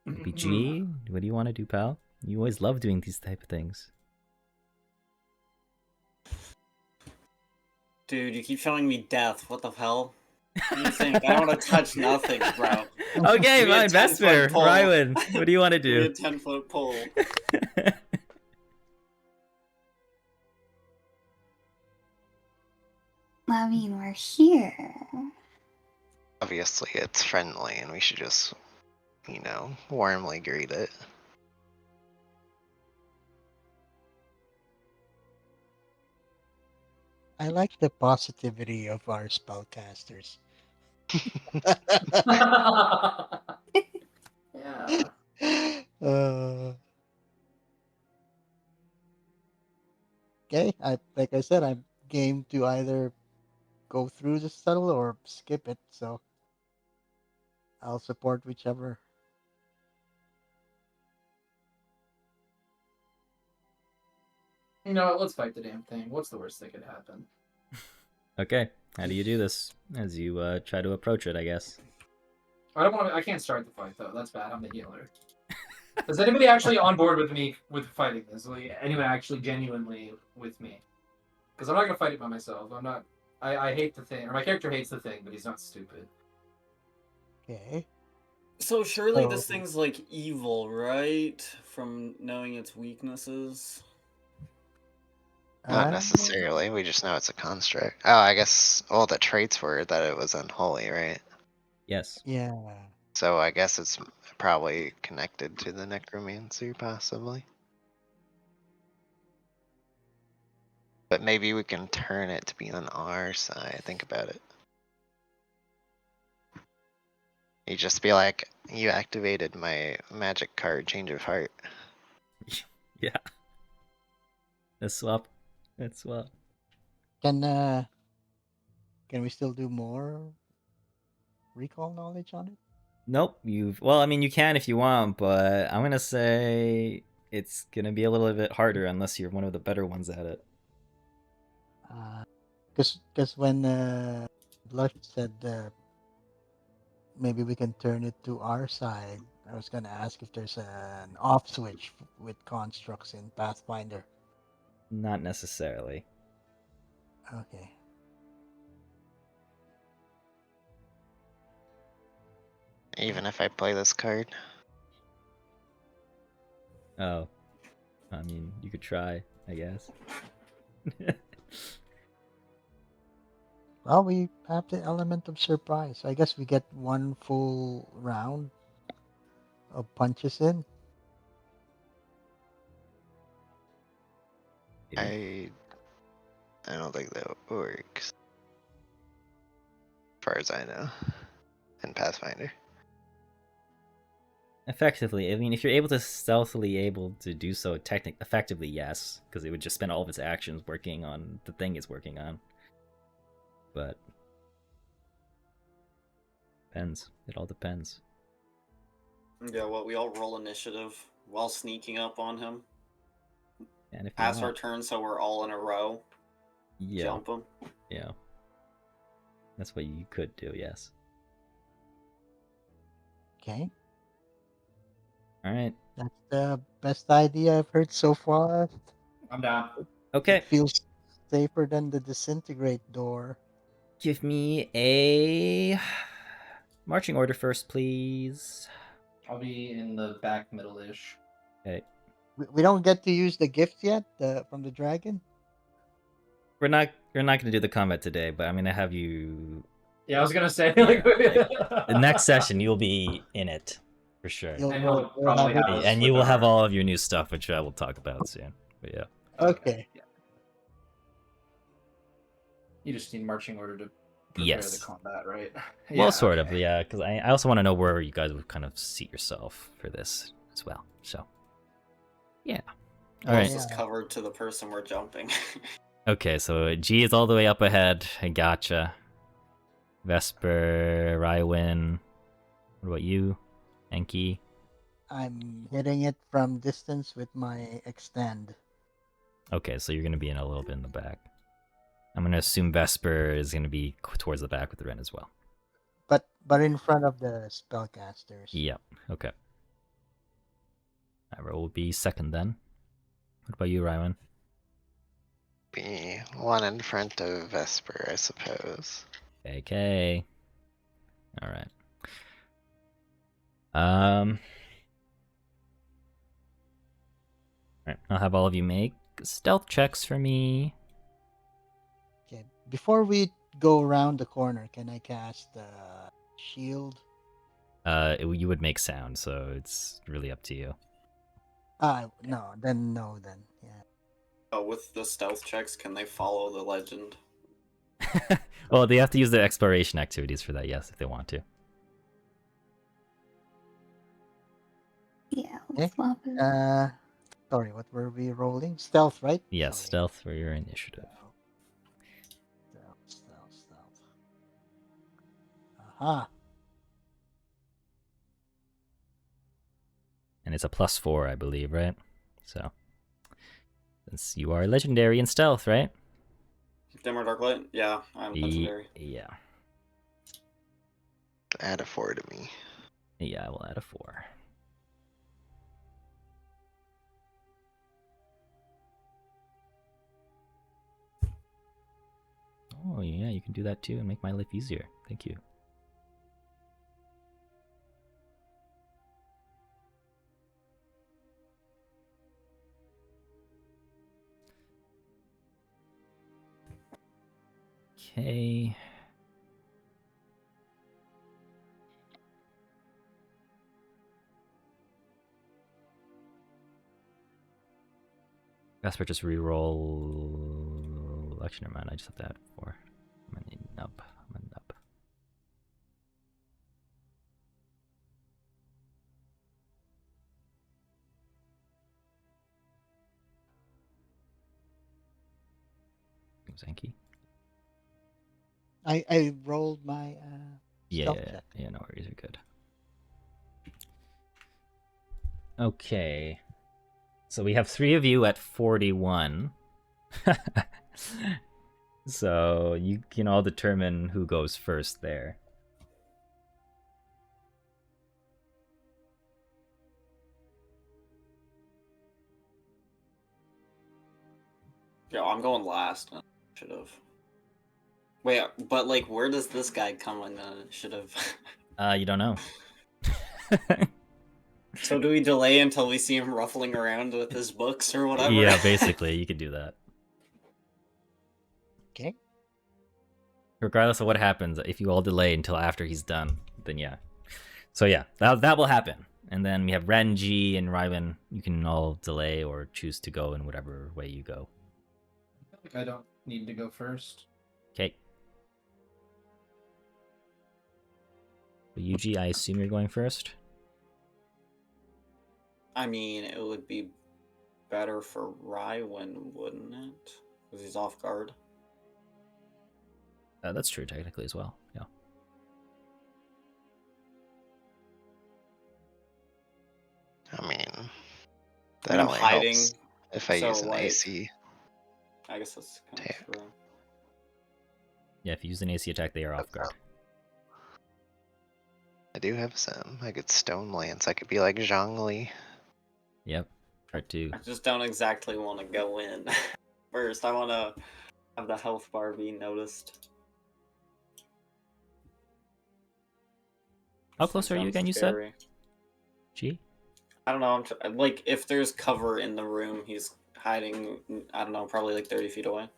RPG, what do you want to do, pal? You always love doing these type of things. Dude, you keep showing me death. What the hell? What do you think? I don't want to touch nothing, bro. Okay, Give me a fine, that's 10-foot fair. pole. Rywan, what do you want to Give me a do? 10-foot pole. I mean, we're here. Obviously, it's friendly, and we should just, warmly greet it. I like the positivity of our spellcasters. Yeah. Okay, like I said, I'm game to either go through the tunnel or skip it, so I'll support whichever. Let's fight the damn thing. What's the worst that could happen? Okay, how do you do this? As you try to approach it, I guess. I can't start the fight though. That's bad. I'm the healer. Is anybody actually on board with me with fighting this? Like, anyone actually genuinely with me? Because I'm not gonna fight it by myself. I'm not. I hate the thing, or my character hates the thing, but he's not stupid. Okay. So surely this So- thing's like evil, right? From knowing its weaknesses. Not Uh, necessarily. We just know it's a construct. Oh, I guess all the traits were that it was unholy, right? Yes. yeah. So I guess it's probably connected to the necromancer, possibly. But maybe we can turn it to be on our side. Think about it. You just be like, you activated my magic card, Change of Heart. Yeah. Let's swap. Let's swap. Can we still do more recall knowledge on it? Nope. Well, I mean, you can if you want, but I'm gonna say it's gonna be a little bit harder unless you're one of the better ones at it. Because when Blush said maybe we can turn it to our side, I was gonna ask if there's an off switch with constructs in Pathfinder. Not necessarily. Okay. Even if I play this card. Oh, I mean, you could try, I guess. Well, we have the element of surprise. I guess we get one full round of punches in. Maybe. I don't think that works. As far as I know. In Pathfinder. Effectively, I mean, if you're able to stealthily able to do so, effectively, yes, because it would just spend all of its actions working on the thing it's working on. But depends. It all depends. Yeah, what we all roll initiative while sneaking up on him. And if you Pass our want, turn so we're all in a row. yeah, Jump him. yeah, that's what you could do. Yes. Okay. All right. That's the best idea I've heard so far. I'm down. Okay. It feels safer than the disintegrate door. Give me a marching order first, please. I'll be in the back middle-ish. Okay. We don't get to use the gift yet from the dragon. We're not going to do the combat today, but I'm going to have you. Yeah, I was gonna say Yeah, like the next session you'll be in it for sure. You'll, And you'll, he'll you'll probably have have it. us And with you will have our- all of your new stuff, which I will talk about soon. But yeah. Okay. Yeah. You just need marching order to prepare Yes. the combat, right? Well, sort of, okay. yeah. Because I also want to know where you guys would kind of seat yourself for this as well. So, yeah. All right. Closest covered to the person we're jumping. Okay, so G is all the way up ahead. I gotcha. Vesper, Rywin. What about you, Enki? I'm hitting it from distance with my extend. Okay, so you're gonna be in a little bit in the back. I'm gonna assume Vesper is gonna be towards the back with Ren as well. But in front of the spellcasters. Yep. Okay. I will be second then. What about you, Rywin? Be one in front of Vesper, I suppose. Okay. All right. Alright, I'll have all of you make stealth checks for me. Okay. Before we go around the corner, can I cast shield? You would make sound, so it's really up to you. No. Then no. Then yeah. Oh, with the stealth checks, can they follow the legend? Well, they have to use their exploration activities for that, yes, if they want to. Yeah, we'll Okay. swap it. Sorry, what were we rolling? Stealth, right? Yes, Sorry. stealth for your initiative. Stealth. Aha. And it's a +4, I believe, right? So, since you are legendary in stealth, right? Dim or dark light? Yeah, I'm legendary. Yeah. Add a 4 to me. Yeah, I will add a 4. Oh, yeah, you can do that too and make my life easier. Thank you. Okay. Vesper just reroll. Actually, never mind. I just have to add 4. I'm a nub. I'm a nub. Zanky. I rolled my stealth Yeah, check. yeah, no worries, you're good. Okay. So we have 3 of you at 41. So you can all determine who goes first there. Yo, I'm going last. Should have. Wait, but like, where does this guy come in? Should have. You don't know. So do we delay until we see him ruffling around with his books or whatever? Yeah, basically, you could do that. Okay. Regardless of what happens, if you all delay until after he's done, then yeah. So yeah, that will happen. And then we have Renji and Ryven. You can all delay or choose to go in whatever way you go. I feel like I don't need to go first. Okay. So Yuji, I assume you're going first? I mean, it would be better for Rywen, wouldn't it? Because he's off guard. That's true, technically, as well. Yeah. I mean, I that mean, I'm only hiding. helps if I so, use an like, AC. I guess that's kind Attack. of true. Yeah, if you use an AC attack, they are off guard. I do have some. I could Stone Lance. I could be like Zhongli. Yep. Part 2. I just don't exactly want to go in first. I want to have the health bar be noticed. How close are you again, you said? G? I don't know. Like, if there's cover in the room, he's hiding, I don't know, probably like 30 feet away.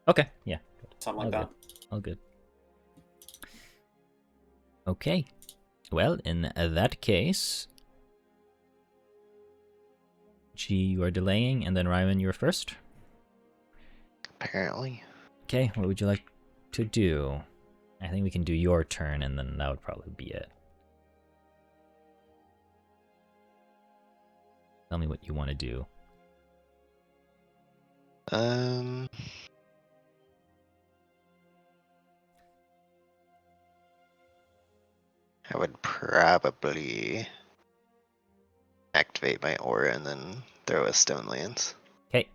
Okay, yeah. Something All like that. good. All good. Okay. Well, in that case, G, you are delaying, and then Ryman, you are first. Apparently. Okay, what would you like to do? I think we can do your turn, and then that would probably be it. Tell me what you want to do. I would probably activate my aura and then throw a Stone Lance. Okay.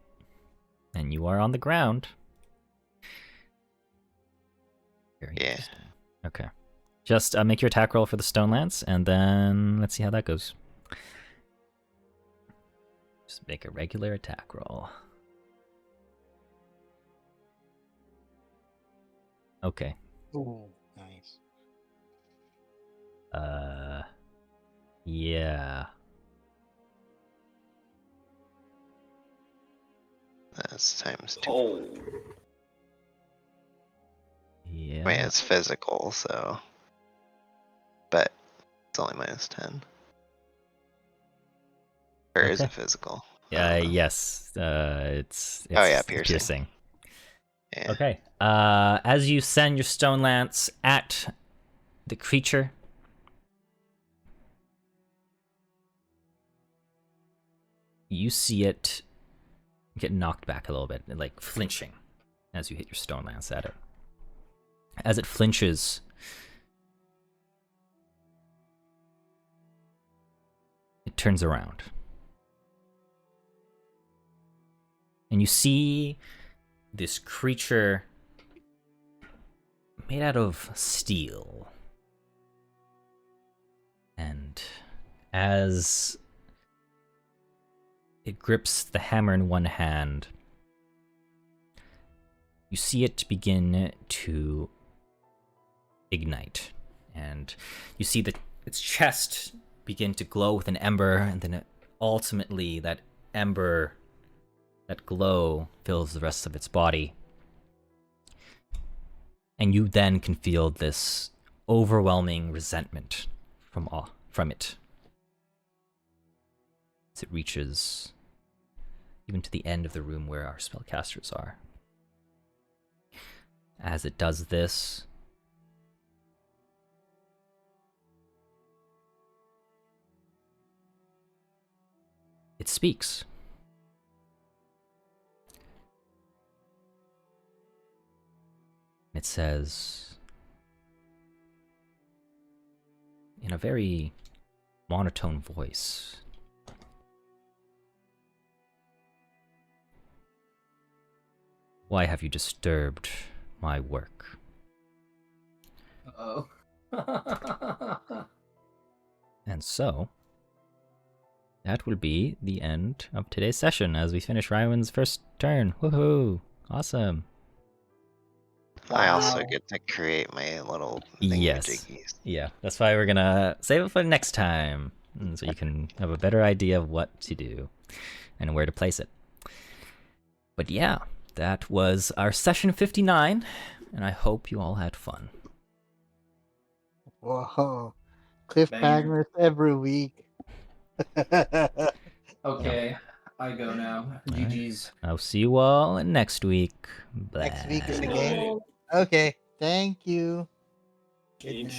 And you are on the ground. Very Yeah. interesting. Okay. Just make your attack roll for the Stone Lance, and then let's see how that goes. Just make a regular attack roll. Okay. Ooh, nice. Yeah. That's times 2. Oh. Yeah. I mean, it's physical, so. But it's only minus 10. Or is Okay. it physical? Yes. It's Oh, yeah, it's piercing. Yeah. Okay. As you send your Stone Lance at the creature, you see it get knocked back a little bit, like flinching as you hit your Stone Lance at it. As it flinches, it turns around. And you see this creature made out of steel. And as it grips the hammer in one hand, you see it begin to ignite. And you see its chest begin to glow with an ember, and then ultimately that ember, that glow, fills the rest of its body. And you then can feel this overwhelming resentment from it. As it reaches even to the end of the room where our spellcasters are. As it does this, it speaks. It says, in a very monotone voice, "Why have you disturbed my work?" Oh. And so, that will be the end of today's session as we finish Rywan's first turn. Woohoo! Awesome. I also Wow. get to create my little Yes. thingamajiggies. Yeah, that's why we're gonna save it for next time. So you can have a better idea of what to do and where to place it. But yeah, that was our session 59, and I hope you all had fun. Whoa. Cliffhangers every week. Okay, I go now. Alright. GG's. I'll see you all next week. Next week in the Bye. game. Okay. Thank you. Good GG. night.